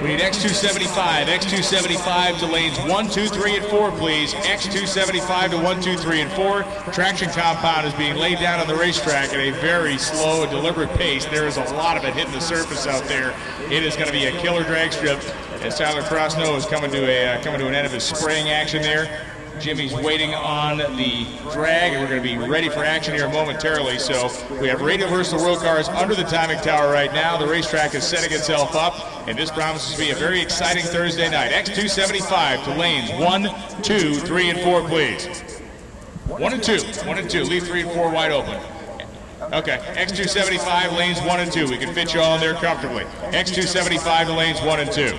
We need X275, X275 to lanes 1, 2, 3, and 4, please. X275 to 1, 2, 3, and 4. Traction compound is being laid down on the racetrack at a very slow and deliberate pace. There is a lot of it hitting the surface out there. It is going to be a killer drag strip as Tyler Crossnow is coming to an end of his spraying action there. Jimmy's waiting on the drag, and we're going to be ready for action here momentarily. So we have Radio Versal road cars under the timing tower right now. The racetrack is setting itself up, and this promises to be a very exciting Thursday night. X275 to lanes 1, 2, 3, and 4, please. 1 and 2. 1 and 2. Leave 3 and 4 wide open. Okay, X275, lanes 1 and 2. We can fit you all in there comfortably. X275 to lanes 1 and 2.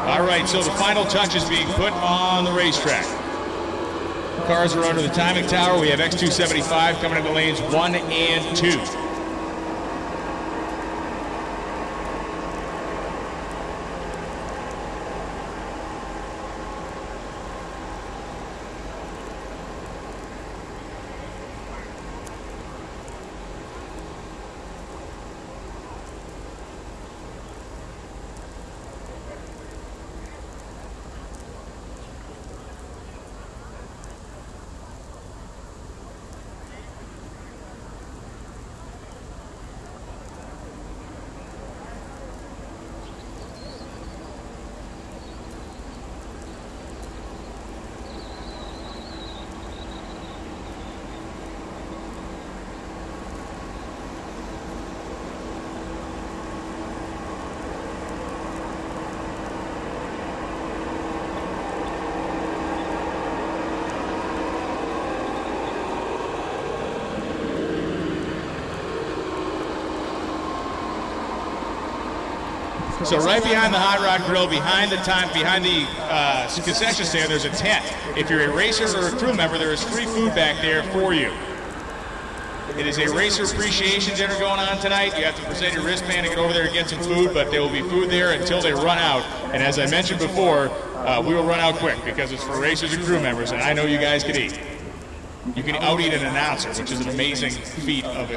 All right, so the final touch is being put on the racetrack. Cars are under the timing tower. We have X275 coming into lanes 1 and 2. So right behind the Hot Rod Grill, behind the concession stand, there's a tent. If you're a racer or a crew member, there is free food back there for you. It is a racer appreciation dinner going on tonight. You have to present your wristband to get over there and get some food, but there will be food there until they run out. And as I mentioned before, we will run out quick because it's for racers and crew members, and I know you guys can eat. You can out-eat an announcer, which is an amazing feat of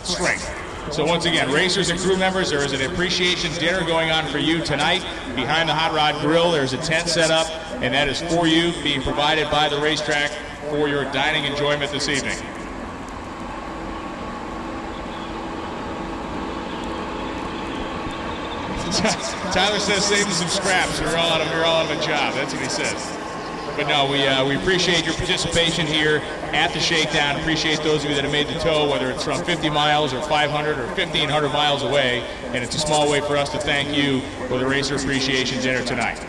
strength. So once again, racers and crew members, there is an appreciation dinner going on for you tonight. Behind the Hot Rod Grill, there's a tent set up, and that is for you, being provided by the racetrack for your dining enjoyment this evening. Tyler says save them some scraps. You're all out of a job. That's what he says. But no, we appreciate your participation here at the Shakedown. Appreciate those of you that have made the tow, whether it's from 50 miles or 500 or 1,500 miles away. And it's a small way for us to thank you for the Racer Appreciation Dinner tonight.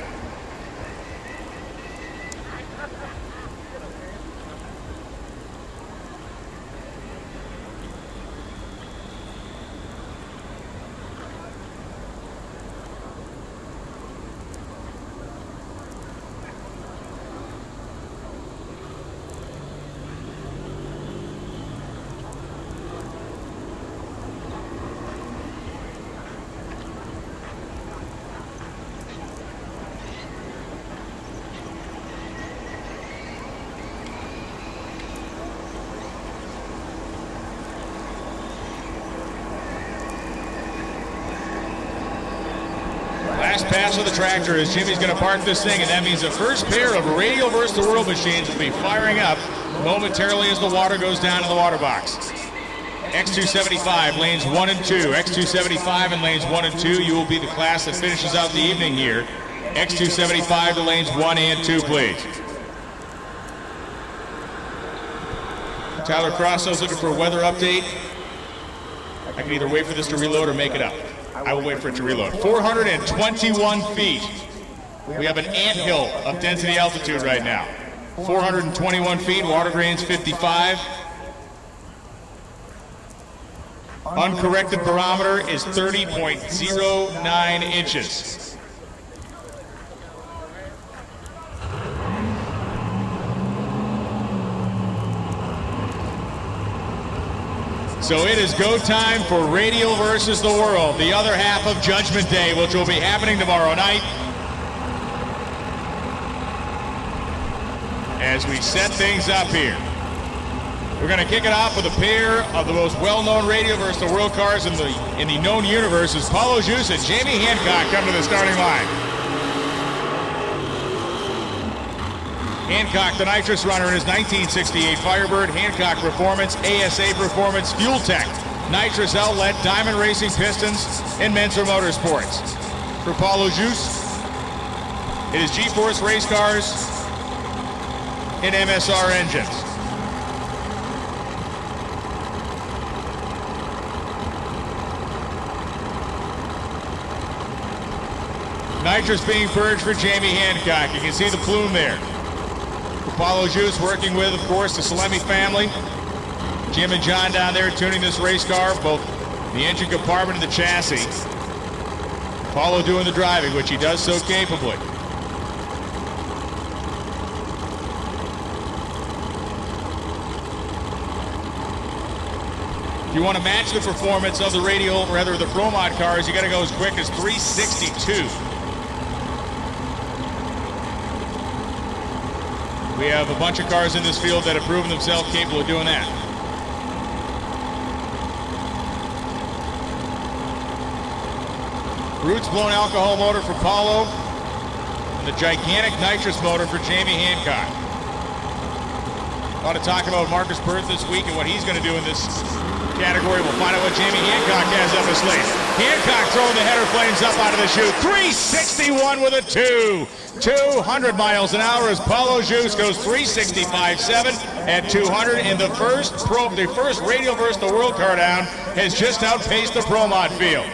Last pass of the tractor as Jimmy's going to park this thing, and that means the first pair of Radial versus the World machines will be firing up momentarily as the water goes down in the water box. X275 lanes 1 and 2. X275 in lanes 1 and 2. You will be the class that finishes out the evening here. X275 to lanes 1 and 2, please. Tyler Crosso's looking for a weather update. I can either wait for this to reload or make it up. I will wait for it to reload. 421 feet. We have an anthill of density altitude right now. 421 feet, water grains 55. Uncorrected barometer is 30.09 inches. So it is go time for Radial versus the World, the other half of Judgment Day, which will be happening tomorrow night. As we set things up here, we're going to kick it off with a pair of the most well-known Radial versus the World cars in the known universe as Paulo Juice and Jamie Hancock come to the starting line. Hancock, the nitrous runner in his 1968 Firebird, Hancock Performance, ASA Performance, Fuel Tech, Nitrous Outlet, Diamond Racing Pistons, and Mentor Motorsports. For Paulo Juice, it is G-Force Race Cars and MSR engines. Nitrous being purged for Jamie Hancock. You can see the plume there. Paulo Juice working with, of course, the Salemi family. Jim and John down there tuning this race car, both the engine compartment and the chassis. Paulo doing the driving, which he does so capably. If you want to match the performance of the Radial, rather the Pro Mod cars, you got to go as quick as 362. We have a bunch of cars in this field that have proven themselves capable of doing that. Roots blown alcohol motor for Paulo, and the gigantic nitrous motor for Jamie Hancock. I want to talk about Marcus Perth this week and what he's going to do in this category. We'll find out what Jamie Hancock has up his sleeve. Hancock throwing the header flames up out of the chute. 361 with a 2. 200 miles an hour as Paulo Juice goes 365.7 at 200 in the first Radial versus the World car down has just outpaced the Pro Mod field.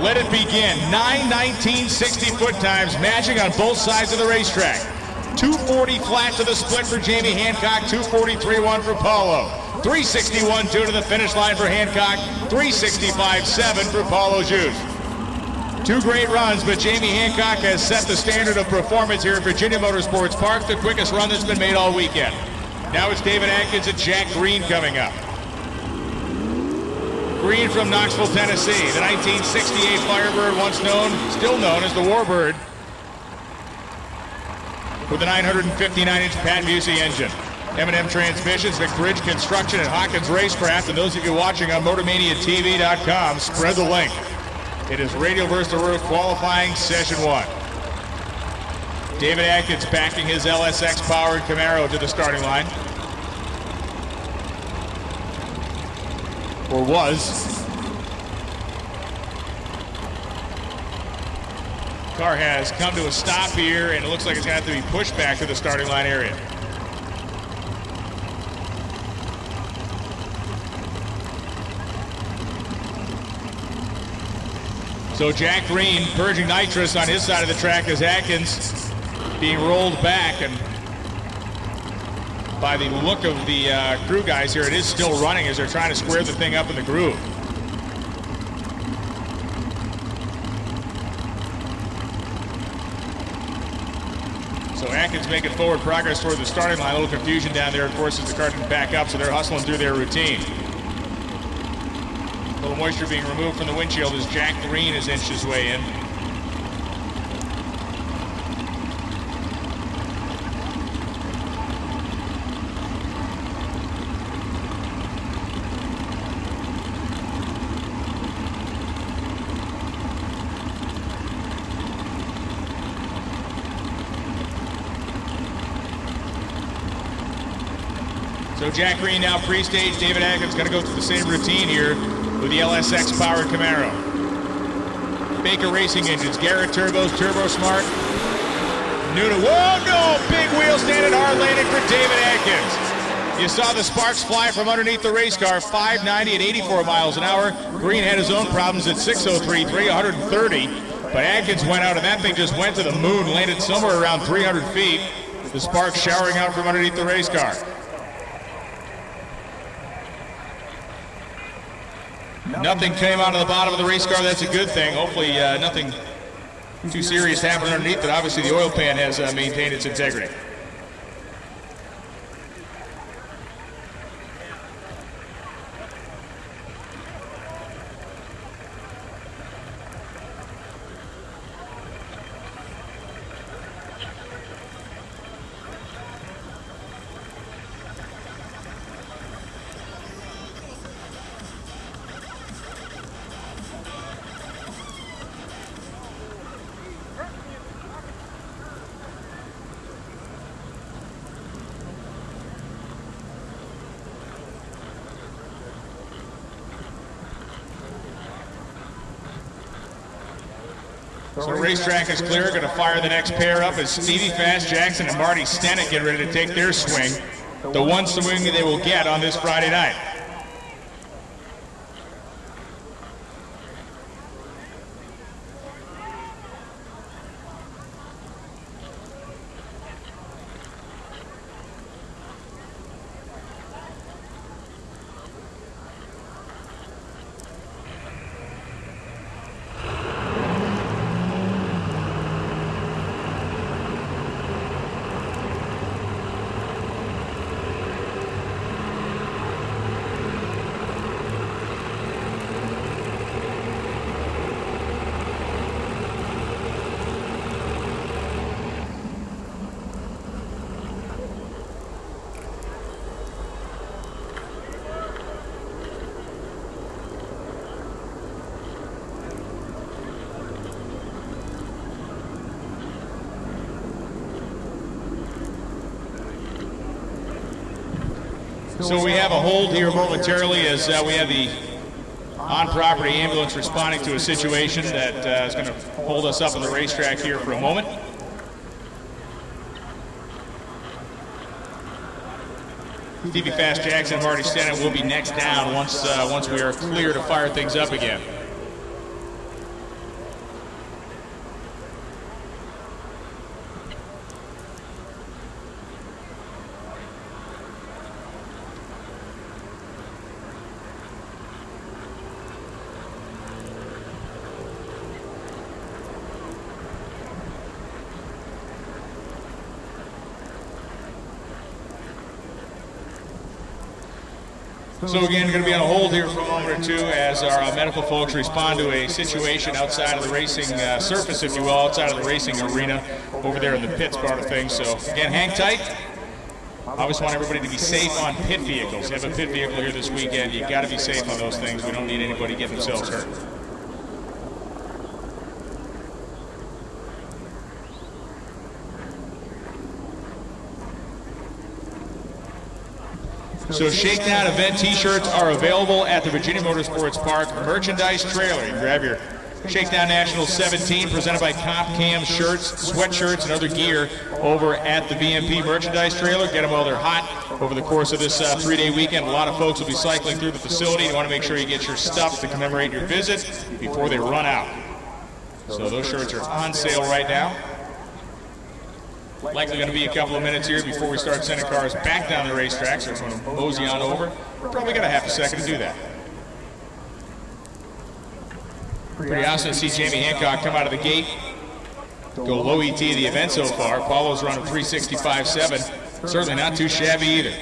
Let it begin. 9:19.60 foot times matching on both sides of the racetrack. 240 flat to the split for Jamie Hancock, 243.1 for Paulo. 361.2 to the finish line for Hancock, 365.7 for Paulo Juice. Two great runs, but Jamie Hancock has set the standard of performance here at Virginia Motorsports Park, the quickest run that's been made all weekend. Now it's David Atkins and Jack Green coming up. Green from Knoxville, Tennessee, the 1968 Firebird, once known, still known as the Warbird, with the 959-inch Pat Busey engine. M&M Transmissions, McBridge Construction, and Hawkins Racecraft, and those of you watching on MotorManiaTV.com, spread the link. It is Radial versus the World qualifying session 1. David Atkins backing his LSX-powered Camaro to the starting line. Or was. Car has come to a stop here, and it looks like it's going to have to be pushed back to the starting line area. So Jack Green purging nitrous on his side of the track as Atkins being rolled back, and by the look of the crew guys here, it is still running as they're trying to square the thing up in the groove. So Atkins making forward progress toward the starting line. A little confusion down there, of course, as the car didn't back up, so they're hustling through their routine. A little moisture being removed from the windshield as Jack Green has inched his way in. So Jack Green now pre-stage. David Atkins going to go through the same routine here with the LSX powered Camaro. Baker Racing Engines, Garrett Turbos, Turbo Smart. Nuna, whoa, no! Big wheel standing hard landing for David Atkins. You saw the sparks fly from underneath the race car, 590 at 84 miles an hour. Green had his own problems at 603, 330. But Atkins went out and that thing just went to the moon, landed somewhere around 300 feet. The sparks showering out from underneath the race car. Nothing came out of the bottom of the race car. That's a good thing. Hopefully nothing too serious happened underneath, but obviously the oil pan has maintained its integrity. So racetrack is clear, going to fire the next pair up as Stevie Fast Jackson and Marty Stennett get ready to take their swing. The one swing they will get on this Friday night. So we have a hold here momentarily as we have the on-property ambulance responding to a situation that is going to hold us up on the racetrack here for a moment. Stevie Fast Jackson and Marty Stennett will be next down once we are clear to fire things up again. So again, going to be on a hold here for a moment or two as our medical folks respond to a situation outside of the racing surface, if you will, outside of the racing arena over there in the pits part of things. So again, hang tight. I always want everybody to be safe on pit vehicles. You have a pit vehicle here this weekend, you got to be safe on those things. We don't need anybody getting themselves hurt. So Shakedown event t-shirts are available at the Virginia Motorsports Park merchandise trailer. You can grab your Shakedown Nationals 17 presented by Comp Cam shirts, sweatshirts, and other gear over at the VMP merchandise trailer. Get them while they're hot over the course of this 3-day weekend. A lot of folks will be cycling through the facility. You want to make sure you get your stuff to commemorate your visit before they run out. So those shirts are on sale right now. Likely going to be a couple of minutes here before we start sending cars back down the racetrack, so we're going to mosey on over. Probably got a half a second to do that. Pretty awesome to see Jamie Hancock come out of the gate, go low ET of the event so far. Paulo's running 365.7. Certainly not too shabby either.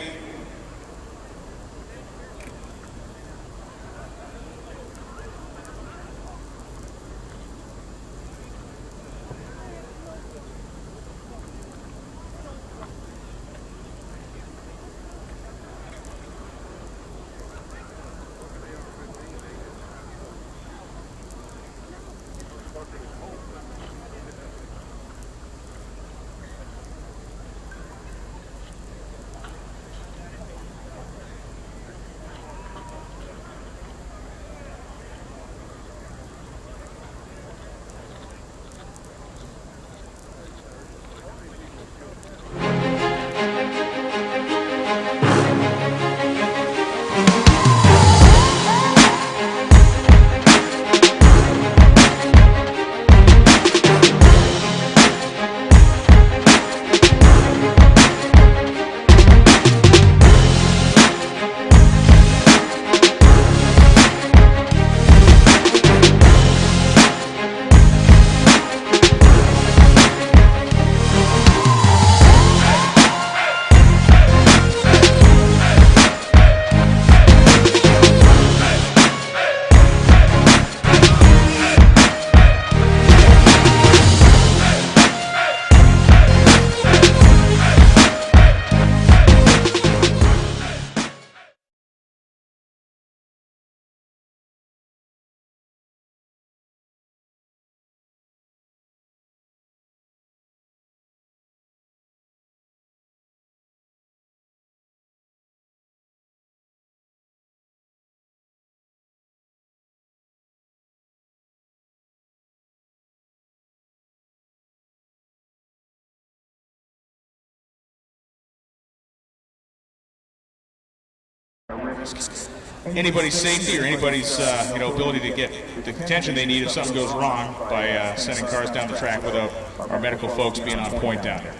anybody's safety or anybody's ability to get the attention they need if something goes wrong by sending cars down the track without our medical folks being on point down there.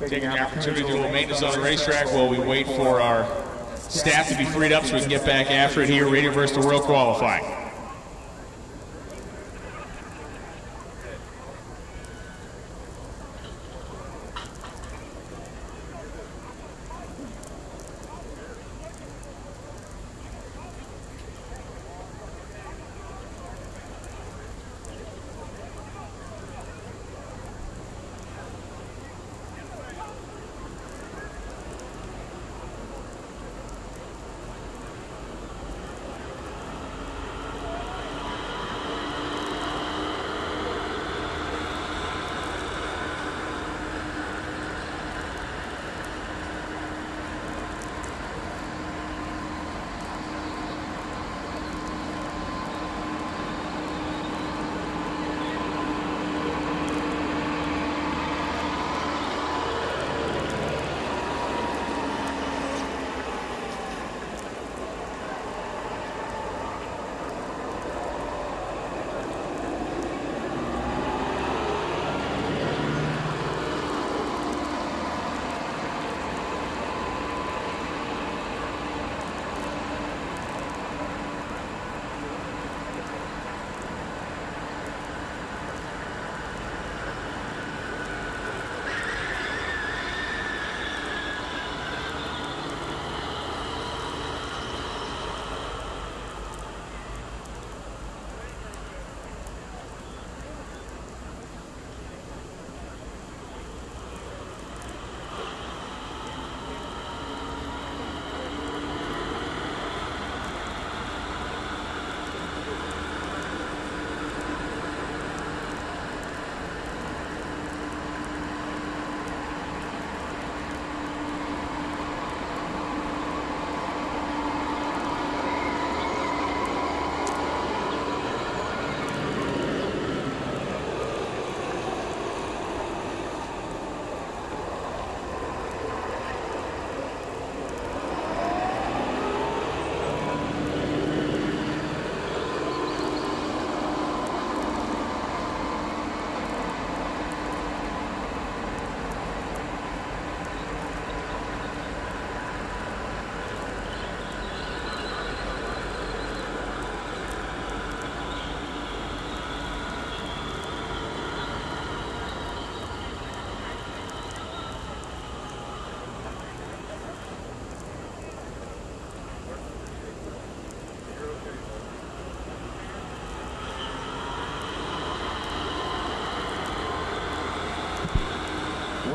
Taking the opportunity to do a little maintenance on the racetrack while we wait for our staff to be freed up so we can get back after it here, Radio versus the World qualifying.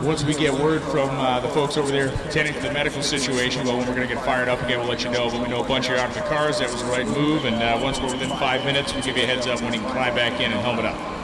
once we get word from the folks over there attending to the medical situation, well, when we're going to get fired up again, we'll let you know. But we know a bunch of you are out of the cars. That was the right move. And once we're within 5 minutes, we'll give you a heads up when you can climb back in and helmet up.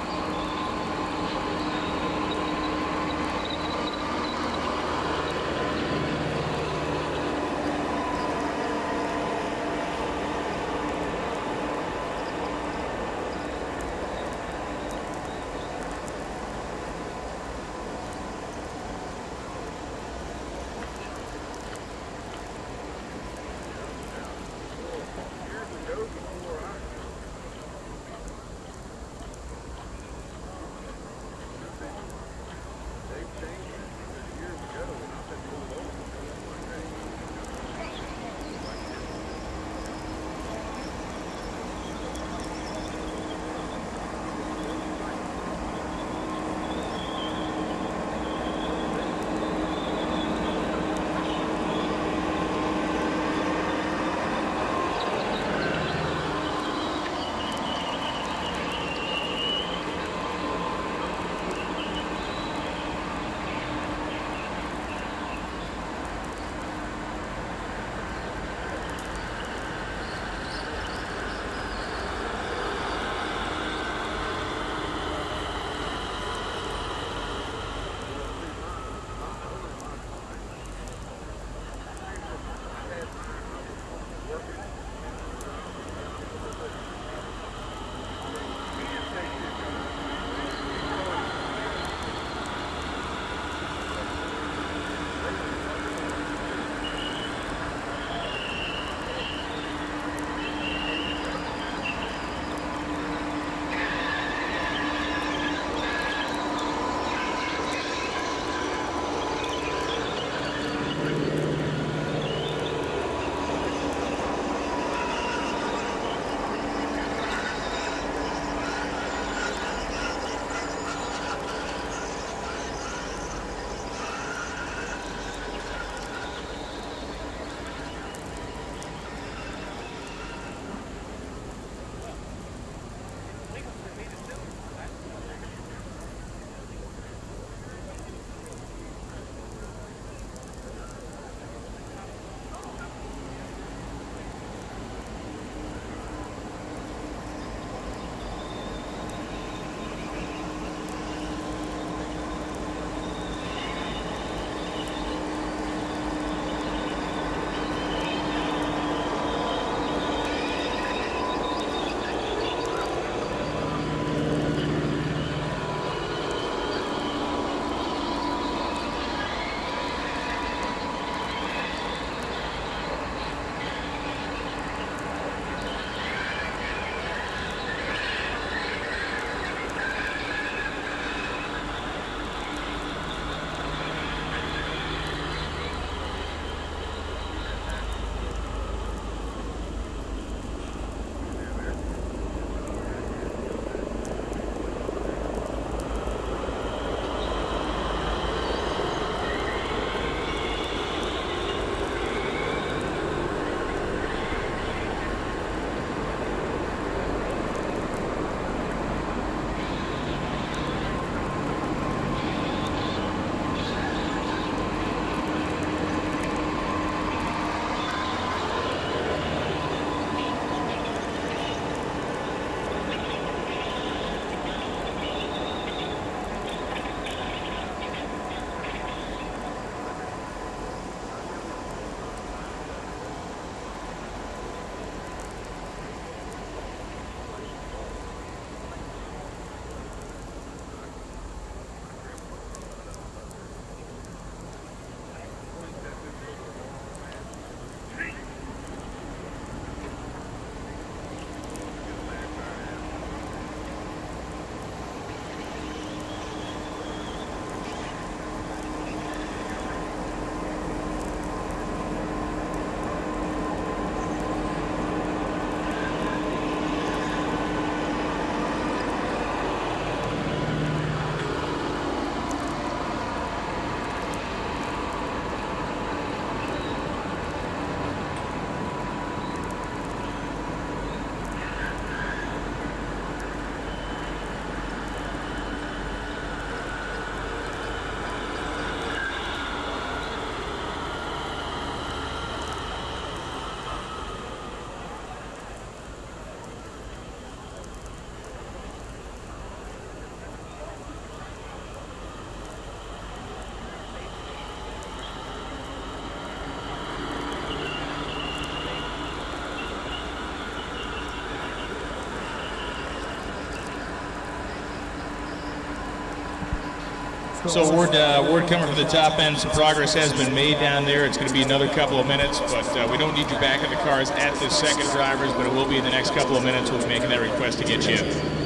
So word coming from the top end, some progress has been made down there. It's going to be another couple of minutes, but we don't need you back in the cars at this second, drivers, but it will be in the next couple of minutes. We'll be making that request to get you in.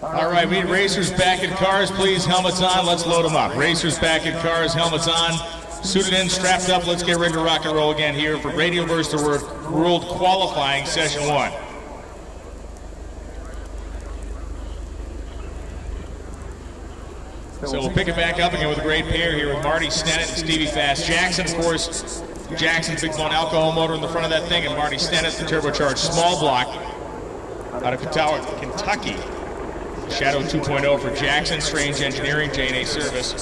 All right, we need racers back in cars, please. Helmets on. Let's load them up. Racers back in cars, helmets on. Suited in, strapped up. Let's get ready to rock and roll again here for Radio vs. the World Qualifying Session 1. So we'll pick it back up again with a great pair here with Marty Stennett and Stevie Fast Jackson, of course. Jackson's big blown alcohol motor in the front of that thing, and Marty Stennett, the turbocharged small block out of Catawba, Kentucky. Shadow 2.0 for Jackson, Strange Engineering, J&A Service.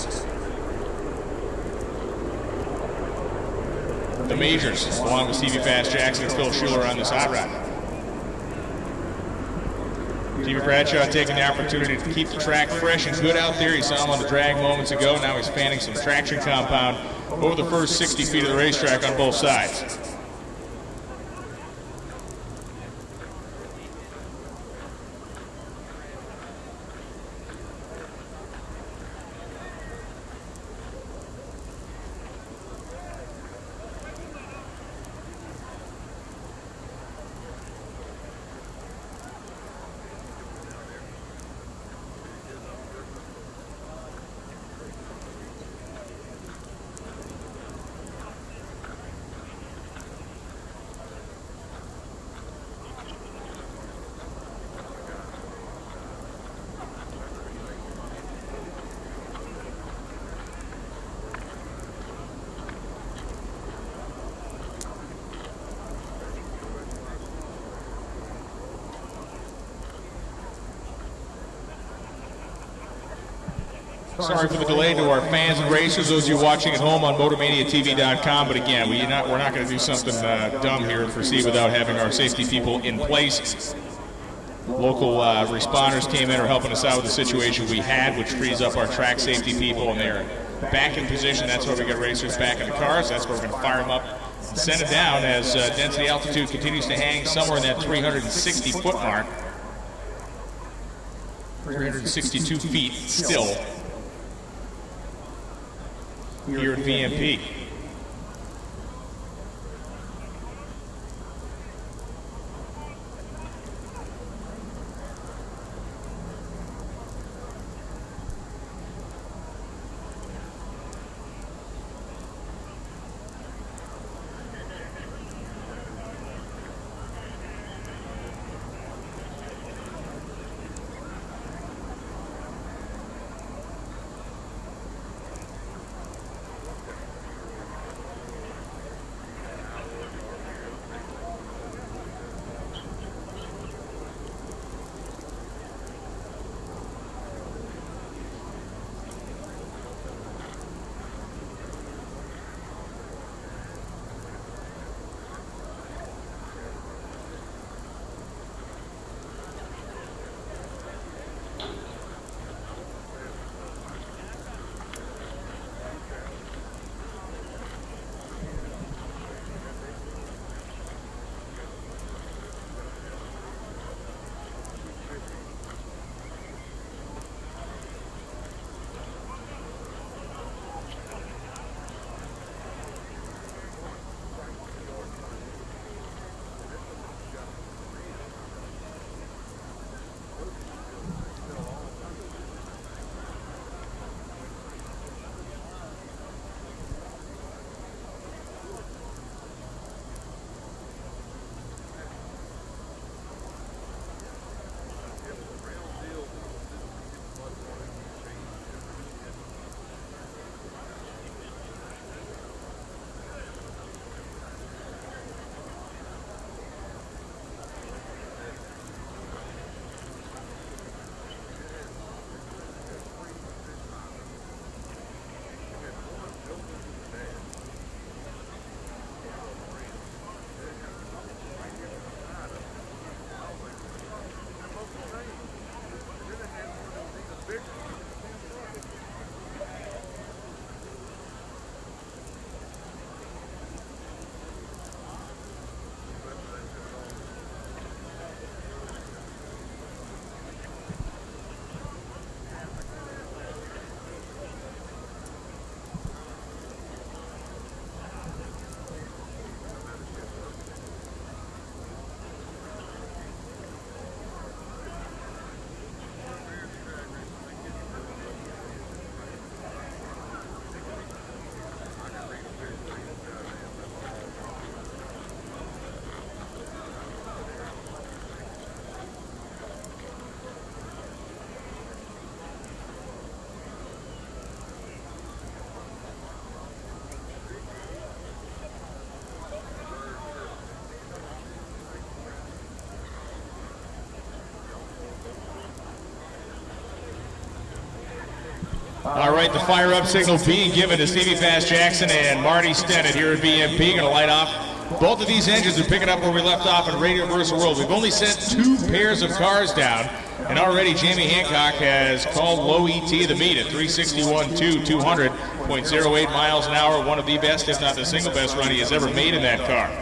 The Majors, along with Stevie Fast Jackson and Phil Schuler on this hot rod. Jimmy Bradshaw taking the opportunity to keep the track fresh and good out there. You saw him on the drag moments ago. Now he's fanning some traction compound over the first 60 feet of the racetrack on both sides. Sorry for the delay to our fans and racers, those of you watching at home on MotorManiaTV.com. But again, we're not going to do something dumb here and proceed without having our safety people in place. Local responders came in, are helping us out with the situation we had, which frees up our track safety people, and they're back in position. That's where we get racers back in the cars. That's where we're going to fire them up and send it down as density altitude continues to hang somewhere in that 360-foot mark. 362 feet still here at VMP. All right, the fire up signal being given to Stevie Fast Jackson and Marty Stennett here at VMP. Going to light off. Both of these engines are picking up where we left off in Radio Versa World. We've only sent 2 pairs of cars down, and already Jamie Hancock has called low ET the meet at 361.2, 200.08 miles an hour. One of the best, if not the single best run he has ever made in that car.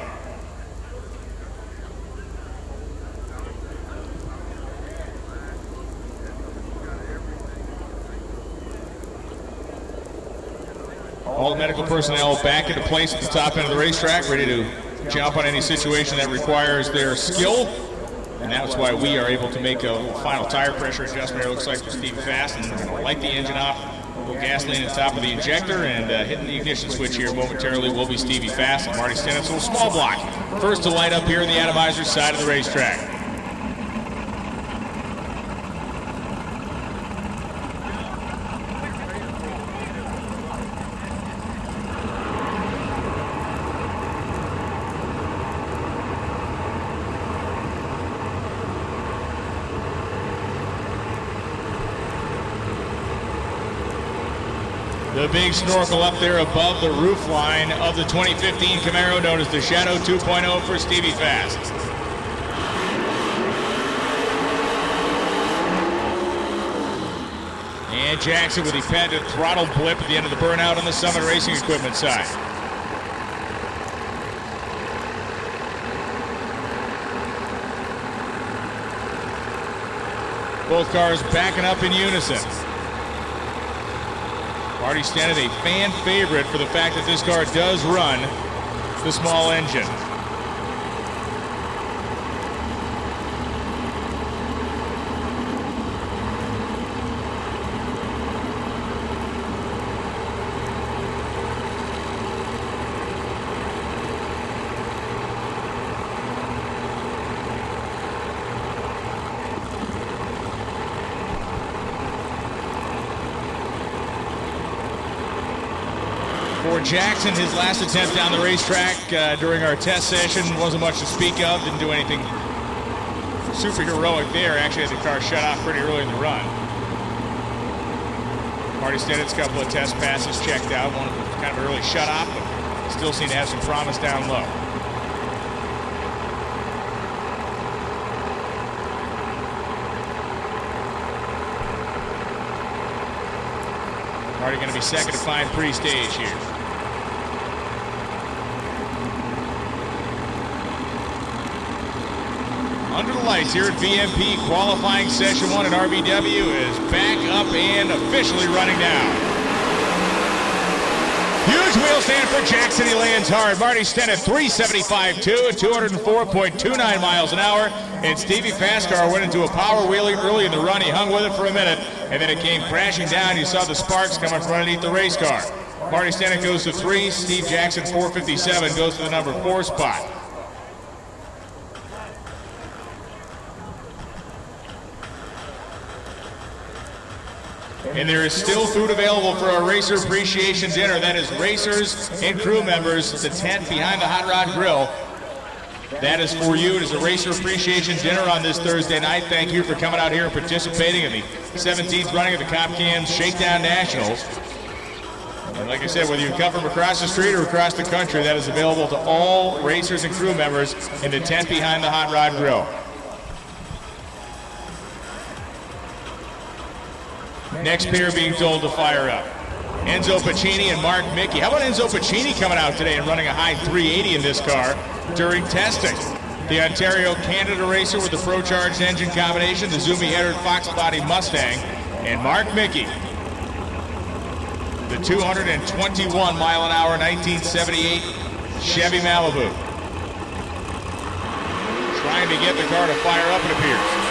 All the medical personnel back into place at the top end of the racetrack, ready to jump on any situation that requires their skill. And that's why we are able to make a little final tire pressure adjustment here, looks like, for Steve Fast. And we're going to light the engine off, a little gasoline at the top of the injector, and hitting the ignition switch here momentarily will be Stevie Fast and Marty Stennett's little small block. First to light up here on the atomizer side of the racetrack. The big snorkel up there above the roof line of the 2015 Camaro, known as the Shadow 2.0 for Stevie Fast. And Jackson with the patented throttle blip at the end of the burnout on the Summit Racing Equipment side. Both cars backing up in unison. Marty Stennett, a fan favorite for the fact that this car does run the small engine. For Jackson, his last attempt down the racetrack during our test session wasn't much to speak of. Didn't do anything super heroic there. Actually had the car shut off pretty early in the run. Marty Stennett's couple of test passes checked out. One kind of an early shut off, but still seemed to have some promise down low. Marty going to be second to fine pre-stage here. Under the lights here at VMP, qualifying session 1 at RVW is back up and officially running down. Huge wheel stand for Jackson. He lands hard. Marty Stennett 375.2 at 204.29 miles an hour. And Stevie Fastcar went into a power wheelie early in the run. He hung with it for a minute, and then it came crashing down. You saw the sparks coming from underneath the race car. Marty Stennett goes to 3. Steve Jackson, 457, goes to the number 4 spot. And there is still food available for our Racer Appreciation Dinner. That is racers and crew members. The tent behind the Hot Rod Grill. That is for you. It is a Racer Appreciation Dinner on this Thursday night. Thank you for coming out here and participating in the 17th running of the Annual Shakedown Nationals. And like I said, whether you come from across the street or across the country, that is available to all racers and crew members in the tent behind the Hot Rod Grill. Next pair being told to fire up. Enzo Pacini and Mark Mickey. How about Enzo Pacini coming out today and running a high 380 in this car during testing? The Ontario Canada racer with the Pro-Charged engine combination, the Zumi-headed Fox Body Mustang, and Mark Mickey, the 221 mile an hour 1978 Chevy Malibu. Trying to get the car to fire up, it appears.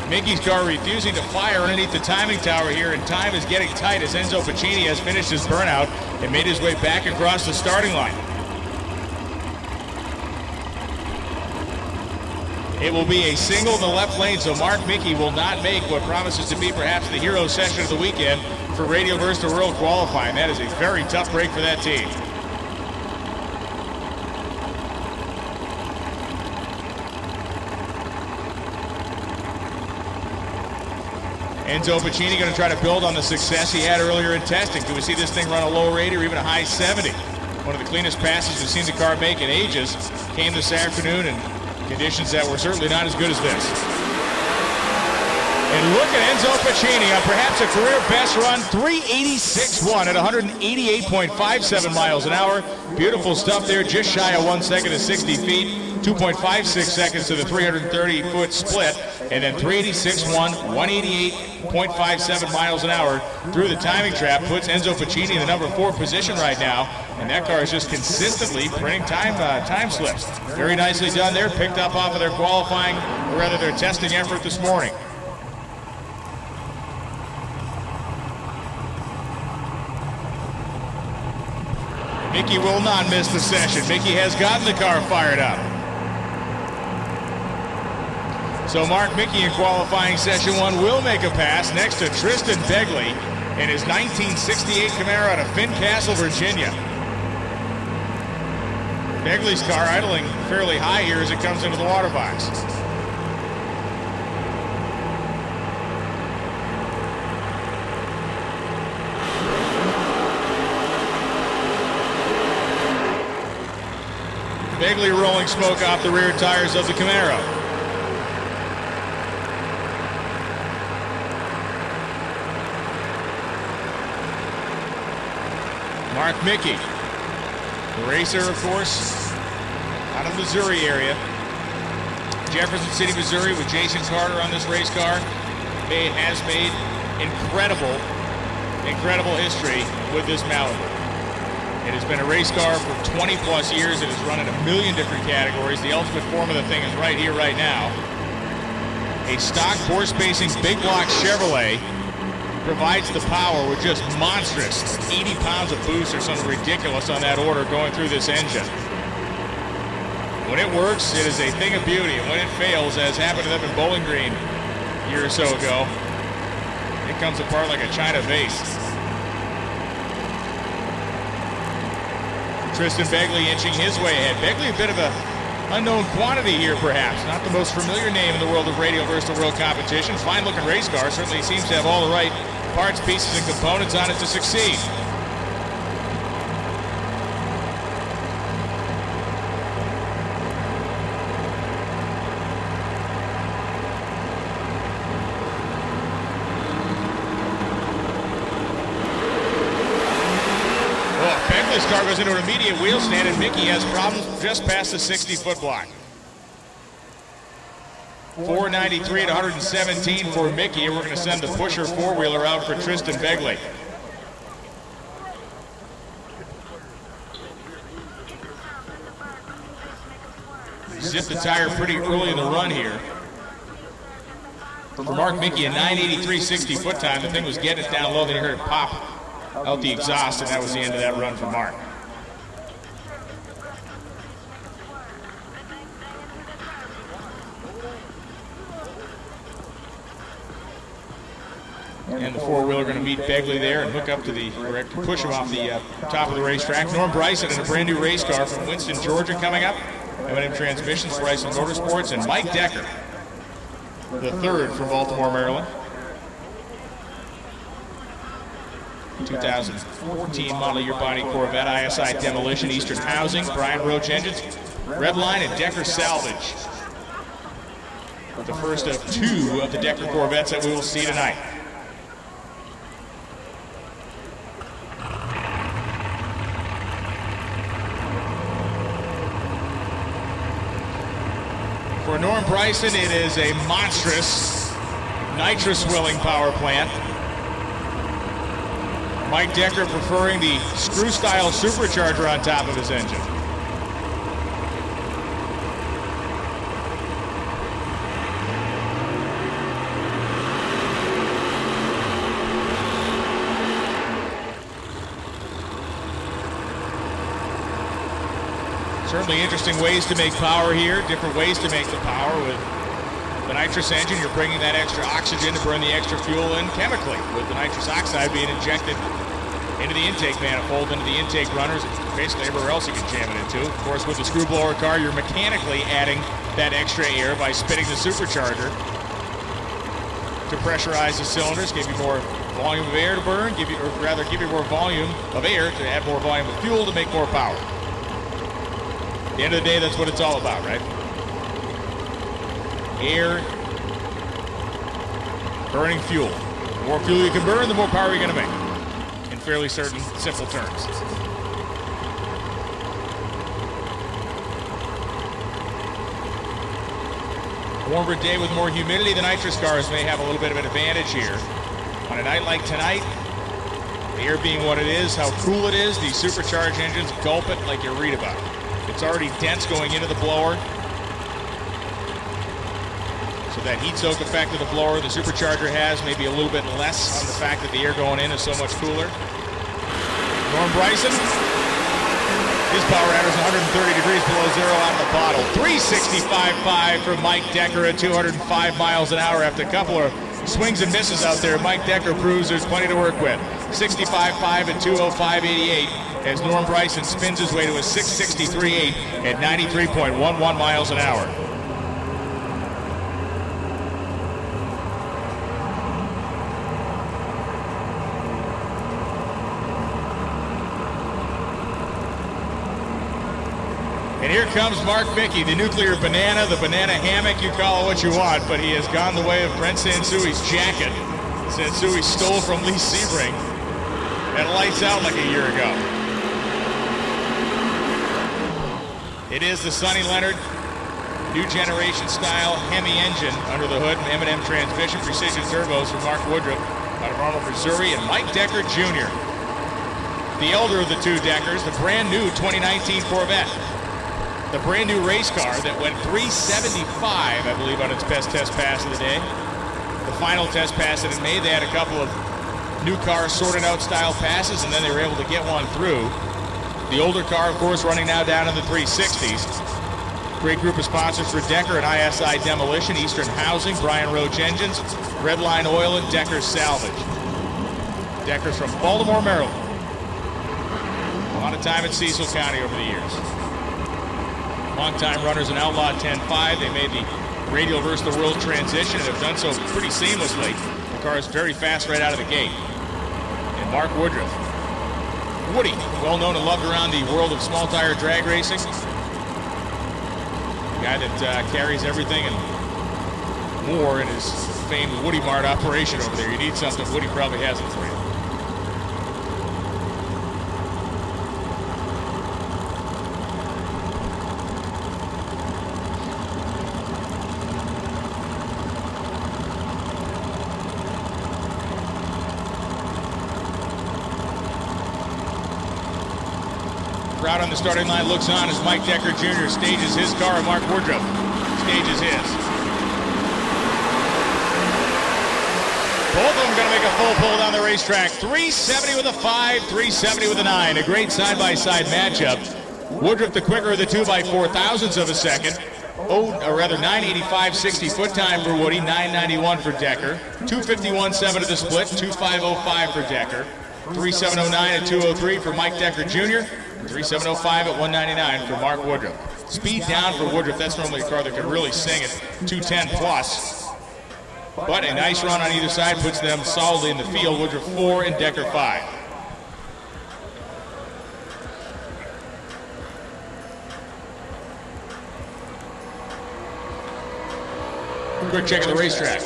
Mickey's car refusing to fire underneath the timing tower here, and time is getting tight as Enzo Pacini has finished his burnout and made his way back across the starting line. It will be a single in the left lane, so Mark Mickey will not make what promises to be perhaps the hero session of the weekend for Radio Versa World Qualifying. That is a very tough break for that team. Enzo Pacini going to try to build on the success he had earlier in testing. Do we see this thing run a low rate or even a high 70? One of the cleanest passes we've seen the car make in ages came this afternoon in conditions that were certainly not as good as this. And look at Enzo Pacini on perhaps a career best run, 386.1 at 188.57 miles an hour. Beautiful stuff there, just shy of 1 second to 60 feet. 2.56 seconds to the 330-foot split, and then 386.1, 188.57 miles an hour through the timing trap puts Enzo Pacini in the number 4 position right now, and that car is just consistently printing time slips. Very nicely done there, picked up off of their qualifying, or rather their testing effort this morning. Mickey will not miss the session. Mickey has gotten the car fired up. So Mark Mickey in qualifying session 1 will make a pass next to Tristan Begley in his 1968 Camaro out of Fincastle, Virginia. Begley's car idling fairly high here as it comes into the water box. Begley rolling smoke off the rear tires of the Camaro. Mark Mickey, the racer, of course, out of the Missouri area. Jefferson City, Missouri, with Jason Carter on this race car. Has made incredible history with this Malibu. It has been a race car for 20 plus years. It has run in a million different categories. The ultimate form of the thing is right here, right now. A stock four-spacing big block Chevrolet provides the power with just monstrous 80 pounds of boost or something ridiculous on that order going through this engine. When it works, it is a thing of beauty. And when it fails, as happened to them in Bowling Green a year or so ago, it comes apart like a china vase. Tristan Begley inching his way ahead. Begley a bit of an unknown quantity here, perhaps. Not the most familiar name in the world of radial versus the world competition. Fine-looking race car. Certainly seems to have all the right parts, pieces, and components on it to succeed. This car goes into an immediate wheel stand, and Mickey has problems just past the 60-foot block. 493 at 117 for Mickey, and we're going to send the pusher four-wheeler out for Tristan Begley. Zip the tire pretty early in the run here. For Mark Mickey, a 983 60-foot time. The thing was getting it down low, then you heard it pop out the exhaust, and that was the end of that run for Mark. And the four-wheeler going to meet Begley there and hook up to the, or push him off the top of the racetrack. Norm Bryson in a brand new race car from Winston, Georgia coming up. M&M Transmissions, Bryson Motorsports, and Mike Decker, the third from Baltimore, Maryland. 2014 model year body Corvette, ISI Demolition, Eastern Housing, Brian Roach Engines, Redline, and Decker Salvage. The first of two of the Decker Corvettes that we will see tonight. For Norm Bryson, it is a monstrous nitrous-willing power plant. Mike Decker preferring the screw-style supercharger on top of his engine. Certainly interesting ways to make power here, different ways to make the power. With the nitrous engine, you're bringing that extra oxygen to burn the extra fuel in chemically, with the nitrous oxide being injected into the intake manifold, into the intake runners, basically everywhere else you can jam it into. Of course, with the screw blower car, you're mechanically adding that extra air by spinning the supercharger to pressurize the cylinders, give you more volume of air to burn, give you more volume of air to add more volume of fuel to make more power. At the end of the day, that's what it's all about, right? Air, burning fuel. The more fuel you can burn, the more power you're going to make. In fairly certain, simple terms. Warmer day with more humidity, the nitrous cars may have a little bit of an advantage here. On a night like tonight, the air being what it is, how cool it is, these supercharged engines gulp it like you read about. It's already dense going into the blower. So that heat soak effect of the blower the supercharger has maybe a little bit less on the fact that the air going in is so much cooler. Norm Bryson His power adders 130 degrees below zero out of the bottle. 365.5 for Mike Decker at 205 miles an hour. After a couple of swings and misses out there, Mike Decker proves there's plenty to work with. 65.5 at 205.88 as Norm Bryson spins his way to a 663.8 at 93.11 miles an hour. And here comes Mark Mickey, the nuclear banana, the banana hammock, you call it what you want, but he has gone the way of Brent Sansui's jacket. Sansui stole from Lee Sebring and lights out like a year ago. It is the Sonny Leonard new generation style Hemi engine under the hood and M&M transmission, precision turbos from Mark Woodruff out of Arnold, Missouri, and Mike Decker Jr. The elder of the two Deckers, the brand new 2019 Corvette. The brand new race car that went 375, I believe, on its best test pass of the day. The final test pass that it made, they had a couple of new cars sorted out style passes, and then they were able to get one through. The older car, of course, running now down in the 360s. Great group of sponsors for Decker and ISI Demolition, Eastern Housing, Brian Roach Engines, Redline Oil, and Decker Salvage. Decker's from Baltimore, Maryland. A lot of time in Cecil County over the years. Long-time runners in Outlaw 10.5. They made the radial versus the world transition and have done so pretty seamlessly. The car is very fast right out of the gate. And Mark Woodruff. Woody, well known and loved around the world of small tire drag racing. The guy that carries everything and more in his famed Woody Mart operation over there. You need something, Woody probably has it for you. Crowd on the starting line looks on as Mike Decker Jr. stages his car and Mark Woodruff stages his. Both of them going to make a full pull down the racetrack. 370 with a 5, 370 with a 9. A great side-by-side matchup. Woodruff the quicker of the two by 4,000ths of a second. Or rather 985.60 foot time for Woody, 991 for Decker. 251.7 to the split, 2505 for Decker. 3709 at 203 for Mike Decker Jr. 3705 at 199 for Mark Woodruff. Speed down for Woodruff. That's normally a car that can really sing at 210 plus. But a nice run on either side puts them solidly in the field. Woodruff 4 and Decker 5. Quick check of the racetrack.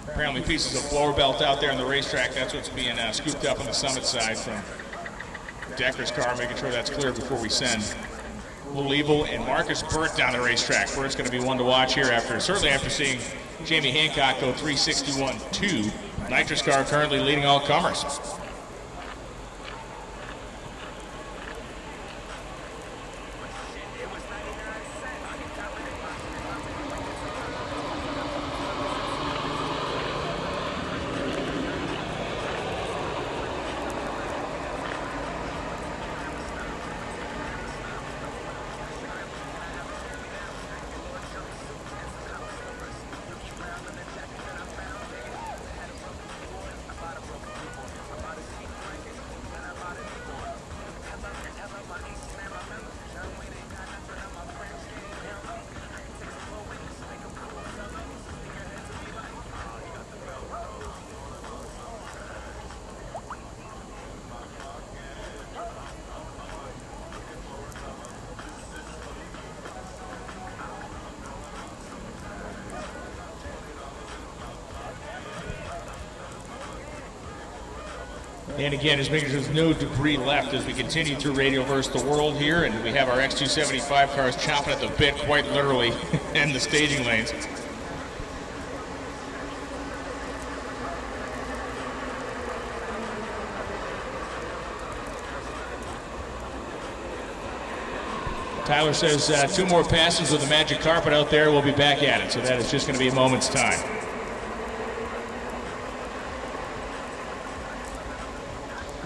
Apparently pieces of floor belt out there on the racetrack. That's what's being scooped up on the summit side from Decker's car, making sure that's clear before we send Will Evil and Marcus Burt down the racetrack. Burt's going to be one to watch here certainly after seeing Jamie Hancock go 361.2. Nitrous car currently leading all comers. And again, just making sure there's no debris left as we continue through Radio vs. the World here, and we have our X275 cars chomping at the bit, quite literally, in the staging lanes. Tyler says 2 more passes with the magic carpet out there, we'll be back at it, so that is just going to be a moment's time.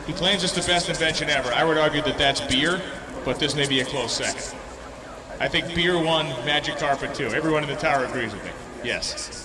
He claims it's the best invention ever. I would argue that that's beer, but this may be a close second. I think beer won, magic carpet too. Everyone in the tower agrees with me. Yes.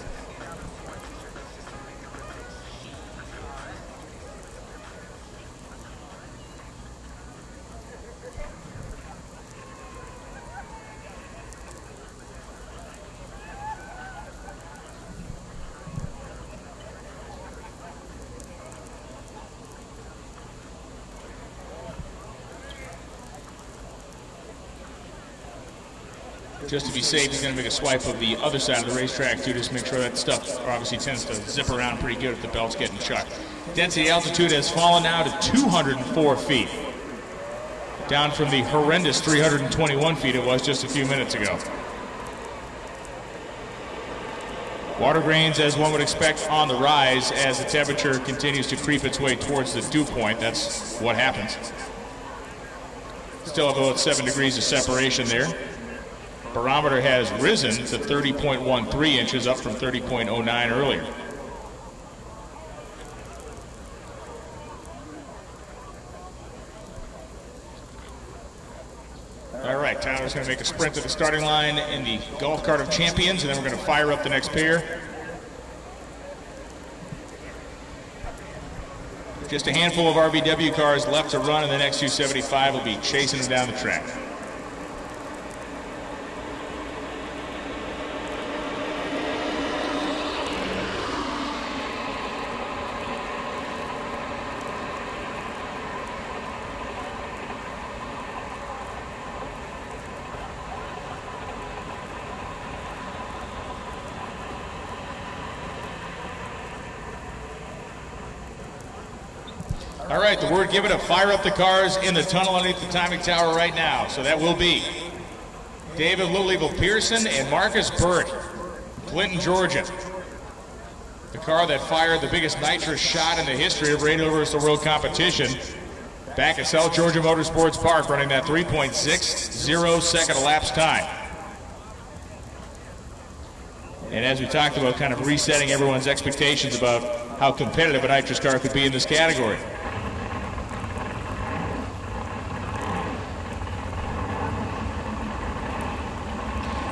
Just to be safe, he's going to make a swipe of the other side of the racetrack too, just to make sure that stuff obviously tends to zip around pretty good if the belt's getting chucked. Density altitude has fallen now to 204 feet, down from the horrendous 321 feet it was just a few minutes ago. Water grains, as one would expect, on the rise as the temperature continues to creep its way towards the dew point. That's what happens. Still about 7 degrees of separation there. Barometer has risen to 30.13 inches, up from 30.09 earlier. All right, Tyler's going to make a sprint to the starting line in the Golf Cart of Champions, and then we're going to fire up the next pair. Just a handful of RVW cars left to run, and the next 275 will be chasing them down the track. All right, the word given to fire up the cars in the tunnel underneath the timing tower right now. So that will be David Little Evil Pearson and Marcus Burt, Clinton, Georgia. The car that fired the biggest nitrous shot in the history of Radio vs. the World competition back at South Georgia Motorsports Park, running that 3.60 second elapsed time. And as we talked about, kind of resetting everyone's expectations about how competitive a nitrous car could be in this category.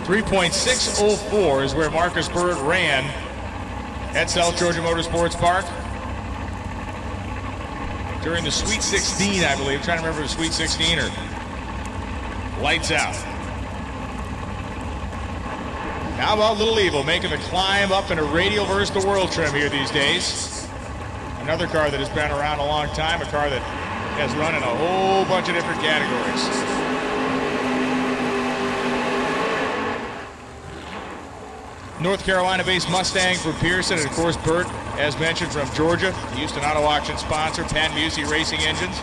3.604 is where Marcus Burt ran at South Georgia Motorsports Park during the Sweet 16, I believe. I'm trying to remember if it was Sweet 16 or Lights Out. How about Little Evil making the climb up in a Radio vs. the World trim here these days? Another car that has been around a long time, a car that has run in a whole bunch of different categories. North Carolina-based Mustang from Pearson, and of course Burt, as mentioned, from Georgia. The Houston Auto Auction sponsor, Pat Musey Racing Engines,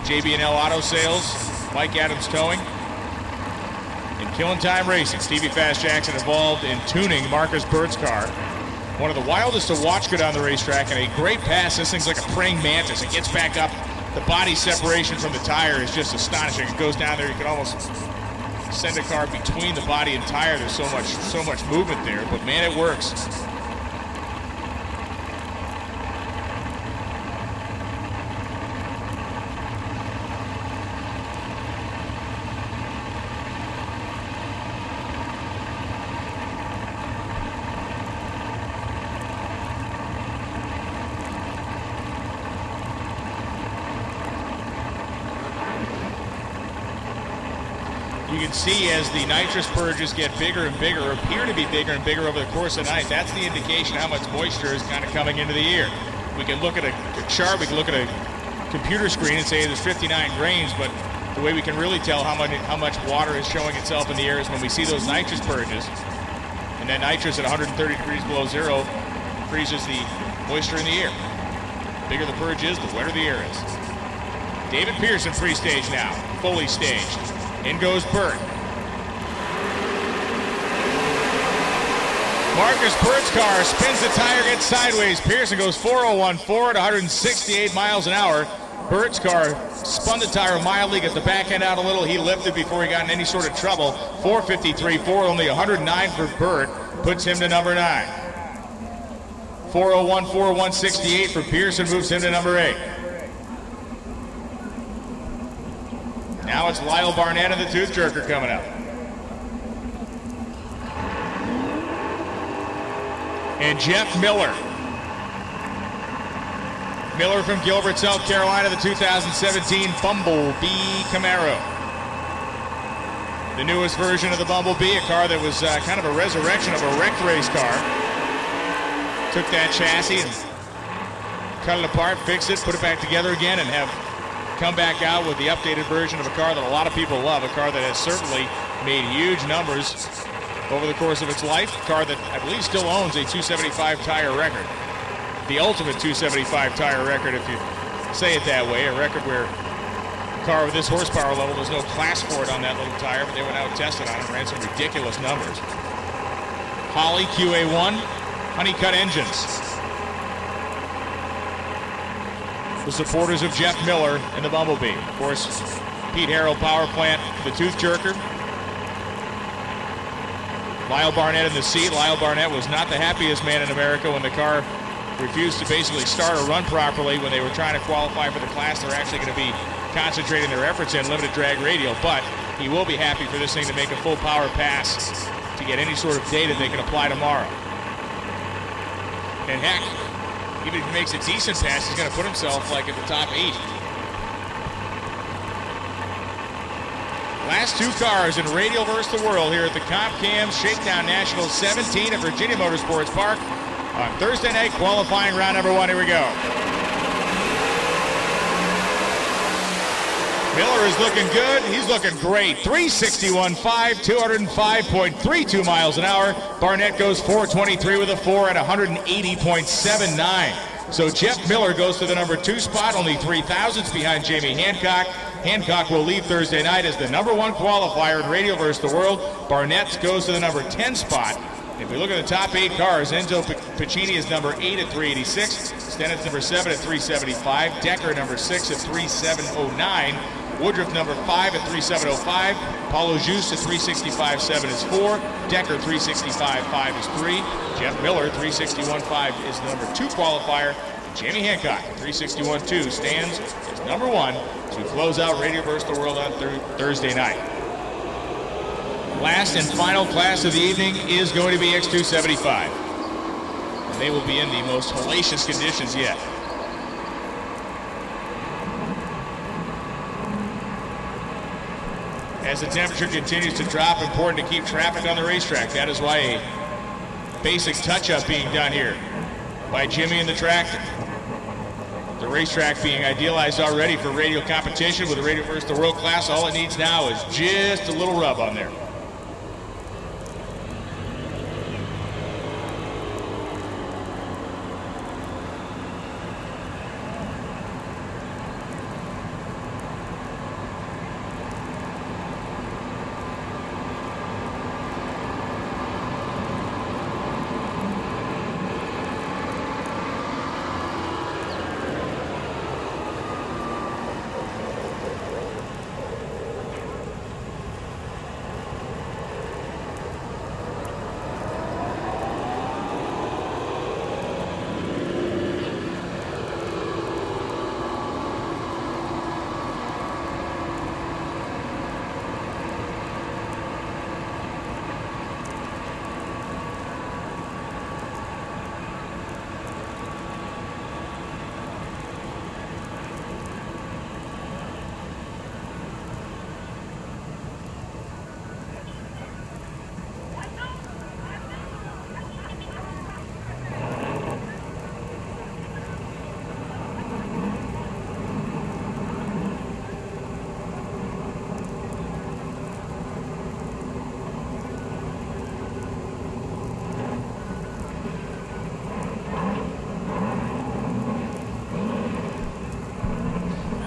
JB&L Auto Sales, Mike Adams Towing, and Killing Time Racing. Stevie Fast Jackson involved in tuning Marcus Burt's car. One of the wildest to watch go down the racetrack, and a great pass. This thing's like a praying mantis. It gets back up. The body separation from the tire is just astonishing. It goes down there. You can almost send a car between the body and tire. There's so much movement there, but man, it works. You can see as the nitrous purges get bigger and bigger, appear to be bigger and bigger over the course of the night. That's the indication how much moisture is kind of coming into the air. We can look at a chart, we can look at a computer screen and say there's 59 grains, but the way we can really tell how much water is showing itself in the air is when we see those nitrous purges. And that nitrous at 130 degrees below zero freezes the moisture in the air. bigger the purge is, the wetter the air is. David Pearson pre-stage now, fully staged. In goes Burt. Marcus Burt's car spins the tire, gets sideways. Pearson goes 4.014 at 168 miles an hour. Burt's car spun the tire mildly, got the back end out a little. He lifted before he got in any sort of trouble. 4.53.4, only 109 for Burt, puts him to number 9. 4.014, 168 for Pearson, moves him to number 8. Now it's Lyle Barnett and the Tooth Jerker coming up. And Jeff Miller. Miller from Gilbert, South Carolina, the 2017 Bumblebee Camaro. The newest version of the Bumblebee, a car that was kind of a resurrection of a wrecked race car. Took that chassis and cut it apart, fixed it, put it back together again, and have come back out with the updated version of a car that a lot of people love, a car that has certainly made huge numbers over the course of its life, a car that I believe still owns a 275 tire record. The ultimate 275 tire record, if you say it that way, a record where a car with this horsepower level, there's no class for it on that little tire, but they went out and tested on it and ran some ridiculous numbers. Holly QA1, Honeycut Engines. The supporters of Jeff Miller and the Bumblebee. Of course, Pete Harrell Power Plant, the Tooth Jerker. Lyle Barnett in the seat. Lyle Barnett was not the happiest man in America when the car refused to basically start or run properly when they were trying to qualify for the class they're actually going to be concentrating their efforts in, limited drag radial. But he will be happy for this thing to make a full power pass to get any sort of data they can apply tomorrow. And heck, even if he makes a decent pass, he's going to put himself like at the top 8. Last two cars in Radial vs. the World here at the Comp Cam Shakedown Nationals 17 at Virginia Motorsports Park on Thursday night qualifying round number 1. Here we go. Miller is looking good. He's looking great. 361.5, 205.32 miles an hour. Barnett goes 423 with a 4 at 180.79. So Jeff Miller goes to the number 2 spot, only 3 thousandths behind Jamie Hancock. Hancock will leave Thursday night as the number 1 qualifier in Radial vs. the World. Barnett goes to the number 10 spot. If we look at the top 8 cars, Enzo Piccini is number 8 at 386. Stennett's number 7 at 375. Decker number 6 at 3709. Woodruff number 5 at 3705. Paulo Juice at 365.7 is 4. Decker 365.5 is 3. Jeff Miller 361.5 is the number 2 qualifier. Jamie Hancock 361.2 stands as number 1 as we close out Radial vs. the World on Thursday night. Last and final class of the evening is going to be X275. And they will be in the most hellacious conditions yet. As the temperature continues to drop, important to keep traffic on the racetrack. That is why a basic touch-up being done here by Jimmy and the tractor. The racetrack being idealized already for radial competition with the Radial vs. the World class. All it needs now is just a little rub on there.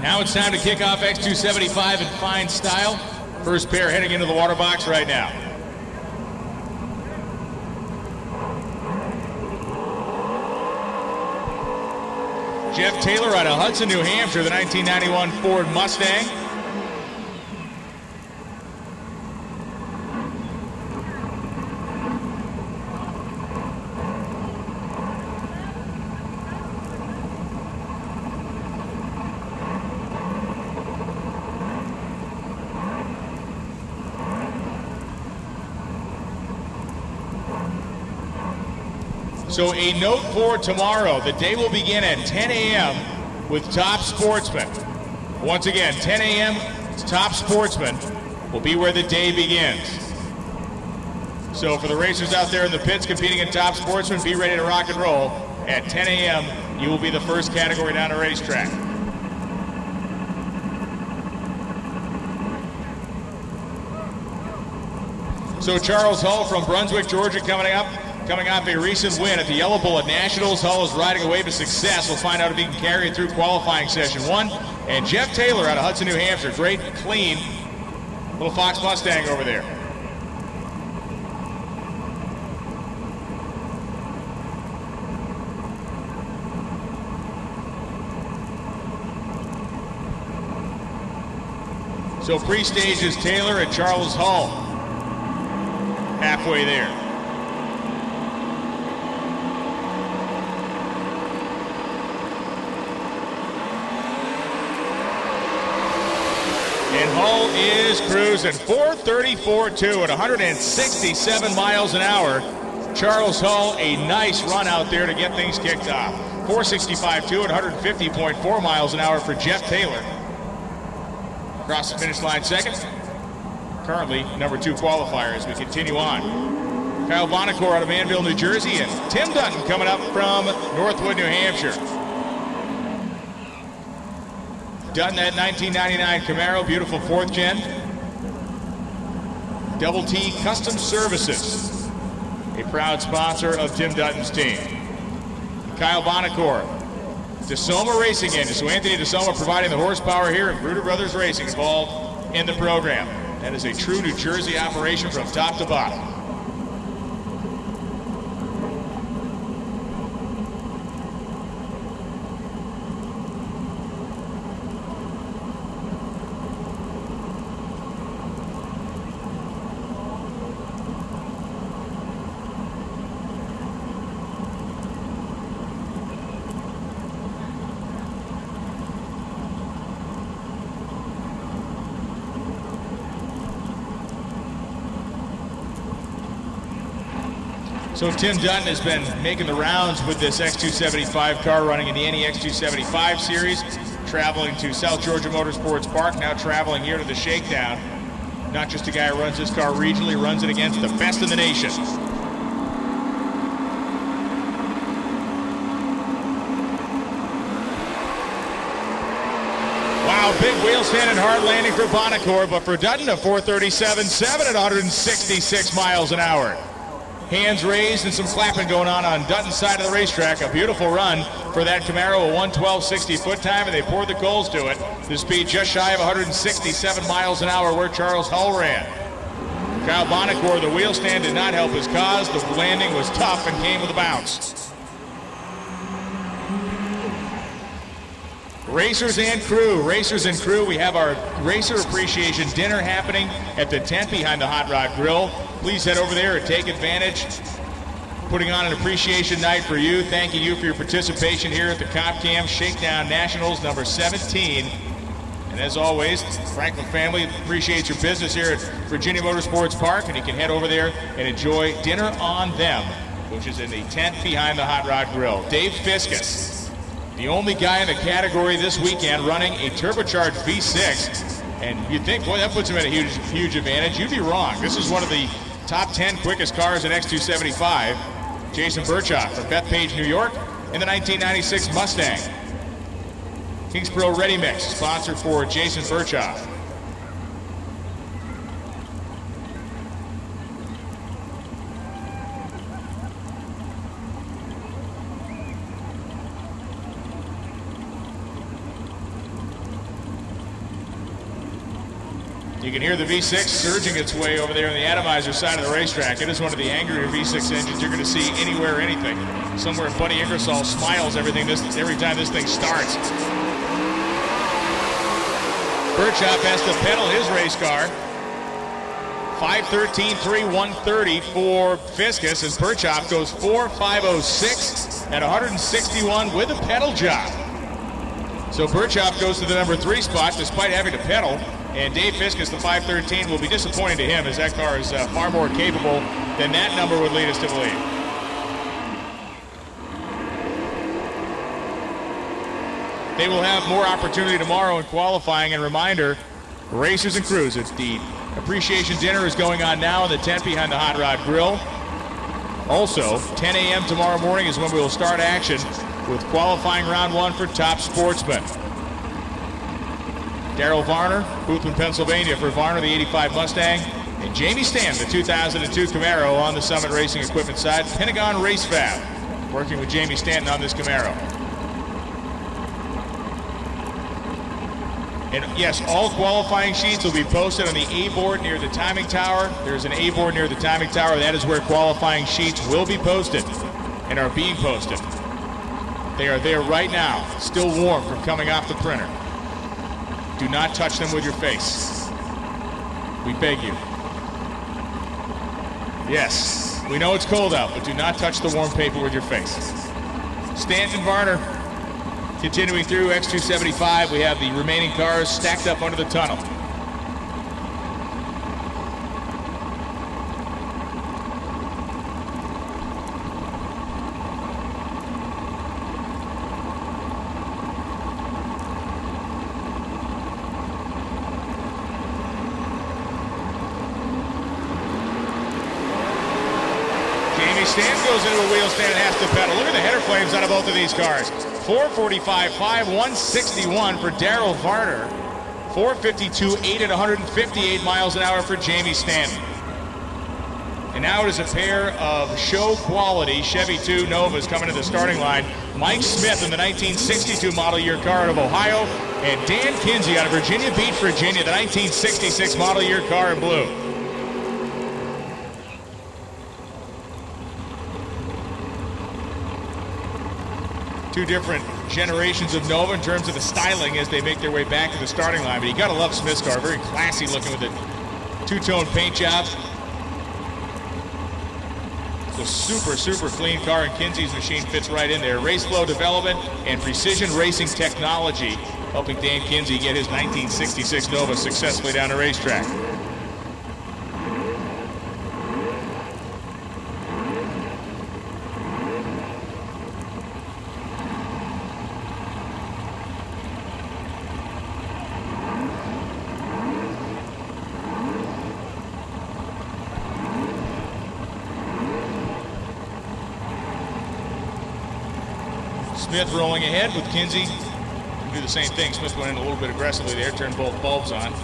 Now it's time to kick off X275 in fine style. First pair heading into the water box right now. Jeff Taylor out of Hudson, New Hampshire, the 1991 Ford Mustang. So a note for tomorrow, the day will begin at 10 a.m. with Top Sportsman. Once again, 10 a.m. Top Sportsman will be where the day begins. So for the racers out there in the pits competing in Top Sportsman, be ready to rock and roll. At 10 a.m., you will be the first category down the racetrack. So Charles Hull from Brunswick, Georgia coming off a recent win at the Yellow Bullet Nationals. Hull is riding a wave of success. We'll find out if he can carry it through qualifying session 1. And Jeff Taylor out of Hudson, New Hampshire. Great, clean little Fox Mustang over there. So pre-stage is Taylor and Charles Hull. Halfway there. And Hull is cruising 434.2 at 167 miles an hour. Charles Hull, a nice run out there to get things kicked off. 465.2 at 150.4 miles an hour for Jeff Taylor. Across the finish line second. Currently number 2 qualifier as we continue on. Kyle Bonacore out of Manville, New Jersey, and Tim Dutton coming up from Northwood, New Hampshire. Dutton, that 1999 Camaro, beautiful 4th gen. Double T Custom Services, a proud sponsor of Tim Dutton's team. Kyle Bonacore, DeSoma Racing Engine. So Anthony DeSoma providing the horsepower here, and Bruder Brothers Racing involved in the program. That is a true New Jersey operation from top to bottom. So Tim Dutton has been making the rounds with this X275 car, running in the NE X275 series, traveling to South Georgia Motorsports Park, now traveling here to the Shakedown. Not just a guy who runs this car regionally, runs it against the best in the nation. Wow, big wheel stand and hard landing for Bonacore, but for Dutton, a 437.7 at 166 miles an hour. Hands raised and some clapping going on Dutton's side of the racetrack. A beautiful run for that Camaro, a 112.60 foot time, and they poured the coals to it. The speed just shy of 167 miles an hour where Charles Hull ran. Kyle Bonacore, the wheel stand did not help his cause. The landing was tough and came with a bounce. Racers and crew, we have our Racer Appreciation Dinner happening at the tent behind the Hot Rod Grill. Please head over there and take advantage. Putting on an appreciation night for you. Thanking you for your participation here at the CopCam Shakedown Nationals number 17. And as always, Franklin family appreciates your business here at Virginia Motorsports Park, and you can head over there and enjoy Dinner on Them, which is in the tent behind the Hot Rod Grill. Dave Fiskus, the only guy in the category this weekend running a turbocharged V6. And you'd think, boy, that puts him at a huge advantage. You'd be wrong. This is one of the top 10 quickest cars in X275. Jason Burchoff from Bethpage, New York, in the 1996 Mustang. Kingsborough Ready Mix, sponsor for Jason Burchoff. You can hear the V6 surging its way over there on the atomizer side of the racetrack. It is one of the angrier V6 engines you're going to see anywhere or anything. Somewhere Buddy Ingersoll smiles every time this thing starts. Birchop has to pedal his race car. 5:13.3, 1:30 for Fiskus as Birchop goes 4:5:06 at 161 with a pedal job. So Birchop goes to the number 3 spot despite having to pedal. And Dave Fiskus, the 513, will be disappointing to him as that car is far more capable than that number would lead us to believe. They will have more opportunity tomorrow in qualifying. And reminder, racers and crews, the appreciation dinner is going on now in the tent behind the Hot Rod Grill. Also, 10 a.m. tomorrow morning is when we will start action with qualifying round 1 for Top Sportsman. Darrell Varner, Boothman, Pennsylvania for Varner, the 85 Mustang, and Jamie Stanton, the 2002 Camaro on the Summit Racing Equipment side. Pentagon Race Fab, working with Jamie Stanton on this Camaro. And yes, all qualifying sheets will be posted on the A board near the timing tower. There's an A board near the timing tower. That is where qualifying sheets will be posted and are being posted. They are there right now, still warm from coming off the printer. Do not touch them with your face. We beg you. Yes, we know it's cold out, but do not touch the warm paper with your face. Stanton Varner continuing through X275. We have the remaining cars stacked up under the tunnel. Stanton goes into a wheel stand and has to pedal. Look at the header flames out of both of these cars. 4:45.5, 161 for Darrell Varner. 4:52.8 at 158 miles an hour for Jamie Stanton. And now it is a pair of show quality Chevy 2 Novas coming to the starting line. Mike Smith in the 1962 model year car out of Ohio, and Dan Kinsey out of Virginia Beach, Virginia, the 1966 model year car in blue. Two different generations of Nova in terms of the styling as they make their way back to the starting line. But you gotta love Smith's car, very classy looking with the two-tone paint job. It's a super clean car, and Kinsey's machine fits right in there. Race flow development and precision racing technology helping Dan Kinsey get his 1966 Nova successfully down the racetrack. Smith rolling ahead with Kinsey. Do the same thing. Smith went in a little bit aggressively there, turned both bulbs on.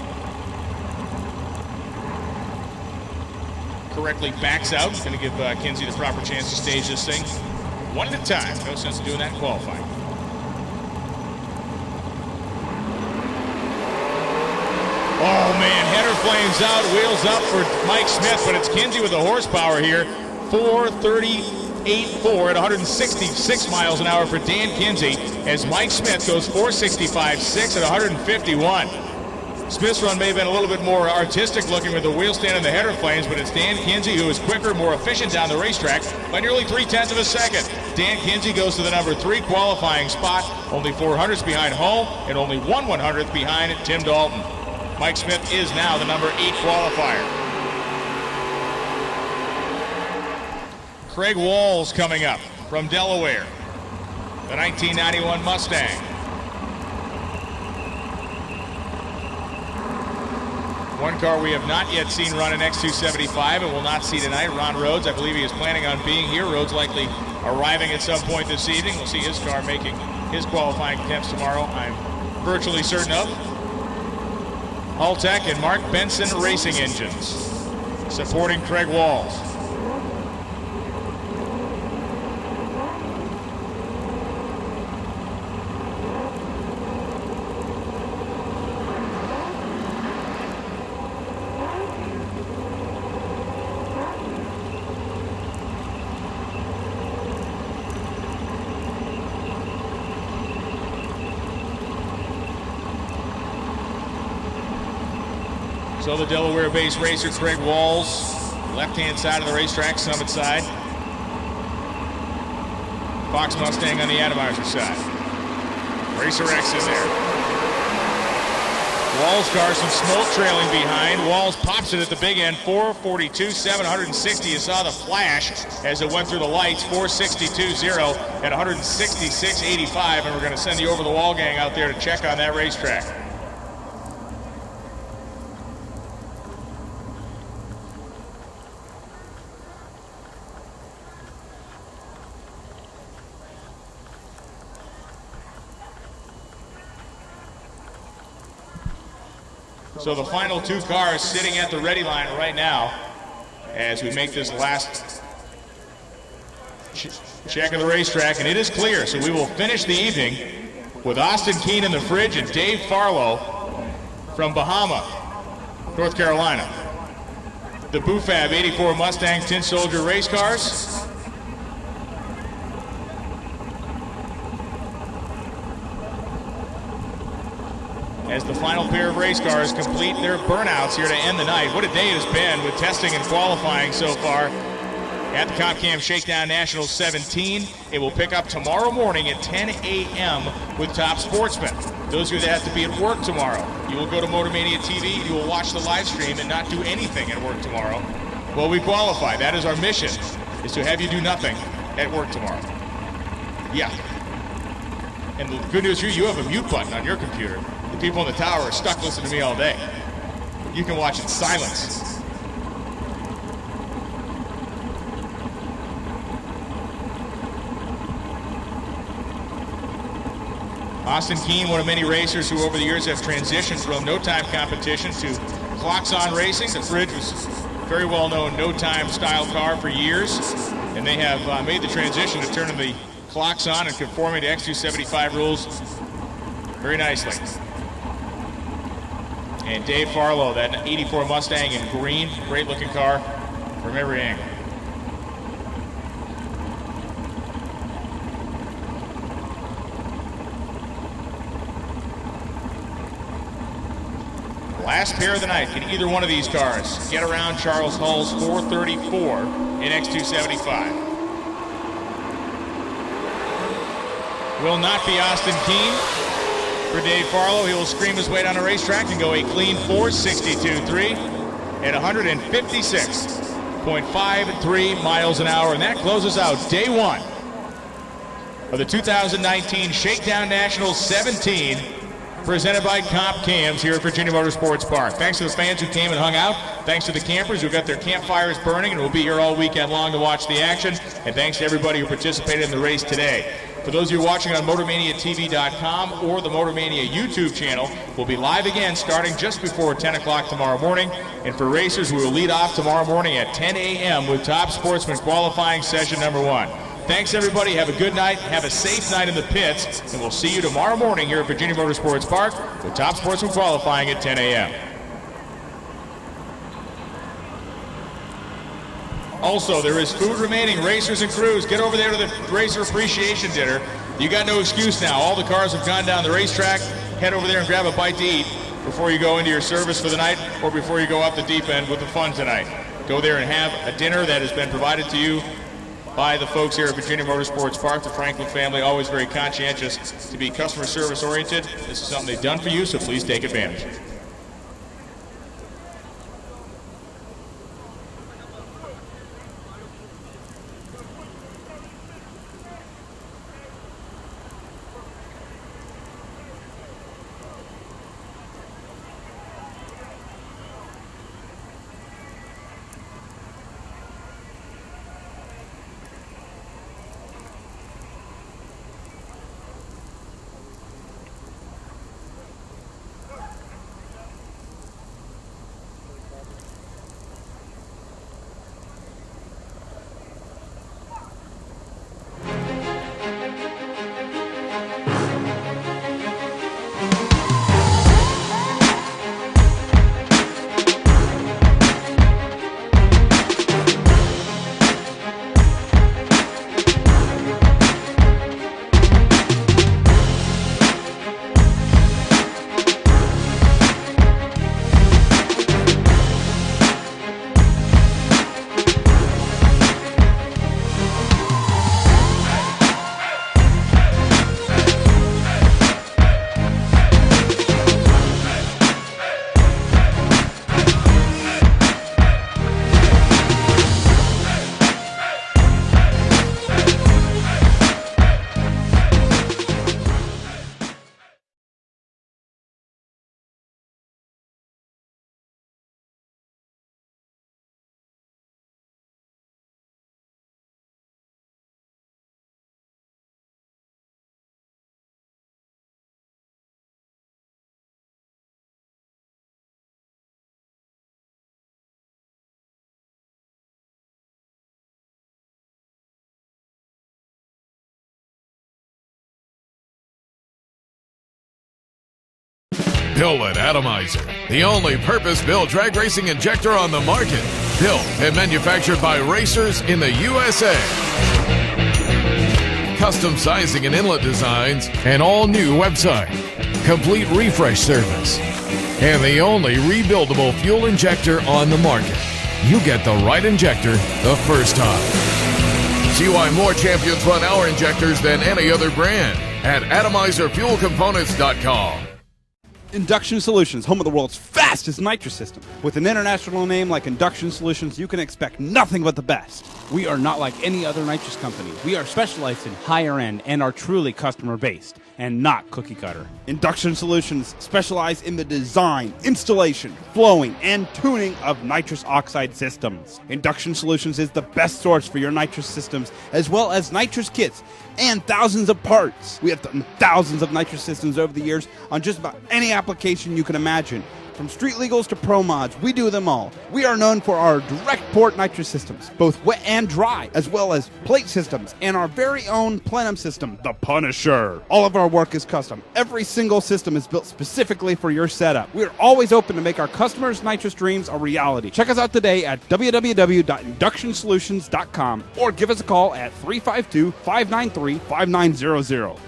Correctly backs out. Going to give Kinsey the proper chance to stage this thing one at a time. No sense in doing that in qualifying. Oh man, header flames out, wheels up for Mike Smith, but it's Kinsey with the horsepower here. 4:38.4 at 166 miles an hour for Dan Kinsey as Mike Smith goes 4:65.6 at 151. Smith's run may have been a little bit more artistic looking with the wheel stand and the header flames, but it's Dan Kinsey who is quicker, more efficient down the racetrack by nearly 0.3 of a second. Dan Kinsey goes to the number 3 qualifying spot, only 400ths behind Hull and only 1/100th behind Tim Dalton. Mike Smith is now the number 8 qualifier. Craig Walls coming up from Delaware, the 1991 Mustang. One car we have not yet seen run in X275 and will not see tonight, Ron Rhodes. I believe he is planning on being here. Rhodes likely arriving at some point this evening. We'll see his car making his qualifying attempts tomorrow, I'm virtually certain of. Hultech and Mark Benson Racing Engines supporting Craig Walls. So the Delaware-based racer Craig Walls, left-hand side of the racetrack, summit side. Fox Mustang on the atomizer side. Racer X in there. Walls car, some smoke trailing behind. Walls pops it at the big end, 442, 760. You saw the flash as it went through the lights, 462.0 at 166.85. And we're going to send the over-the-wall gang out there to check on that racetrack. So the final two cars sitting at the ready line right now as we make this last check of the racetrack, and it is clear. So we will finish the evening with Austin Keene in the fridge and Dave Farlow from Bahama, North Carolina. The Bufab 84 Mustang Tin Soldier race cars. As the final pair of race cars complete their burnouts here to end the night. What a day it has been with testing and qualifying so far at the CompCam Shakedown Nationals 17. It will pick up tomorrow morning at 10 a.m. with Top Sportsman. Those of you that have to be at work tomorrow, you will go to MotorMania TV, you will watch the live stream and not do anything at work tomorrow. Well, we qualify. That is our mission, is to have you do nothing at work tomorrow. Yeah. And the good news here, you have a mute button on your computer. The people in the tower are stuck listening to me all day. You can watch in silence. Austin Keene, one of many racers who over the years have transitioned from no-time competition to clocks-on racing. The Fridge was a very well-known no-time style car for years, and they have made the transition to turning the clocks on and conforming to X275 rules very nicely. And Dave Farlow, that 84 Mustang in green, great looking car from every angle. Last pair of the night. Can either one of these cars get around Charles Hull's 434 in X275? Will not be Austin Keene. For Dave Farlow, he will scream his way down the racetrack and go a clean 462.3 at 156.53 miles an hour. And that closes out day one of the 2019 Shakedown Nationals 17, presented by CompCams here at Virginia Motorsports Park. Thanks to the fans who came and hung out. Thanks to the campers who got their campfires burning and will be here all weekend long to watch the action. And thanks to everybody who participated in the race today. For those of you watching on MotorManiaTV.com or the MotorMania YouTube channel, we'll be live again starting just before 10 o'clock tomorrow morning. And for racers, we will lead off tomorrow morning at 10 a.m. with Top Sportsman qualifying session number 1. Thanks, everybody. Have a good night. Have a safe night in the pits. And we'll see you tomorrow morning here at Virginia Motorsports Park with Top Sportsman qualifying at 10 a.m. Also, there is food remaining. Racers and crews, get over there to the Racer Appreciation Dinner. You got no excuse now. All the cars have gone down the racetrack. Head over there and grab a bite to eat before you go into your service for the night or before you go off the deep end with the fun tonight. Go there and have a dinner that has been provided to you by the folks here at Virginia Motorsports Park. The Franklin family, always very conscientious to be customer service oriented. This is something they've done for you, so please take advantage. Pilot Atomizer, the only purpose-built drag racing injector on the market. Built and manufactured by racers in the USA. Custom sizing and inlet designs, an all-new website, complete refresh service, and the only rebuildable fuel injector on the market. You get the right injector the first time. See why more champions run our injectors than any other brand at atomizerfuelcomponents.com. Induction Solutions, home of the world's fastest nitrous system. With an international name like Induction Solutions, you can expect nothing but the best. We are not like any other nitrous company. We are specialized in higher end and are truly customer based and not cookie cutter. Induction Solutions specialize in the design, installation, flowing, and tuning of nitrous oxide systems. Induction Solutions is the best source for your nitrous systems as well as nitrous kits and thousands of parts. We have done thousands of nitrous systems over the years on just about any application you can imagine. From street legals to pro mods, we do them all. We are known for our direct port nitrous systems, both wet and dry, as well as plate systems, and our very own plenum system, the Punisher. All of our work is custom. Every single system is built specifically for your setup. We are always open to make our customers' nitrous dreams a reality. Check us out today at www.inductionsolutions.com or give us a call at 352-593-5900.